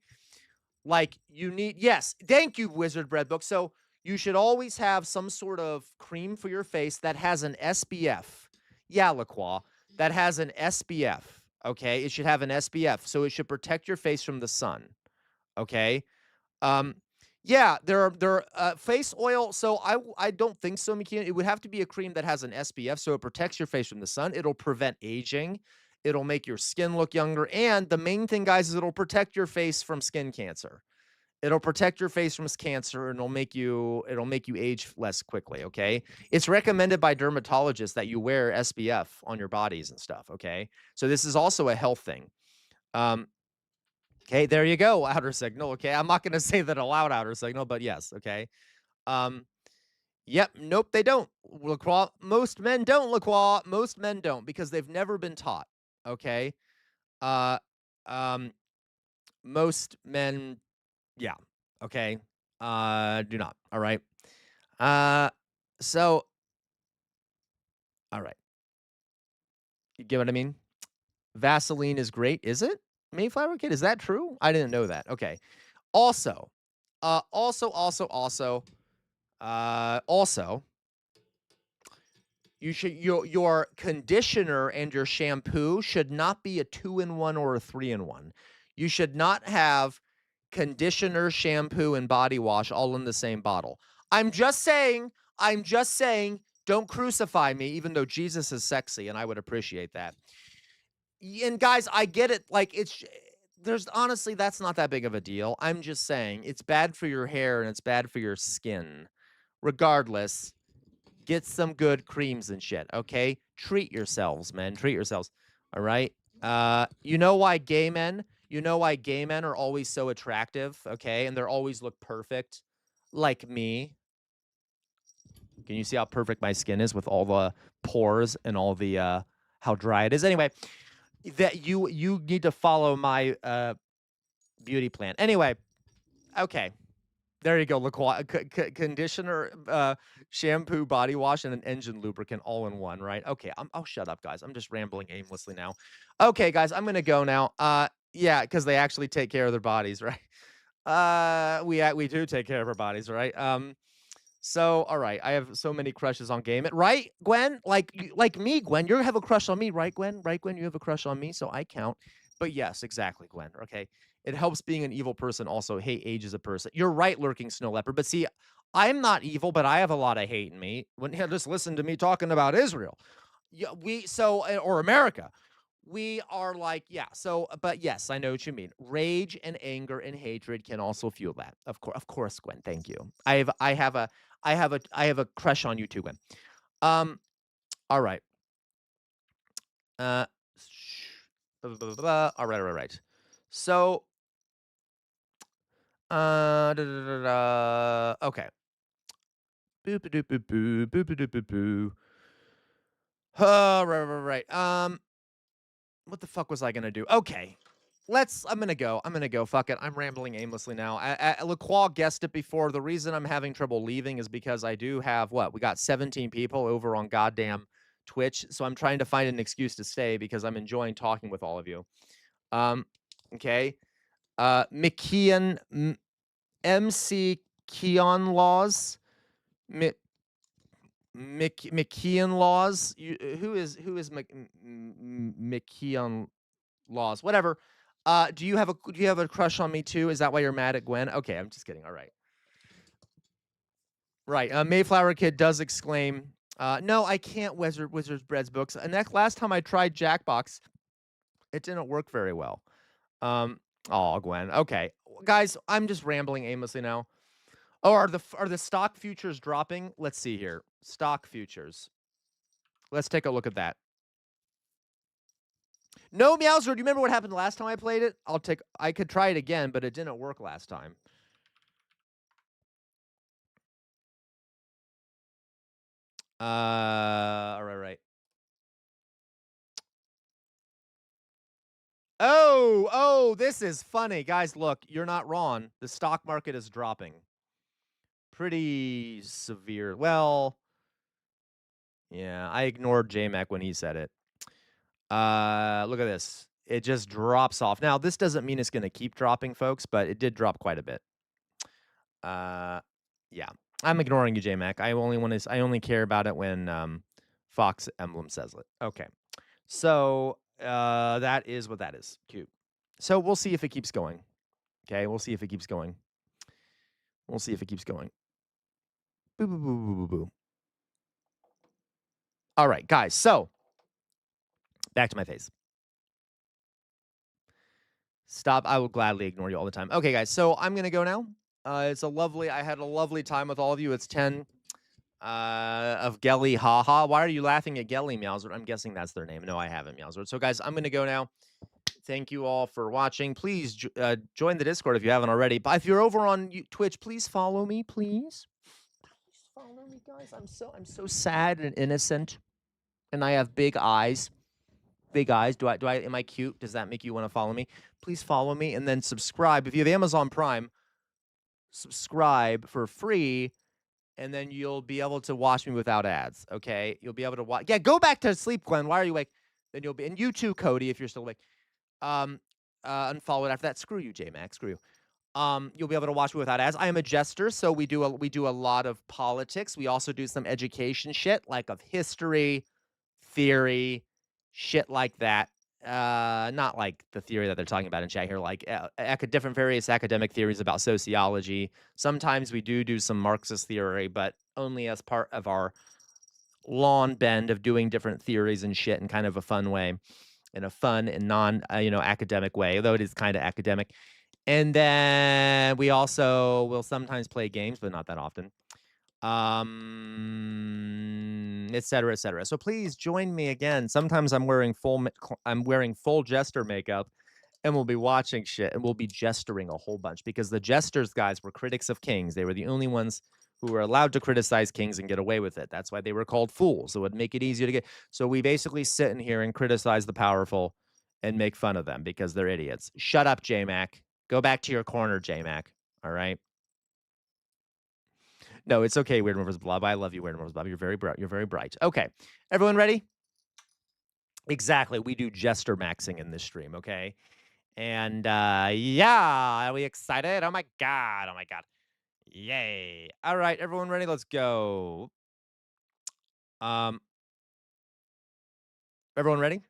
Like, yes, thank you, Wizard Bread Book. So, you should always have some sort of cream for your face that has an SPF. Yeah, LaCroix, that has an SPF, okay? It should have an SPF, so it should protect your face from the sun, okay? Yeah, there are face oil. So I don't think so, Mikian. It would have to be a cream that has an SPF, so it protects your face from the sun. It'll prevent aging. It'll make your skin look younger. And the main thing, guys, is it'll protect your face from skin cancer. It'll protect your face from cancer, and it'll make you age less quickly. Okay, it's recommended by dermatologists that you wear SPF on your bodies and stuff. Okay, so this is also a health thing. Okay, there you go, outer signal. Okay, I'm not going to say that aloud, outer signal, but yes. Okay. Yep. Nope. They don't. LaCroix. Most men don't. LaCroix. Most men don't because they've never been taught. Okay. Most men. Yeah. Okay. Do not. All right. So. All right. You get what I mean? Vaseline is great. Is it? Mayflower Kid? Is that true? I didn't know that. Okay. Also, you should your conditioner and your shampoo should not be a 2-in-1 or a 3-in-1. You should not have conditioner, shampoo, and body wash all in the same bottle. I'm just saying, don't crucify me, even though Jesus is sexy, and I would appreciate that. And guys, I get it. Like, there's honestly, that's not that big of a deal. I'm just saying it's bad for your hair and it's bad for your skin. Regardless, Get some good creams and shit, okay? Treat yourselves, men. Treat yourselves. All right? You know why gay men are always so attractive, okay? And they're always look perfect like me. Can you see how perfect my skin is with all the pores and all the how dry it is? Anyway, that you need to follow my beauty plan. Anyway, okay. There you go. Conditioner, shampoo, body wash, and an engine lubricant all in one, right? Okay. Oh, shut up, guys. I'm just rambling aimlessly now. Okay, guys, I'm gonna go now. Yeah, because they actually take care of their bodies, right? We do take care of our bodies, right? So all right, I have so many crushes on Game It, right, Gwen? Like me, Gwen. You have a crush on me, right, Gwen? Right, Gwen? You have a crush on me, so I count. But yes, exactly, Gwen. Okay. It helps being an evil person also hate age as a person. You're right, Lurking Snow Leopard. But see, I'm not evil, but I have a lot of hate in me. When just listen to me talking about Israel. Yeah, or America. We are like, yeah. So, but yes, I know what you mean. Rage and anger and hatred can also fuel that. Of course, Gwen. Thank you. I have a crush on you too, Gwen. All right. All right. So, okay. Boop a doop boop boo, boop a doop boop boo. Right. What the fuck was I gonna do? Okay. I'm gonna go. Fuck it. I'm rambling aimlessly now. LaQual guessed it before. The reason I'm having trouble leaving is because I do have we got 17 people over on goddamn Twitch. So I'm trying to find an excuse to stay because I'm enjoying talking with all of you. Okay. McKeon MC Keon Laws. McKeon Laws. Who is McKeon Laws? Whatever. Do you have a crush on me too? Is that why you're mad at Gwen? Okay, I'm just kidding. All right. Right. Mayflower Kid does exclaim, no, I can't Wizard's Bread's books. And that last time I tried Jackbox, it didn't work very well. Oh, Gwen. Okay. Guys, I'm just rambling aimlessly now. Oh, are the stock futures dropping? Let's see here. Stock futures. Let's take a look at that. No, Meowser, do you remember what happened last time I played it? I could try it again, but it didn't work last time. All right. Oh, this is funny. Guys, look, you're not wrong. The stock market is dropping. Pretty severe. Well, yeah, I ignored JMac when he said it. Look at this. It just drops off. Now, this doesn't mean it's going to keep dropping, folks, but it did drop quite a bit. Yeah. I'm ignoring you, JMac. I only care about it when Fox Emblem says it. Okay. So, that is what that is. Cute. So, we'll see if it keeps going. Okay, we'll see if it keeps going. We'll see if it keeps going. Boo, boo, boo, boo, boo, boo. All right, guys. So, back to my face. Stop. I will gladly ignore you all the time. Okay, guys. So, I'm going to go now. I had a lovely time with all of you. It's 10 of Gelly Haha. Why are you laughing at Gelly, Meowser? I'm guessing that's their name. No, I haven't, Meowser. So, guys, I'm going to go now. Thank you all for watching. Please join the Discord if you haven't already. But if you're over on Twitch, please follow me, please. Please follow me, guys. I'm so sad and innocent, and I have big eyes. Big eyes. Am I cute? Does that make you want to follow me? Please follow me and then subscribe. If you have Amazon Prime, subscribe for free, and then you'll be able to watch me without ads. Okay, you'll be able to watch. Yeah, go back to sleep, Gwen. Why are you awake? Then you'll be, and you too, Cody, if you're still awake. Unfollow it after that. Screw you, J-Max. Screw you. You'll be able to watch me without ads. I am a jester, so we do a lot of politics. We also do some education shit, like of history, theory, shit like that. Not like the theory that they're talking about in chat here, like various academic theories about sociology. Sometimes we do some Marxist theory, but only as part of our lawn bend of doing different theories and shit in kind of a fun way, in a fun and non academic way, although it is kind of academic. And then we also will sometimes play games, but not that often. et cetera, et cetera. So please join me again. Sometimes I'm wearing full jester makeup, and we'll be watching shit, and we'll be jestering a whole bunch because the jesters, guys, were critics of kings. They were the only ones who were allowed to criticize kings and get away with it. That's why they were called fools. It would make it easier to get. So we basically sit in here and criticize the powerful and make fun of them because they're idiots. Shut up, J-Mac. Go back to your corner, J-Mac. All right. No, it's okay, Weird Movers Blob. I love you, Weird Movers Blob. You're very bright. You're very bright. Okay. Everyone ready? Exactly. We do jester maxing in this stream, okay? And yeah, are we excited? Oh my god. Oh my god. Yay. All right, everyone ready? Let's go. Everyone ready?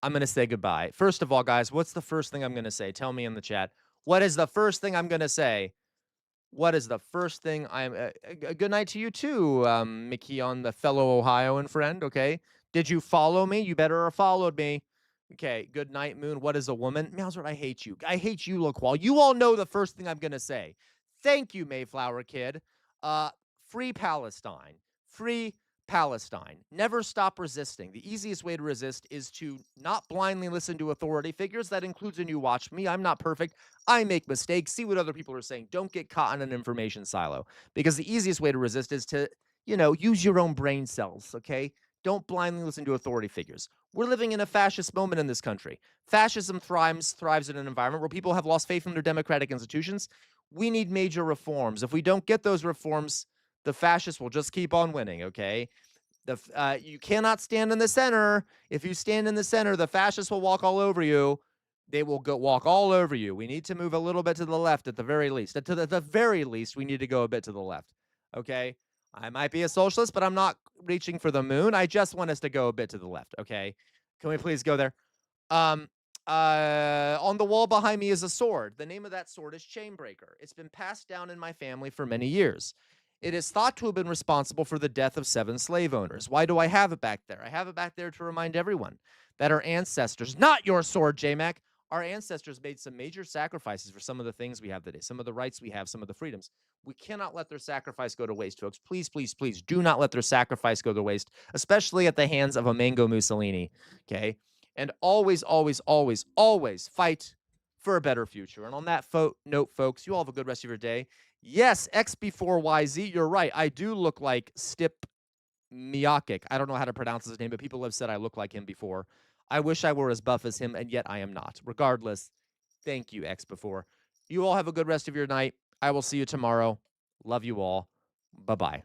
I'm going to say goodbye. First of all, guys, what's the first thing I'm going to say? Tell me in the chat. What is the first thing I'm going to say? What is the first thing I'm good night to you too, Mickey, on the fellow Ohioan friend, okay? Did you follow me? You better have followed me. Okay, good night, Moon. What is a woman? Meowsert, I hate you. I hate you, Laqual. You all know the first thing I'm going to say. Thank you, Mayflower Kid. Free Palestine. Free Palestine. Never stop resisting. The easiest way to resist is to not blindly listen to authority figures. That includes when you watch me. I'm not perfect. I make mistakes. See what other people are saying. Don't get caught in an information silo. Because the easiest way to resist is to, use your own brain cells, okay? Don't blindly listen to authority figures. We're living in a fascist moment in this country. Fascism thrives in an environment where people have lost faith in their democratic institutions. We need major reforms. If we don't get those reforms, the fascists will just keep on winning, okay? You cannot stand in the center. If you stand in the center, the fascists will walk all over you. They will walk all over you. We need to move a little bit to the left at the very least. At the very least, we need to go a bit to the left, okay? I might be a socialist, but I'm not reaching for the moon. I just want us to go a bit to the left, okay? Can we please go there? On the wall behind me is a sword. The name of that sword is Chainbreaker. It's been passed down in my family for many years. It is thought to have been responsible for the death of 7 slave owners. Why do I have it back there? I have it back there to remind everyone that our ancestors, not your sword, J-Mac, our ancestors made some major sacrifices for some of the things we have today, some of the rights we have, some of the freedoms. We cannot let their sacrifice go to waste, folks. Please, please, please do not let their sacrifice go to waste, especially at the hands of a Mango Mussolini, okay? And always, always, always, always fight for a better future. And on that note, folks, you all have a good rest of your day. Yes, X before YZ, you're right. I do look like Stip Miakic. I don't know how to pronounce his name, but people have said I look like him before. I wish I were as buff as him, and yet I am not. Regardless, thank you, X before. You all have a good rest of your night. I will see you tomorrow. Love you all. Bye-bye.